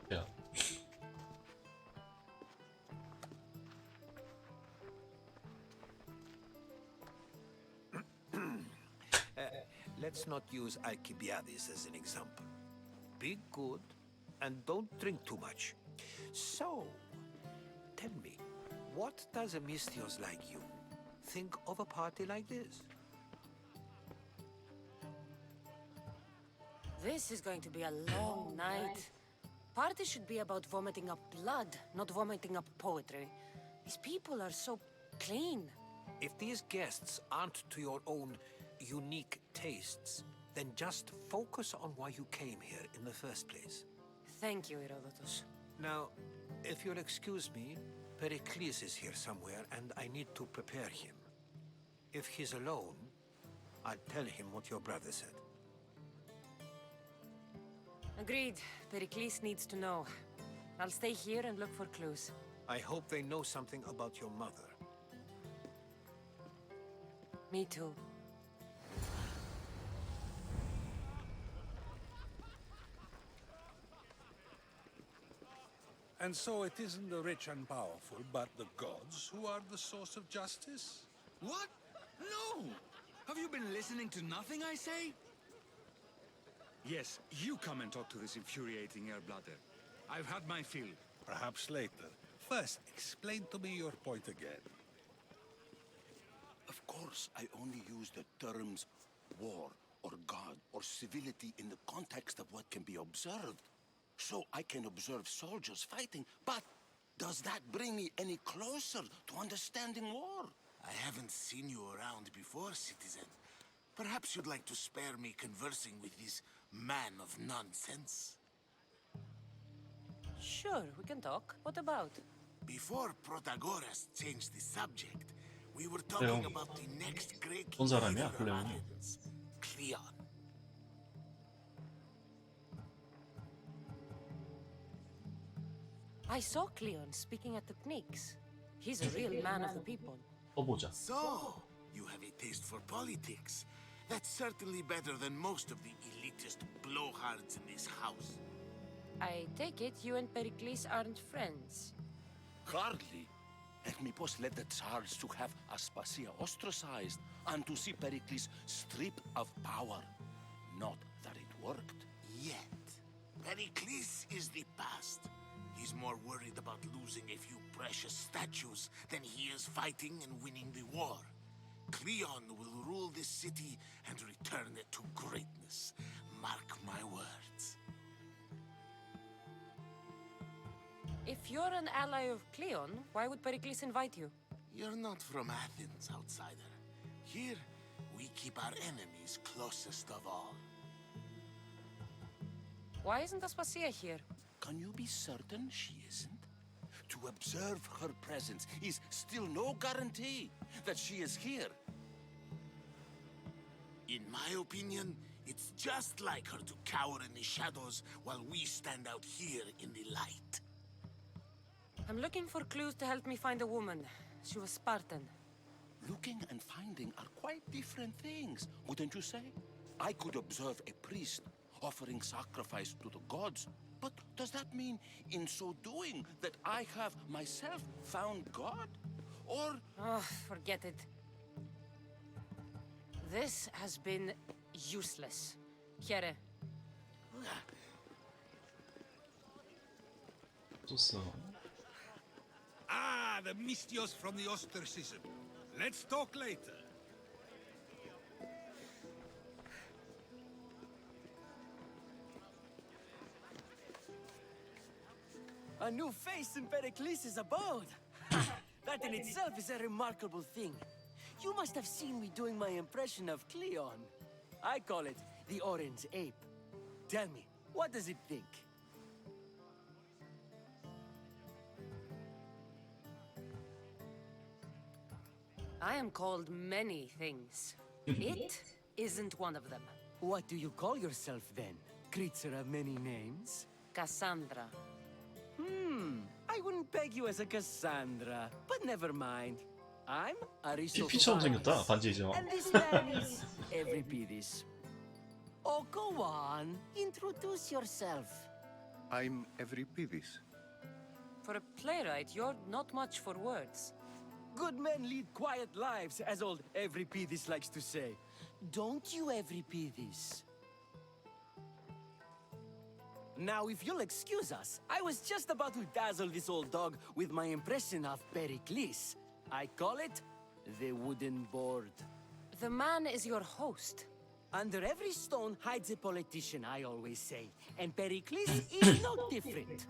야, Let's not use Alcibiades as an example. Be good and don't drink too much. So, tell me, what does a Mystios like you think of a party like this? This is going to be a long night. Party should be about vomiting up blood, not vomiting up poetry. These people are so clean. If these guests aren't to your own unique tastes, then just focus on why you came here in the first place. Thank you, Herodotus. Now, if you'll excuse me, Pericles is here somewhere and I need to prepare him. If he's alone, I'll tell him what your brother said. Agreed. Pericles needs to know. I'll stay here and look for clues. I hope they know something about your mother. Me too. And so it isn't the rich and powerful, but the gods who are the source of justice? What? No! Have you been listening to nothing I say? Yes, you come and talk to this infuriating air-blooder. I've had my fill. Perhaps later. First, explain to me your point again. Of course, I only use the terms war or god or civility in the context of what can be observed. So I can observe soldiers fighting, but does that bring me any closer to understanding war? I haven't seen you around before, citizen. Perhaps you'd like to spare me conversing with this man of nonsense? Sure, we can talk. What about? Before Protagoras changed the subject, we were talking about the next great 어떤 사람이야, leader of 클레온이? Athens, Cleon. I saw Cleon speaking at the Knicks. He's a real man of the people. 써보자. So, you have a taste for politics. That's certainly better than most of the elitist blowhards in this house. I take it you and Pericles aren't friends. Hardly. Ethnippos led the Tsars to have Aspasia ostracized and to see Pericles stripped of power. Not that it worked. Yet, Pericles is the past. He's more worried about losing a few precious statues than he is fighting and winning the war. Cleon will rule this city and return it to greatness. Mark my words. If you're an ally of Cleon, why would Pericles invite you? You're not from Athens, outsider. Here, we keep our enemies closest of all. Why isn't Aspasia here? Can you be certain she isn't? To observe her presence is still no guarantee that she is here. In my opinion, it's just like her to cower in the shadows while we stand out here in the light. I'm looking for clues to help me find a woman. She was Spartan. Looking and finding are quite different things, wouldn't you say? I could observe a priest offering sacrifice to the gods, but does that mean, in so doing, that I have myself found God? Or... Oh, forget it. This has been useless. Here. 썼어. Ah, the Mystios from the ostracism. Let's talk later. A new face in Pericles' abode. That in itself is a remarkable thing. You must have seen me doing my impression of Cleon. I call it the Orange Ape. Tell me, what does it think? I am called many things. It isn't one of them. What do you call yourself then? Creature of many names? Cassandra. I wouldn't peg you as a Cassandra, but never mind. I'm 피처럼 생겼다, 반지죠. And this man is Euripides. Oh, go on. Introduce yourself. I'm Euripides. For a playwright, you're not much for words. Good men lead quiet lives, as old Euripides likes to say. Don't you, Euripides? Now, if you'll excuse us, I was just about to dazzle this old dog with my impression of Pericles. I call it the wooden board. The man is your host. Under every stone hides a politician, I always say. And Pericles is no different.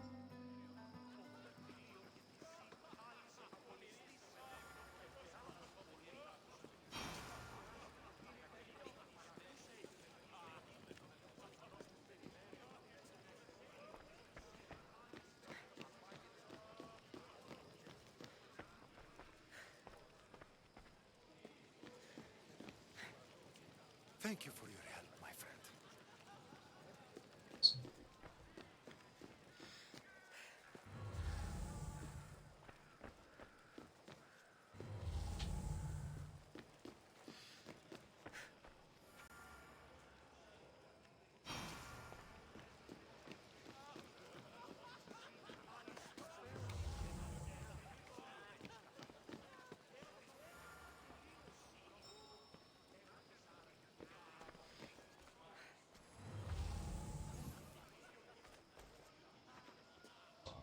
Thank you for your help, my friend.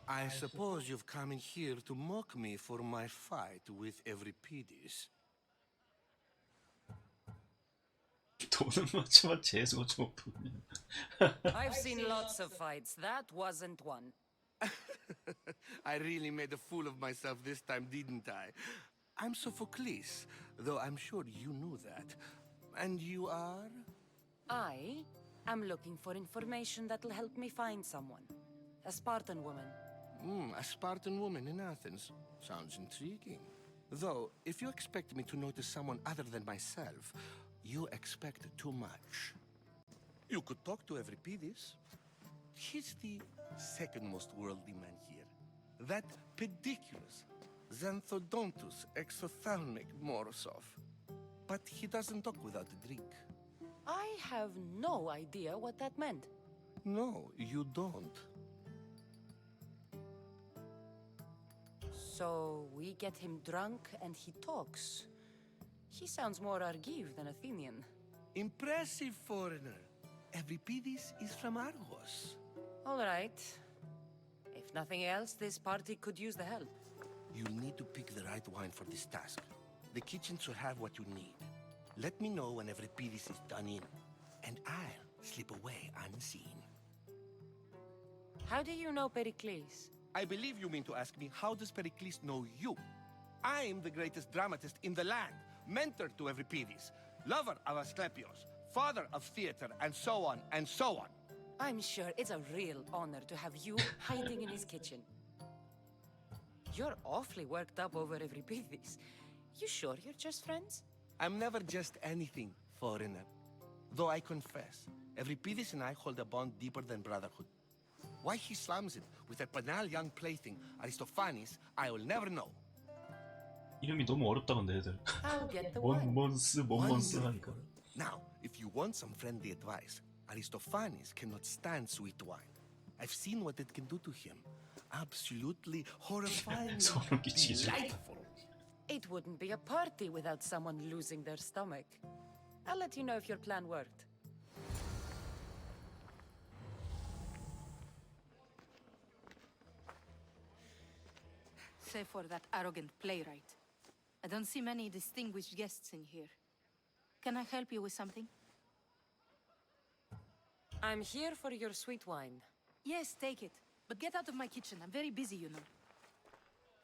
I suppose you've come in here to mock me for my fight with Euripides. 돈은 많지만 재수가 좀 없군요. I've seen lots of fights. That wasn't one. I really made a fool of myself this time, didn't I? I'm Sophocles, though I'm sure you knew that. And you are? I am looking for information that'll help me find someone. A Spartan woman. A Spartan woman in Athens. Sounds intriguing. Though, if you expect me to notice someone other than myself, you expect too much. You could talk to Euripides. He's the second most worldly man here. That pediculous, Xanthodontus exophthalmic Morosov. But he doesn't talk without a drink. I have no idea what that meant. No, you don't. So we get him drunk and he talks. He sounds more Argive than Athenian. Impressive, foreigner. Euripides is from Argos. All right. If nothing else, this party could use the help. You'll need to pick the right wine for this task. The kitchen should have what you need. Let me know when Euripides is done in, and I'll slip away unseen. How do you know Pericles? I believe you mean to ask me, how does Pericles know you? I'm the greatest dramatist in the land, mentor to Euripides, lover of Asclepios, father of theater, and so on, and so on. I'm sure it's a real honor to have you hiding in his kitchen. You're awfully worked up over Euripides. You sure you're just friends? I'm never just anything, foreigner. Though I confess, Euripides and I hold a bond deeper than brotherhood. Why he slams it with a banal young plaything, Aristophanes, I will never know. 이름이 너무 어렵다 근데 애들. I'll get the wine. 뭔 하니까. Now, if you want some friendly advice, Aristophanes cannot stand sweet wine. I've seen what it can do to him. Absolutely horrifying. Delightful. It wouldn't be a party without someone losing their stomach. I'll let you know if your plan worked. Save for that arrogant playwright. I don't see many distinguished guests in here. Can I help you with something? I'm here for your sweet wine. Yes, take it. But get out of my kitchen. I'm very busy, you know.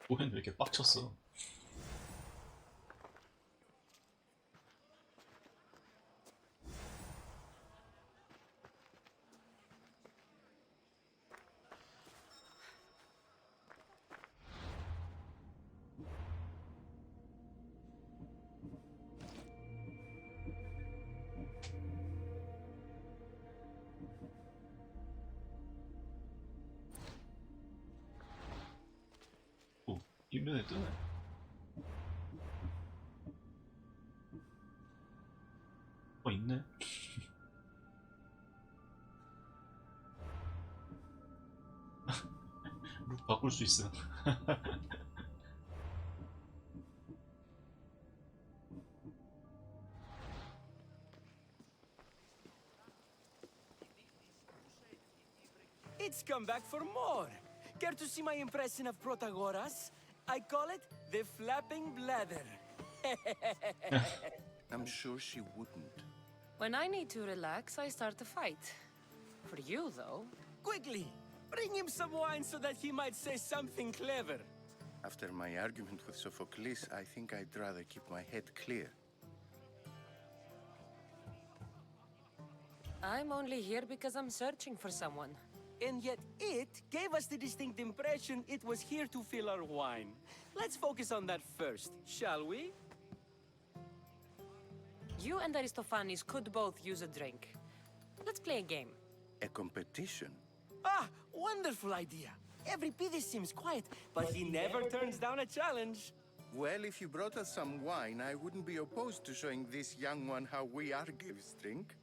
오hen 왜 이렇게 빡쳤어? 뒷면에 뜨네. 있네. 룩 바꿀 수 있어. It's come back for more. Care to see my impression of Protagoras? I call it the flapping bladder. I'm sure she wouldn't. When I need to relax, I start a fight. For you, though. Quickly, bring him some wine so that he might say something clever. After my argument with Sophocles, I think I'd rather keep my head clear. I'm only here because I'm searching for someone. And yet it gave us the distinct impression it was here to fill our wine. Let's focus on that first, shall we? You and Aristophanes could both use a drink. Let's play a game. A competition? Ah, wonderful idea. Euripides seems quiet, but he never turns down a challenge. Well, if you brought us some wine, I wouldn't be opposed to showing this young one how we Argives drink.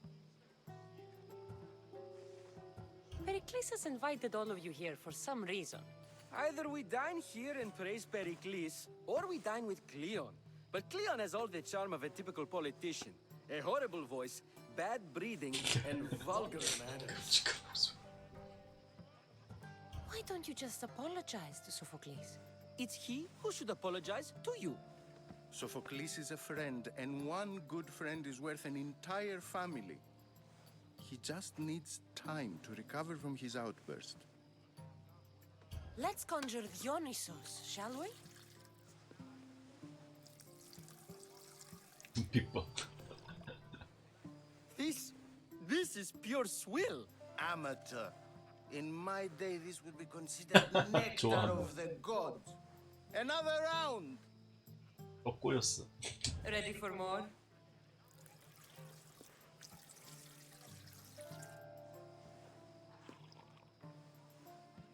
Pericles has invited all of you here for some reason. Either we dine here and praise Pericles, or we dine with Cleon. But Cleon has all the charm of a typical politician. A horrible voice, bad breeding, and vulgar manners. Why Why don't you just apologize to Sophocles? It's he who should apologize to you. Sophocles is a friend, and one good friend is worth an entire family. He just needs time to recover from his outburst. Let's conjure Dionysos, shall we? People. This is pure swill. Amateur. In my day, this would be considered nectar of the gods. Another round! 꼬였어. Ready for more?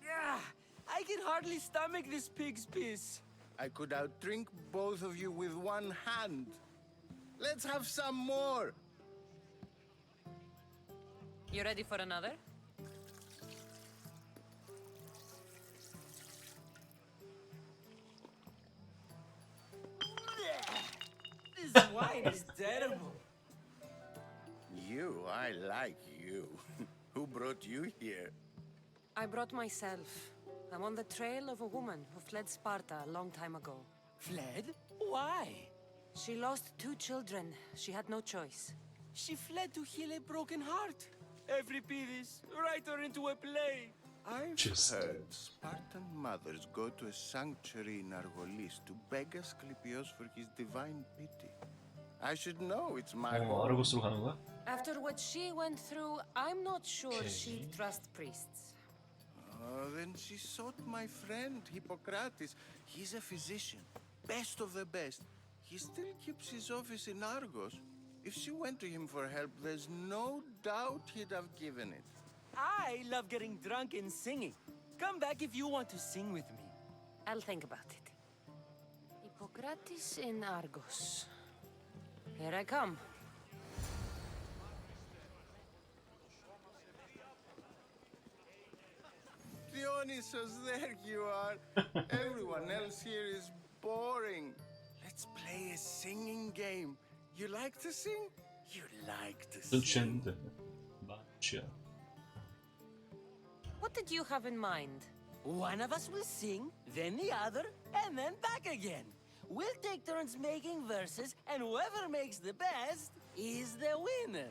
Yeah, I can hardly stomach this pig's piss. I could outdrink both of you with one hand. Let's have some more! You ready for another? This wine is terrible. I like you. Who brought you here? I brought myself. I'm on the trail of a woman who fled Sparta a long time ago. Fled? Why? She lost 2 children. She had no choice. She fled to heal a broken heart. Every Pidis, write her into a play. I've heard Spartan mothers go to a sanctuary in Argolis to beg Asclepios for his divine pity. I should know, it's my 아르고스로 가는 거야? After what she went through, I'm not sure she'd trust priests. Then she sought my friend, Hippocrates. He's a physician, best of the best. He still keeps his office in Argos. If she went to him for help, there's no doubt he'd have given it. I love getting drunk and singing. Come back if you want to sing with me. I'll think about it. Hippocrates in Argos. Here I come. Dionysos, there you are. Everyone else here is boring. Let's play a singing game. You like to sing? You like to sing. What did you have in mind? One of us will sing, then the other, and then back again. We'll take turns making verses, and whoever makes the best is the winner.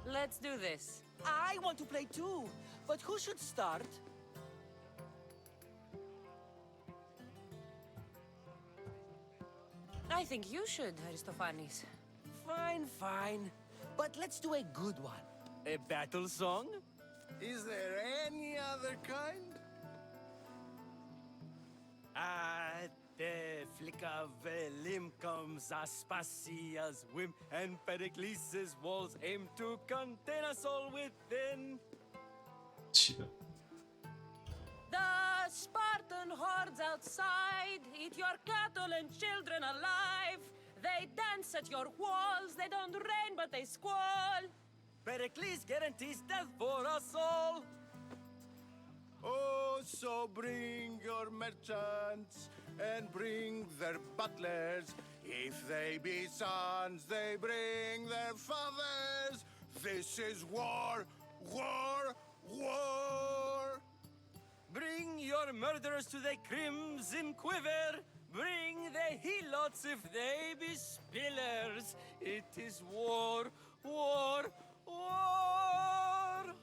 Let's do this. I want to play too, but who should start? I think you should, Aristophanes. Fine, fine. But let's do a good one. A battle song? Is there any other kind? At the flick of a limb comes Aspasia's whim, and Pericles' walls aim to contain us all within. The Spartan hordes outside eat your cattle and children alive. They dance at your walls. They don't rain, but they squall. Pericles guarantees death for us all. Oh, so bring your merchants and bring their butlers. If they be sons, they bring their fathers. This is war, war, war. Bring your murderers to the crimson quiver. Bring the helots if they be spillers. It is war, war, war.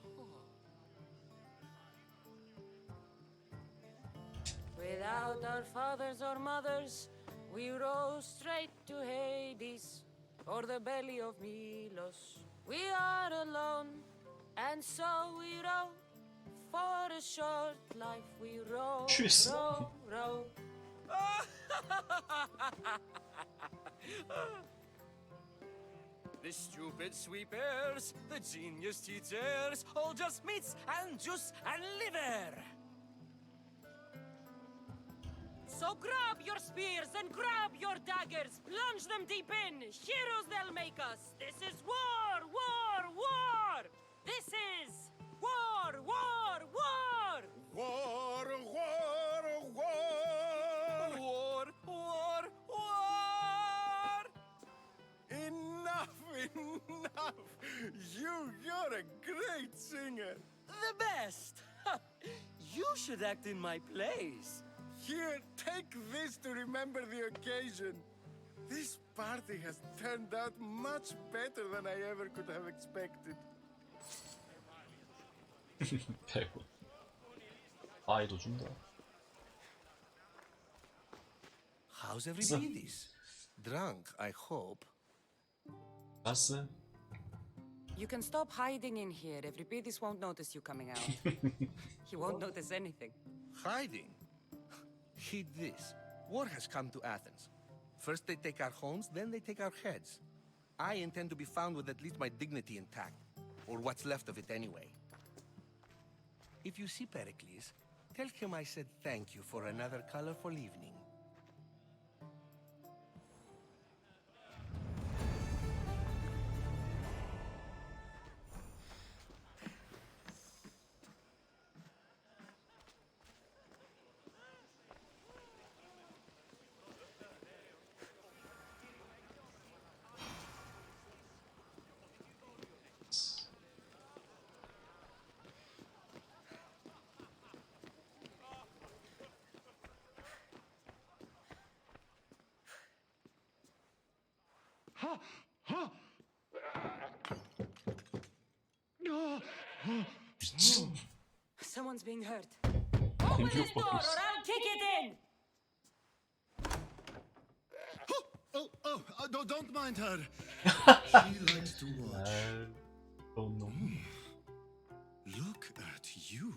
Without our fathers or mothers, we rose straight to Hades, or the belly of Milos. We are alone, and so we row. For a short life we row, row, row. The stupid sweepers, the genius teachers, all just meats and juice and liver. So grab your spears and grab your daggers, plunge them deep in, heroes they'll make us. This is war, war, war! This is war, war, war! War, war, war! War, war, war! Enough, enough! You're a great singer. the best! You should act in my plays. Here, take this to remember the occasion. This party has turned out much better than I ever could have expected. 100원. 아이도 준다. How's everybody? Drunk, I hope. 가스? You can stop hiding in here. Everybody won't notice you coming out. He won't notice anything. Hiding? Heed this. War has come to Athens. First they take our homes, then they take our heads. I intend to be found with at least my dignity intact. Or what's left of it anyway. If you see Pericles, tell him I said thank you for another colorful evening. Someone's being hurt. Open this door or I'll kick it in! No, don't mind her. She likes to watch. Oh no. Look at you.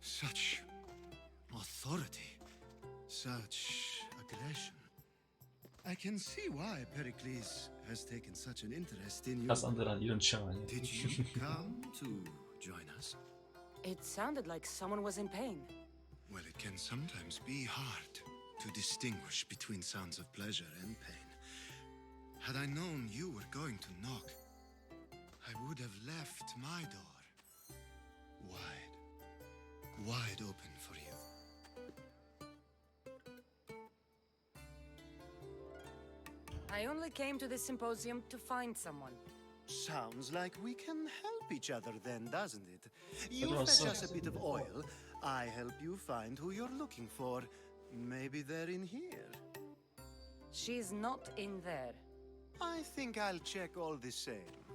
Such authority. Such aggression. I can see why Pericles has taken such an interest in you. 카산드라는 이런 취향 아니야. Did you come to join us? It sounded like someone was in pain. Well, it can sometimes be hard to distinguish between sounds of pleasure and pain. Had I known you were going to knock, I would have left my door wide open for you. I only came to this symposium to find someone. Sounds like we can help each other then, doesn't it? You fetch us a bit of oil, I help you find who you're looking for. Maybe they're in here. She's not in there. I think I'll check all the same.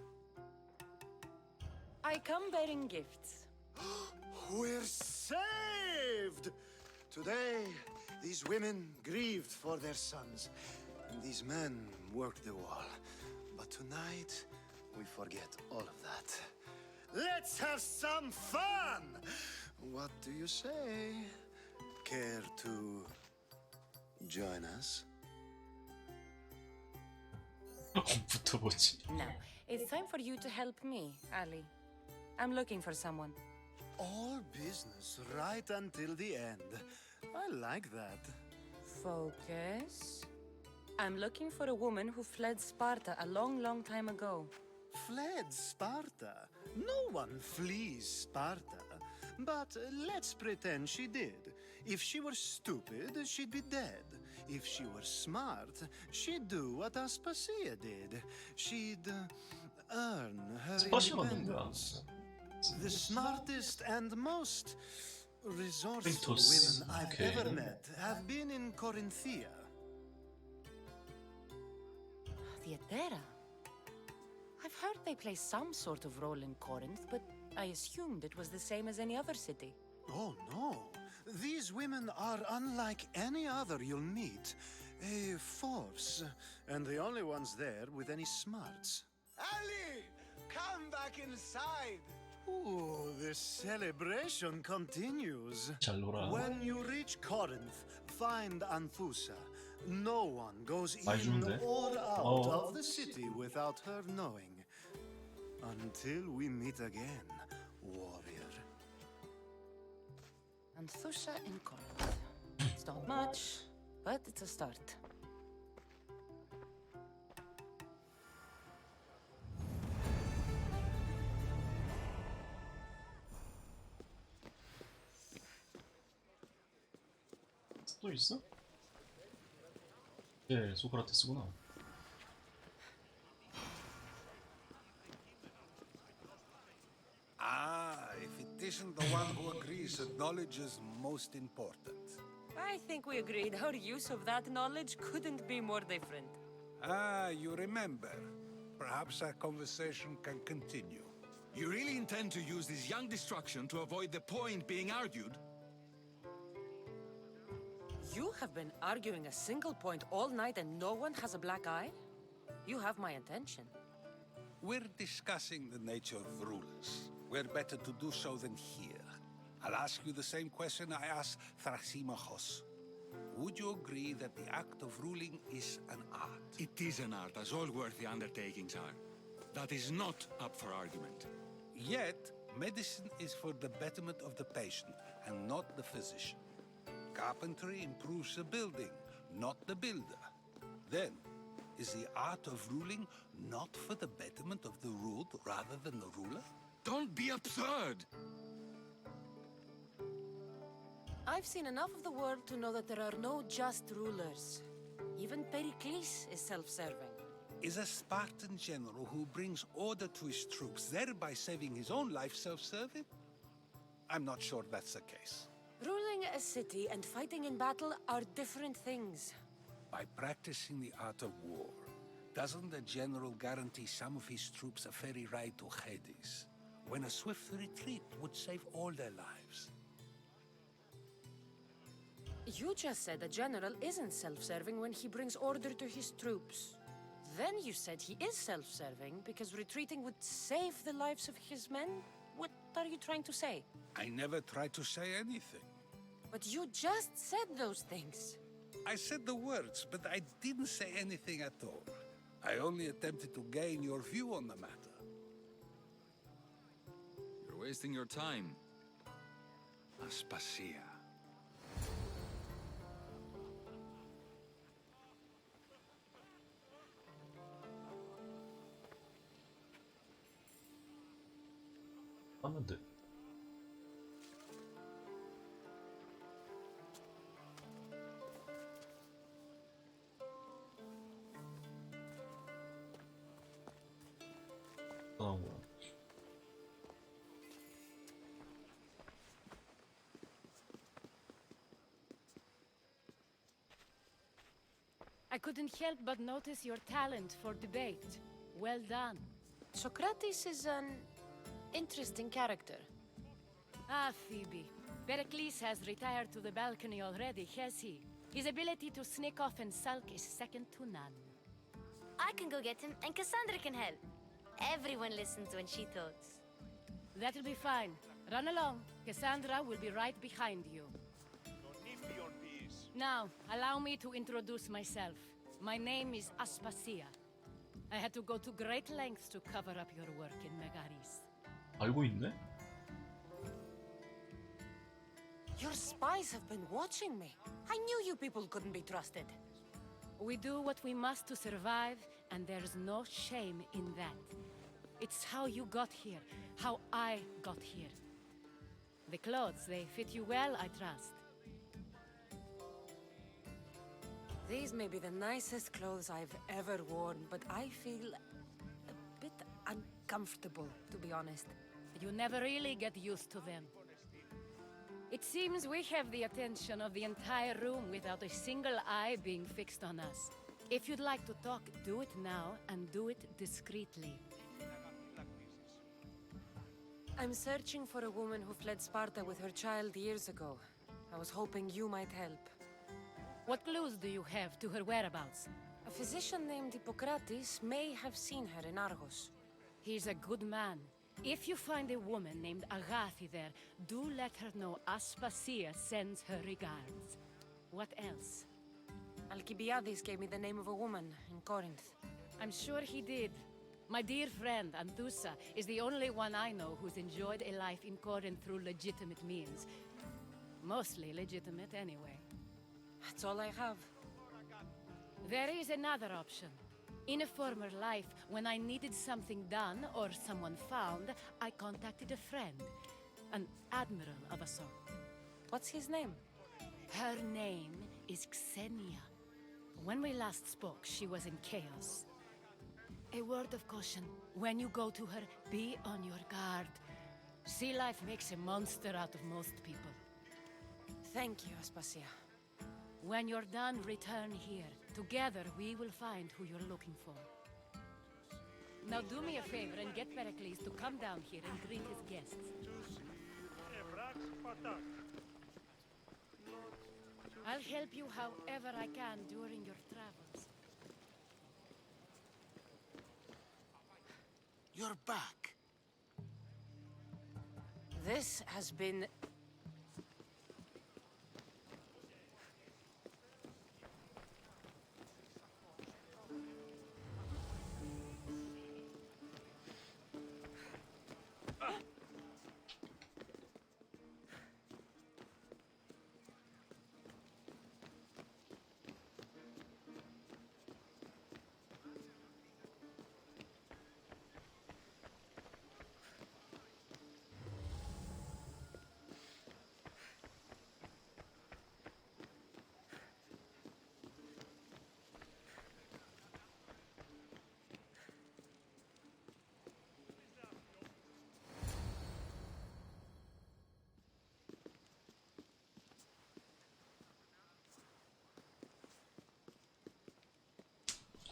I come bearing gifts. We're saved! Today, these women grieved for their sons, and these men worked the wall. But tonight, we forget all of that. Let's have some fun! What do you say? Care to join us? 붙어보지. Now, it's time for you to help me, Ali. I'm looking for someone. All business right until the end. I like that. Focus. I'm looking for a woman who fled Sparta a long, long time ago. Fled Sparta? No one flees Sparta. But let's pretend she did. If she were stupid, she'd be dead. If she were smart, she'd do what Aspasia did. She'd earn her independence. The smartest and most resourceful women I've ever met have been in Corinthia. Theatera. I've heard they play some sort of role in Corinth, but I assumed it was the same as any other city. Oh, no. These women are unlike any other you'll meet. A force, and the only ones there with any smarts. Ali! Come back inside! Ooh, the celebration continues. 잘 놀아. When you reach Corinth, find Anthusa. No one goes 많이 in 주는데? or out of the city without her knowing. Until we meet again, warrior. Anthusa in Corinth. It's not much, but it's a start. 또 있어? 네, 소크라테스구나. Ah, isn't the one who agrees that knowledge is most important. I think we agreed our use of that knowledge couldn't be more different. Ah, you remember. Perhaps our conversation can continue. You really intend to use this young destruction to avoid the point being argued? You have been arguing a single point all night and no one has a black eye? You have my attention. We're discussing the nature of rulers. Where better to do so than here? I'll ask you the same question I asked Thrasymachos. Would you agree that the act of ruling is an art? It is an art, as all worthy undertakings are. That is not up for argument. Yet, medicine is for the betterment of the patient, and not the physician. Carpentry improves the building, not the builder. Then, is the art of ruling not for the betterment of the ruled rather than the ruler? Don't be absurd! I've seen enough of the world to know that there are no just rulers. Even Pericles is self-serving. Is a Spartan general who brings order to his troops, thereby saving his own life, self-serving? I'm not sure that's the case. Ruling a city and fighting in battle are different things. By practicing the art of war, doesn't the general guarantee some of his troops a ferry ride to Hades, when a swift retreat would save all their lives? You just said a general isn't self-serving when he brings order to his troops. Then you said he is self-serving because retreating would save the lives of his men? What are you trying to say? I never tried to say anything. But you just said those things. I said the words, but I didn't say anything at all. I only attempted to gain your view on the matter. You're wasting your time. Aspasia. 하면 돼. 나온 거야. I couldn't help but notice your talent for debate. Well done. Socrates is an interesting character. Ah, Phoebe. Pericles has retired to the balcony already, has he? His ability to sneak off and sulk is second to none. I can go get him, and Cassandra can help. Everyone listens when she talks. That'll be fine. Run along. Cassandra will be right behind you. Now, allow me to introduce myself. My name is Aspasia. I had to go to great lengths to cover up your work in Megaris. 알고 있네? Your spies have been watching me. I knew you people couldn't be trusted. We do what we must to survive, and there's no shame in that. It's how you got here, how I got here. The clothes, they fit you well, I trust. These may be the nicest clothes I've ever worn, but I feel a bit uncomfortable, to be honest. You never really get used to them. It seems we have the attention of the entire room without a single eye being fixed on us. If you'd like to talk, do it now, and do it discreetly. I'm searching for a woman who fled Sparta with her child years ago. I was hoping you might help. What clues do you have to her whereabouts? A physician named Hippocrates may have seen her in Argos. He's a good man. If you find a woman named Agathi there, do let her know Aspasia sends her regards. What else? Alcibiades gave me the name of a woman in Corinth. I'm sure he did. My dear friend, Anthusa, is the only one I know who's enjoyed a life in Corinth through legitimate means. Mostly legitimate, anyway. That's all I have. There is another option. In a former life, when I needed something done or someone found, I contacted a friend. An admiral of a sort. What's his name? Her name is Xenia. When we last spoke, she was in chaos. A word of caution. When you go to her, be on your guard. Sea life makes a monster out of most people. Thank you, Aspasia. When you're done, return here. Together, we will find who you're looking for. Now do me a favor and get Pericles to come down here and greet his guests. I'll help you however I can during your travels. You're back. This has been...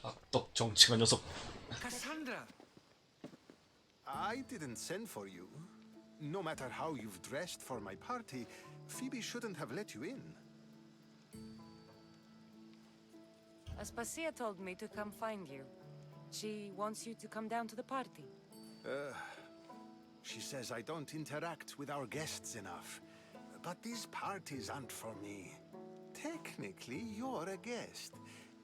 악덕 정치가 녀석. Cassandra! I didn't send for you. No matter how you've dressed for my party, Phoebe shouldn't have let you in. Aspasia told me to come find you. She wants you to come down to the party. She says I don't interact with our guests enough. But these parties aren't for me. Technically, you're a guest.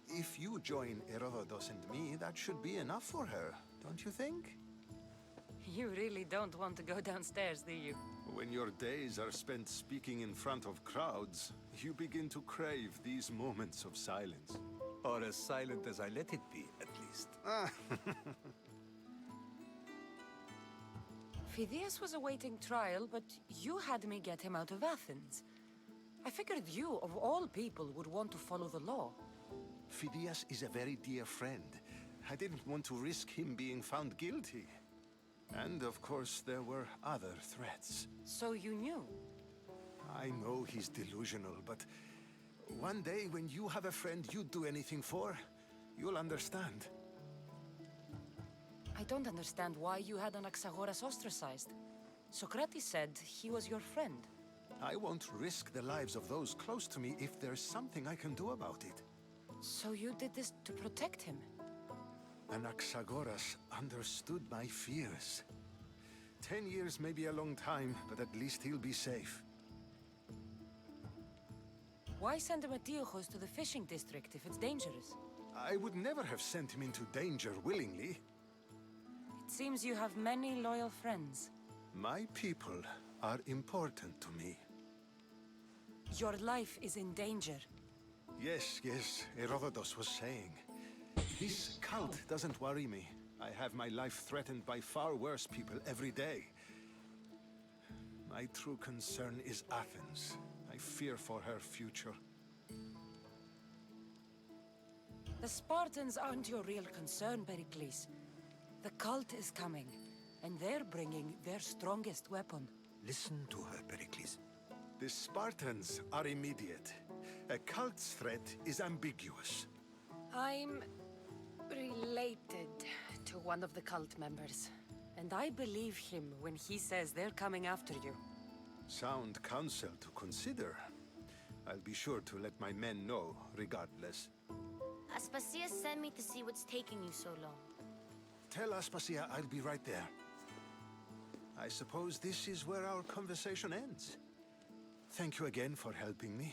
If you join Herodotus and me, that should be enough for her, don't you think? You really don't want to go downstairs, do you? When your days are spent speaking in front of crowds, you begin to crave these moments of silence. Or as silent as I let it be, at least. Phidias was awaiting trial, but you had me get him out of Athens. I figured you, of all people, would want to follow the law. Phidias is a very dear friend. I didn't want to risk him being found guilty. And of course, there were other threats. So you knew? I know he's delusional, but one day when you have a friend you'd do anything for, you'll understand. I don't understand why you had Anaxagoras ostracized. Socrates said he was your friend. I won't risk the lives of those close to me if there's something I can do about it. So you did this to protect him? Anaxagoras understood my fears. 10 years may be a long time, but at least he'll be safe. Why send Emetiochos to the fishing district if it's dangerous? I would never have sent him into danger willingly. It seems you have many loyal friends. My people are important to me. Your life is in danger. Yes, Herodotus was saying. This cult doesn't worry me. I have my life threatened by far worse people every day. My true concern is Athens. I fear for her future. The Spartans aren't your real concern, Pericles. The cult is coming, and they're bringing their strongest weapon. Listen to her, Pericles. The Spartans are immediate. A cult's threat is ambiguous. I'm related to one of the cult members, and I believe him when he says they're coming after you. Sound counsel to consider. I'll be sure to let my men know, regardless. Aspasia sent me to see what's taking you so long. Tell Aspasia I'll be right there. I suppose this is where our conversation ends. Thank you again for helping me.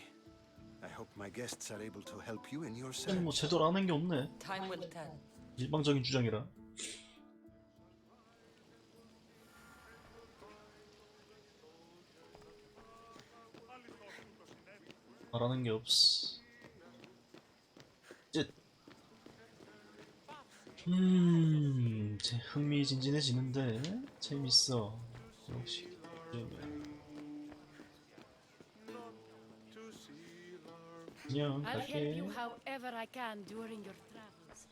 I hope my guests are able to help you in your search. 뭐 제대로 안 한 게 없네. Time will tell. 일방적인 주장이라. 말하는 게 없어. 쯧. 흥미진진해지는데 재밌어. 역시 그냥 I'll help 갈게. you however I can during your travels.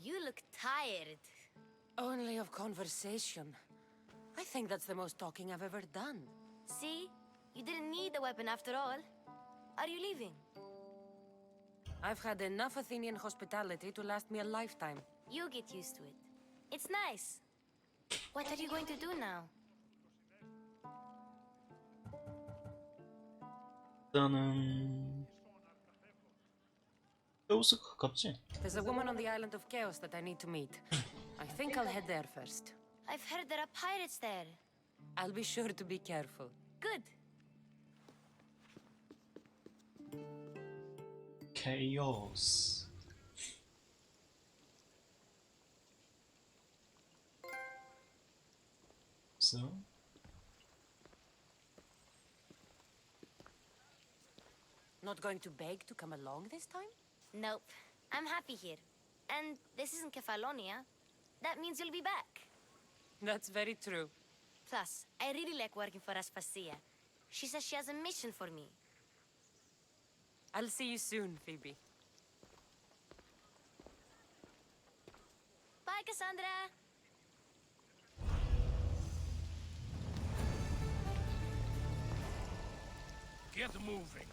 You look tired. Only of conversation. I think that's the most talking I've ever done. See? You didn't need the weapon after all. Are you leaving? I've had enough Athenian hospitality to last me a lifetime. You get used to it. It's nice. What are you going to do now? 일단은 페우스가 가깝지? There's a woman on the island of Chaos that I need to meet. I think I'll head there first. I've heard there are pirates there. I'll be sure to be careful. Good. Chaos. So Not going to beg to come along this time? Nope. I'm happy here. And this isn't Kefalonia. That means you'll be back. That's very true. Plus, I really like working for Aspasia. She says she has a mission for me. I'll see you soon, Phoebe. Bye, Cassandra! Get moving.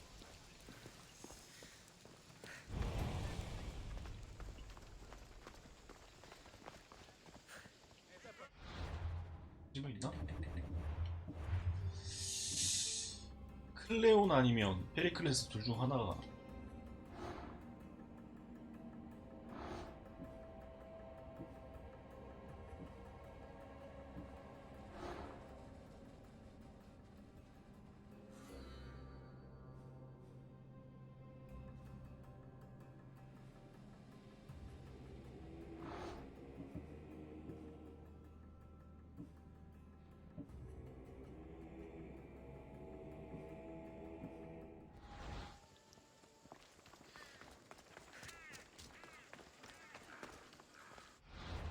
이거 있나? 클레온 아니면 페리클레스 둘 중 하나가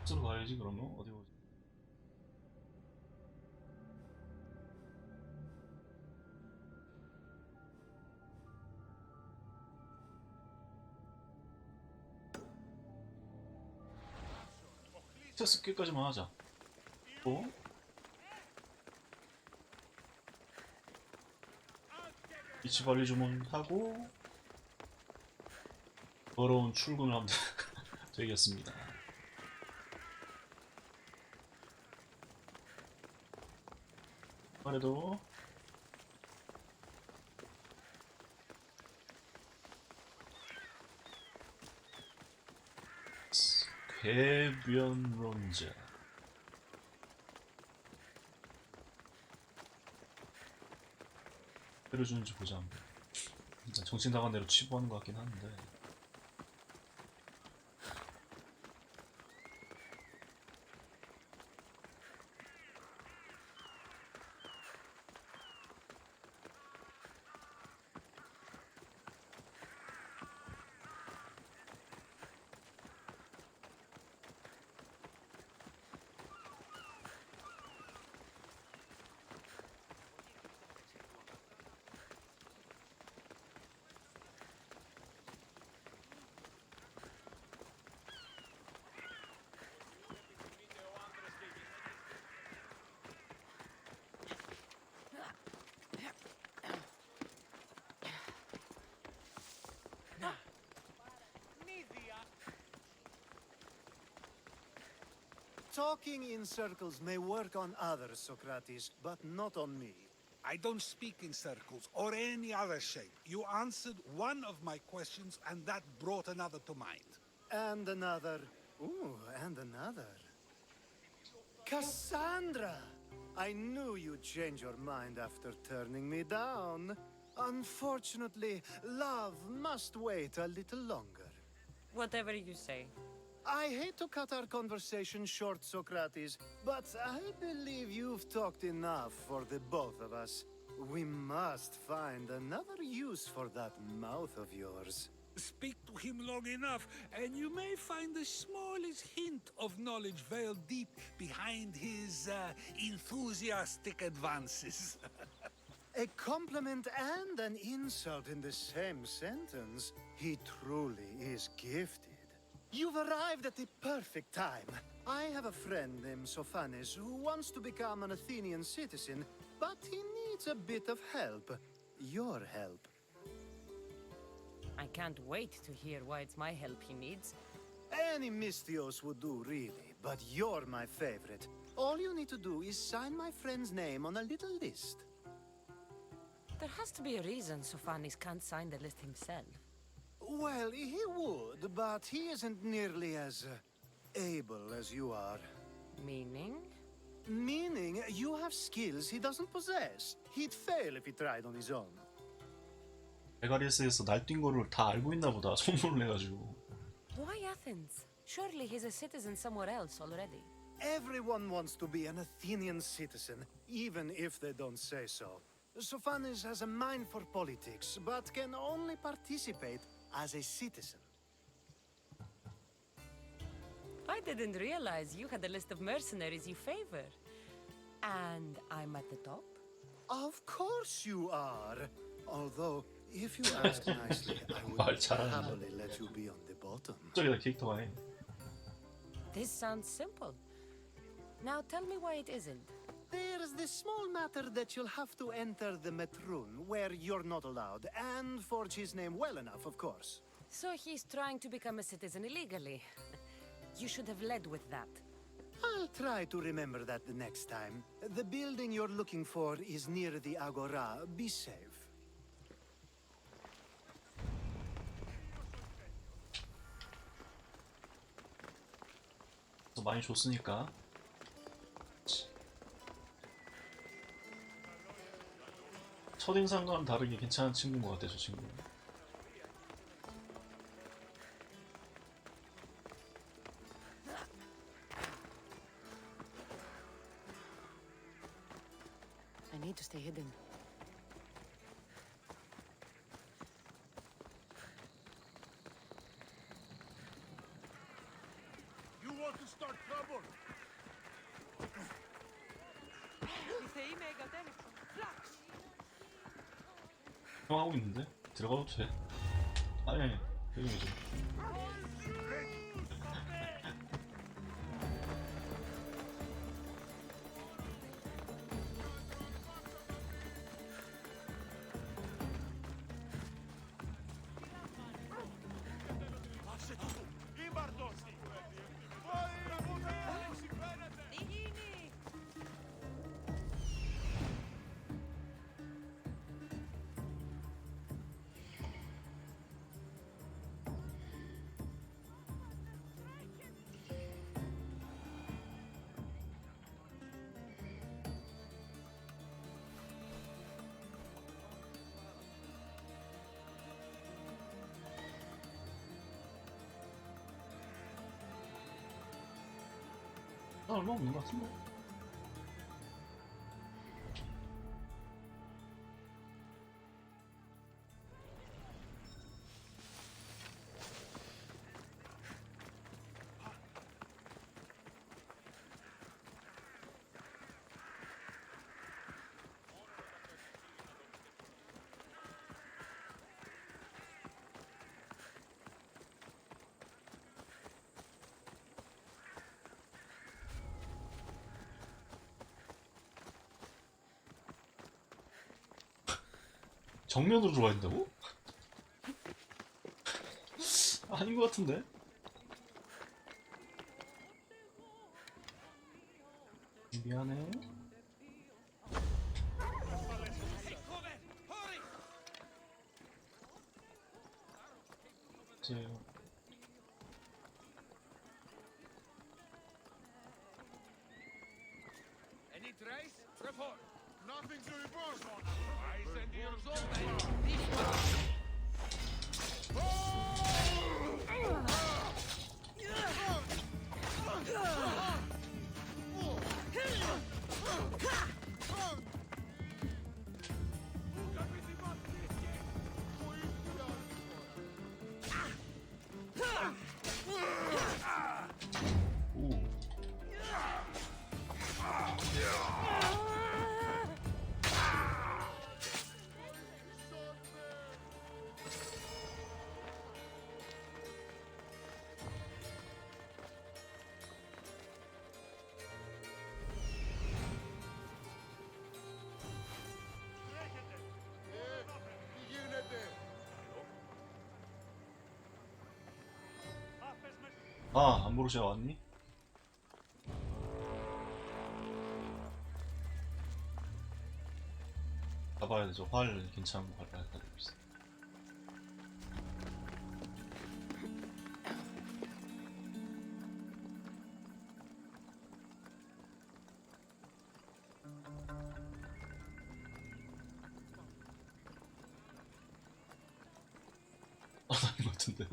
서로 가야지. 그러면 어디 보자. 스킬까지만 하자. 또 위치 관리 주문하고 더러운 출근을 하면 되겠습니다. 그래도 궤변론자 때려주는지 보자 한번. 일단 정신 나간 대로 치부하는 것 같긴 한데 Talking in circles may work on others, Socrates, but not on me. I don't speak in circles or any other shape. You answered one of my questions, and that brought another to mind. And another. Ooh, and another. Cassandra! I knew you'd change your mind after turning me down. Unfortunately, love must wait a little longer. Whatever you say. I hate to cut our conversation short, Socrates, but I believe you've talked enough for the both of us. We must find another use for that mouth of yours. Speak to him long enough, and you may find the smallest hint of knowledge veiled deep behind his enthusiastic advances. A compliment and an insult in the same sentence. He truly is gifted. You've arrived at the perfect time. I have a friend named Sophanes who wants to become an Athenian citizen, but he needs a bit of help. Your help. I can't wait to hear why it's my help he needs. Any Mystios would do, really, but you're my favorite. All you need to do is sign my friend's name on a little list. There has to be a reason Sophanis can't sign the list himself. Well, he would, but he isn't nearly as able as you are. Meaning? Meaning you have skills he doesn't possess. He'd fail if he tried on his own. 베가리스에서 날뛴 거를 다 알고 있나 보다. 소문을 내가지고. Why Athens? Surely he's a citizen somewhere else already. Everyone wants to be an Athenian citizen, even if they don't say so. Sophanes has a mind for politics, but can only participate as a citizen. I didn't realize you had a list of mercenaries you favor. And I'm at the top? Of course you are. Although, if you ask nicely, I 말 would 잘하네. happily let you be on the bottom. 저기다 캐릭터가 해. This sounds simple. Now tell me why it isn't. There's this small matter that you'll have to enter the Metroon, where you're not allowed, and forge his name well enough, of course. So he's trying to become a citizen illegally. You should have led with that. I'll try to remember that the next time. The building you're looking for is near the Agora. Be safe. 많이 줬으니까. 첫인상과는 다르게 괜찮은 친구인 것 같아, 저 친구. I need to stay hidden. You want to start trouble? 형 하고 있는데? 들어가도 돼? 아니, 여기 좀. 나 얼마 없는 것 같은데? 정면으로 들어와 있다고? 아닌 것 같은데? 미안해. 이제 Any trace? Report. Nothing to report. I send yours over. 아, 암브로시아 왔니? 가봐야 되죠. 활 괜찮은 거 밟아야 되고 있어. 아닌 것 같은데.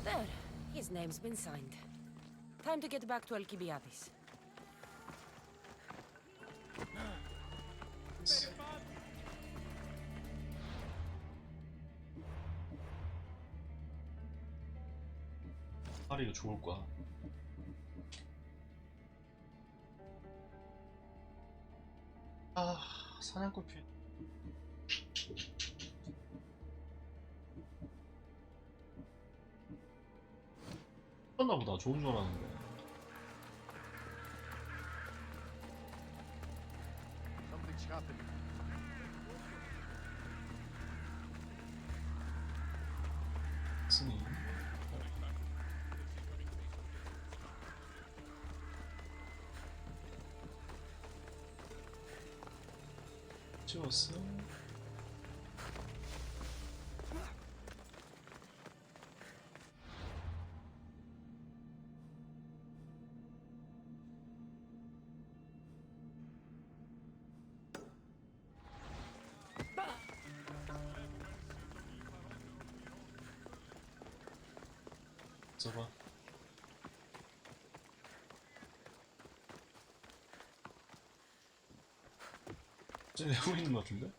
There. His name's been signed. Time to get back to Alcibiades. 활이 이거 좋을 거야. 아, 사냥꾼 피해. 끝났나 보다. 좋은 줄 알았는데. Something's happening. 스님. 찍었어. 써봐. 쟤네 하고 있는 것 같은데?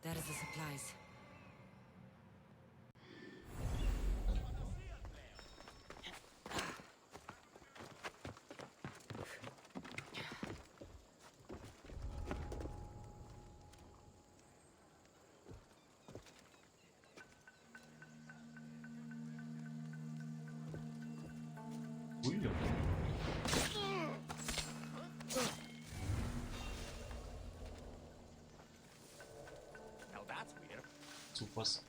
There's the supplies. 보이려. Now that's weird. 못 봤어.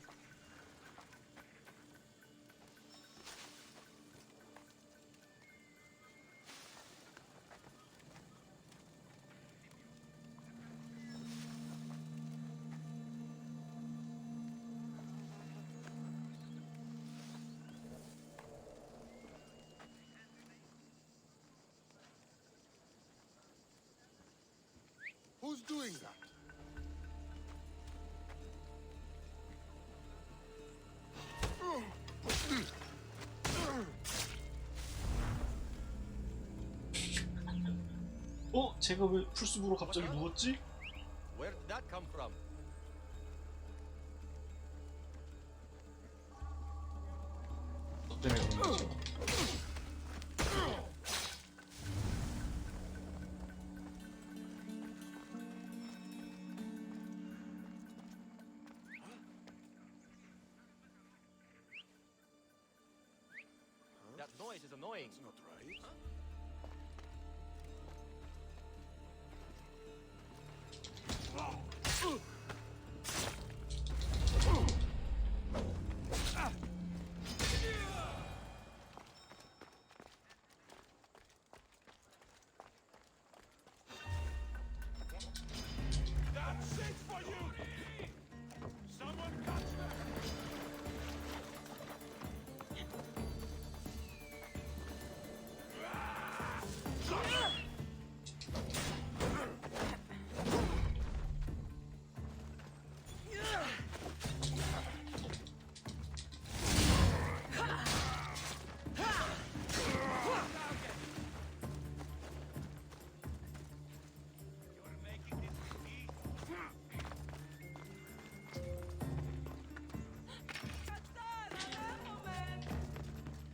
Who's doing that? 어? 제가 왜 풀숲으로 갑자기 누웠지? Where did that come from? 때문에 그런 거죠. That noise is annoying. It's not right. That's it for you! Someone catch them!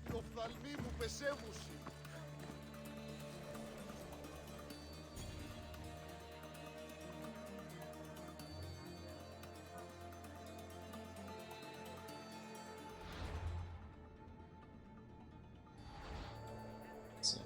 Οι οφθαλμοί μου πεσεύουσι. So.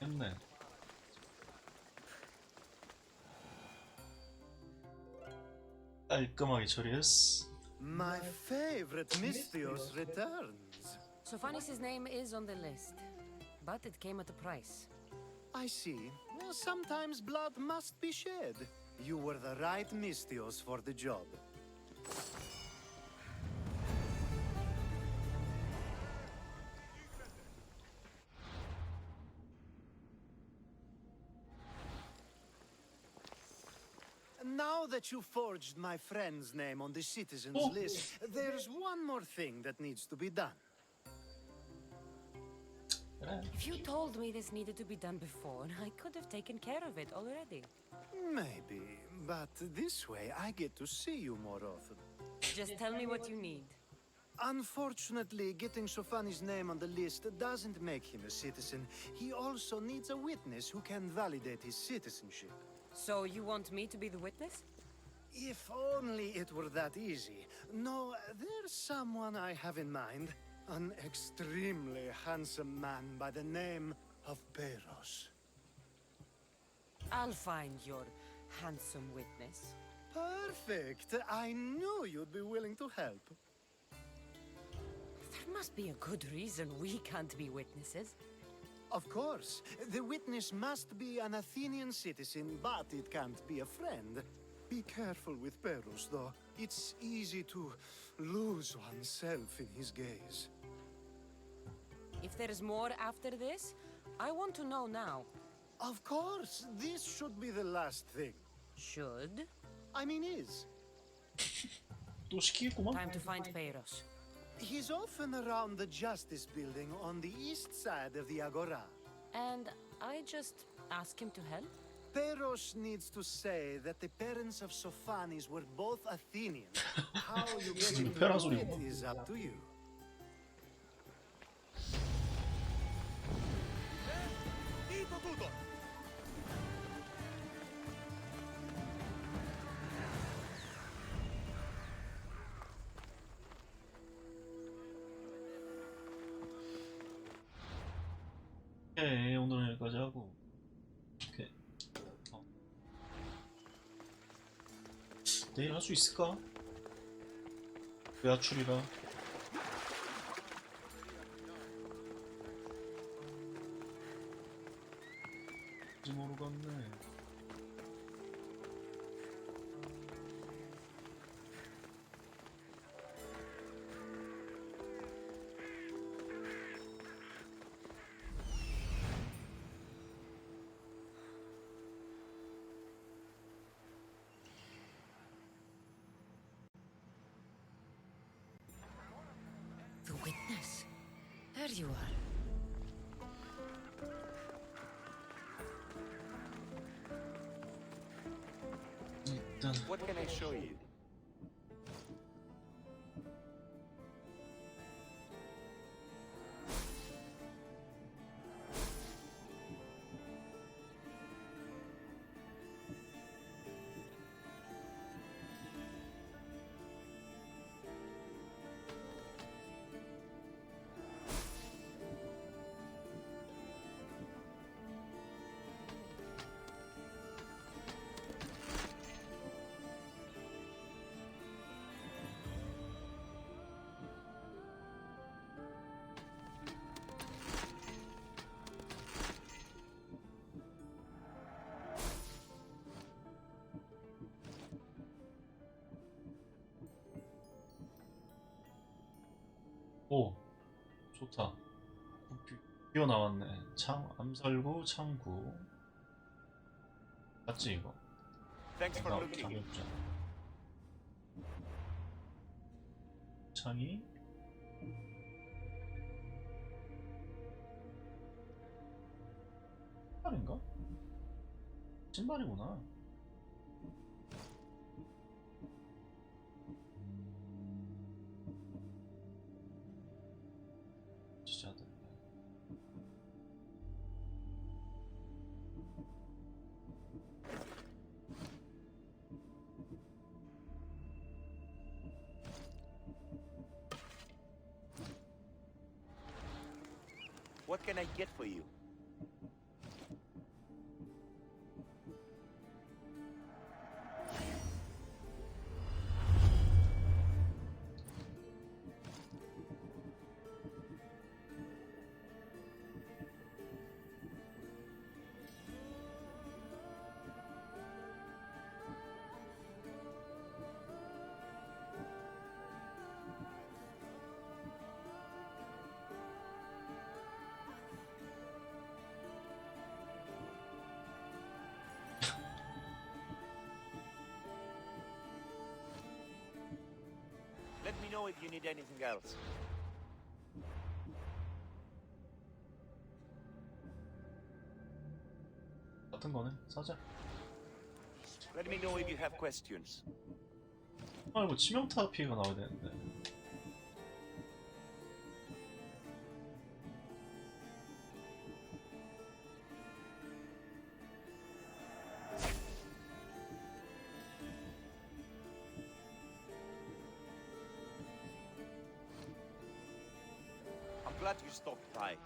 했네. 깔끔하게 처리했어. My favorite Misthios returns. Sophanis' name is on the list, but it came at a price. I see. Well, sometimes blood must be shed. You were the right Misthios for the job. Now that you forged my friend's name on the citizens list, there's one more thing that needs to be done. If you told me this needed to be done before, I could have taken care of it already. Maybe, but this way I get to see you more often. Just tell me what you need. Unfortunately, getting Sophanis' name on the list doesn't make him a citizen. He also needs a witness who can validate his citizenship. So you want me to be the witness? If only it were that easy. No, there's someone I have in mind. An extremely handsome man by the name of Peros. I'll find your handsome witness. Perfect. I knew you'd be willing to help. There must be a good reason we can't be witnesses. Of course. The witness must be an Athenian citizen, but it can't be a friend. Be careful with Peros, though. It's easy to lose oneself in his gaze. If there is more after this, I want to know now. Of course. This should be the last thing. Should? I mean is. 또 시키겠구만. Time to find Peros. He's often around the Justice Building on the east side of the Agora. And I just ask him to help? Peros needs to say that the parents of Sophanis were both Athenian. How you get 무슨 into 페라 소리야? it is up to you. Dito tutto! 오케이, 오늘은 여기까지 하고. 오케이. 내일 할 수 있을까? 외출이라. 모르겠네. you are. What can I show you? 오, 좋다. 비어 나왔네. 암살구, 창구. 맞지 이거? Thanks for looking. 자격자. 창이. 신발인가? 신발이구나. 지자들. What can I get for you? Let me know if you need anything else. 같은 거네. 사자. Let me know if you have questions. 아 이거 치명타 피해가 나와야 되는데. I'm glad you stopped by.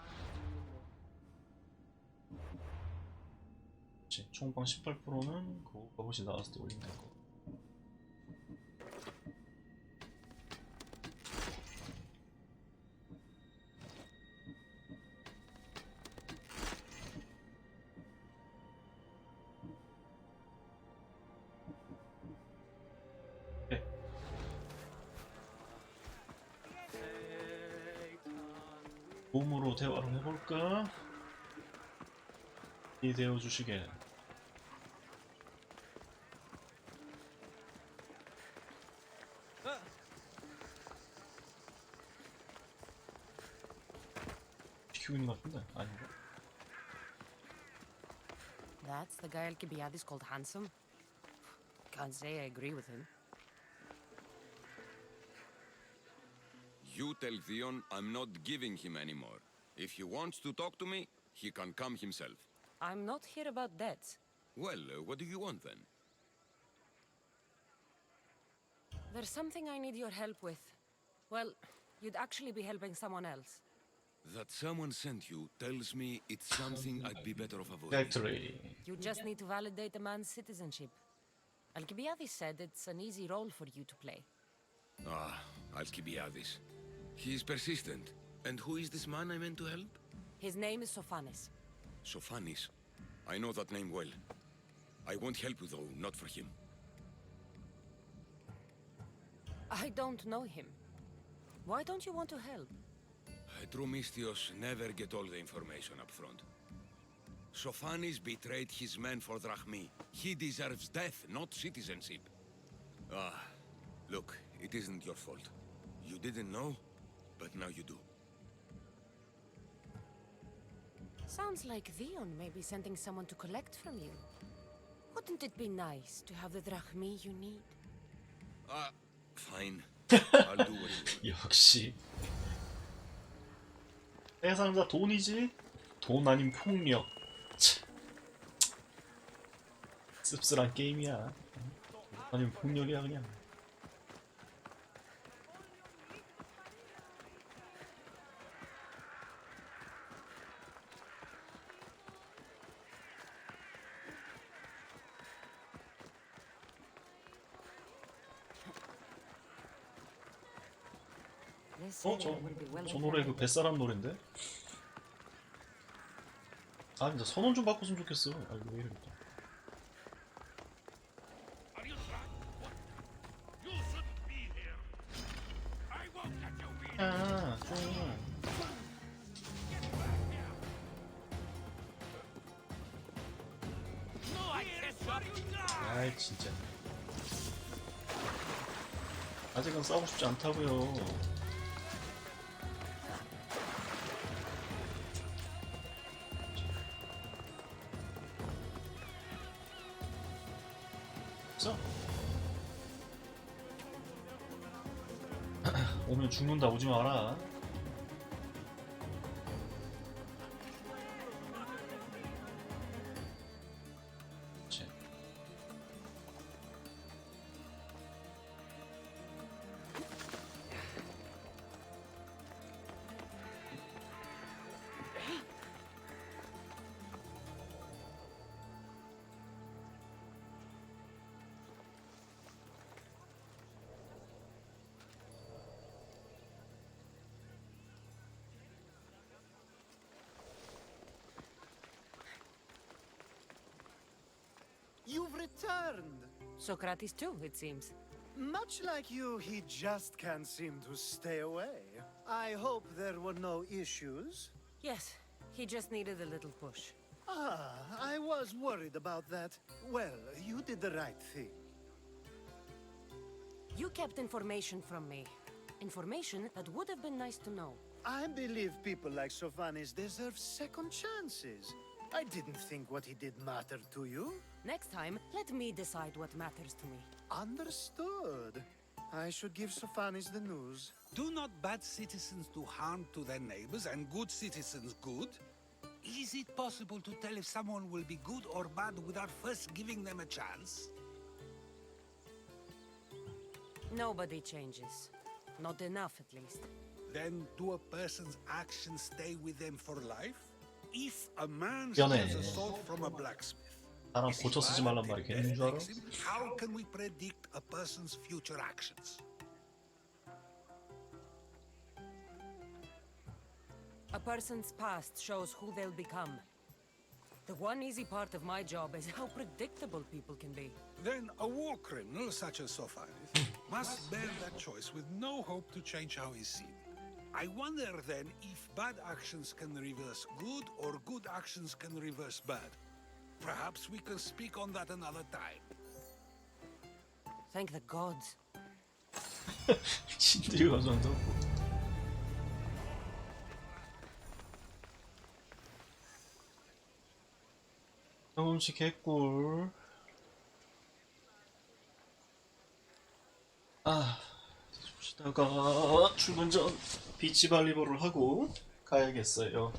총방 18%는 그 버릇이 나왔을 때 올리면 될 거. 네. 몸으로 대화를 해볼까? 이 되어 주시게. 시키고 있는 것 같은데 아닌가? That's the guy Alcibiades called handsome? Can't say I agree with him. You tell Theon I'm not giving him anymore. If he wants to talk to me, he can come himself. I'm not here about debts. Well, what do you want then? There's something I need your help with. Well, you'd actually be helping someone else. That someone sent you tells me it's something I'd be better off avoiding. Factory. You just need to validate a man's citizenship. Alcibiades said it's an easy role for you to play. Ah, Alcibiades. He's persistent. And who is this man I meant to help? His name is Sophanes. Sophanis. I know that name well. I won't help you though, not for him. I don't know him. Why don't you want to help? True Mystios never get all the information up front. Sophanis betrayed his men for Drachmi. He deserves death, not citizenship. Ah, look, it isn't your fault. You didn't know, but now you do. Sounds like Theon may be sending someone to collect from you. Wouldn't it be nice to have the drachmi you need? Fine. I'll do what you want. 역시 해상자 돈이지? 돈 아닌 폭력. 참. 씁쓸한 게임이야. 아니면 폭력이야 그냥. 저 노래 그 뱃사람 노래인데? 아 진짜 선원 좀 바꿨으면 좋겠어. 아 이거 왜 이러겠다. 아, 좀. 아이 진짜. 아직은 싸우고 싶지 않다고요. 오면 죽는다. 오지 마라. 그치. You've returned! Socrates too, it seems. Much like you, he just can't seem to stay away. I hope there were no issues. Yes, he just needed a little push. Ah, I was worried about that. Well, you did the right thing. You kept information from me. Information that would have been nice to know. I believe people like Sophanis deserve second chances. I didn't think what he did mattered to you. Next time, let me decide what matters to me. Understood. I should give Sophanis the news. Do not bad citizens do harm to their neighbors and good citizens good? Is it possible to tell if someone will be good or bad without first giving them a chance? Nobody changes. Not enough, at least. Then do a person's actions stay with them for life? If a man 미안해. steals a sword from a blacksmith, 사람 고쳐 쓰지 말란 말이 괜히 줄 알아? how can we predict a person's future actions? A person's past shows who they'll become. The one easy part of my job is how predictable people can be. Then a war criminal such as Sophanis must bear that choice with no hope to change how he's seen. I wonder then if bad actions can reverse good or good actions can reverse bad. Perhaps we can speak on that another time. Thank the gods. 신들이 감사한다. 경험치 개꿀. 아, 쉬다가 출근 전 비치 발리볼을 하고 가야겠어요.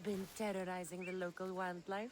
Been terrorizing the local wildlife?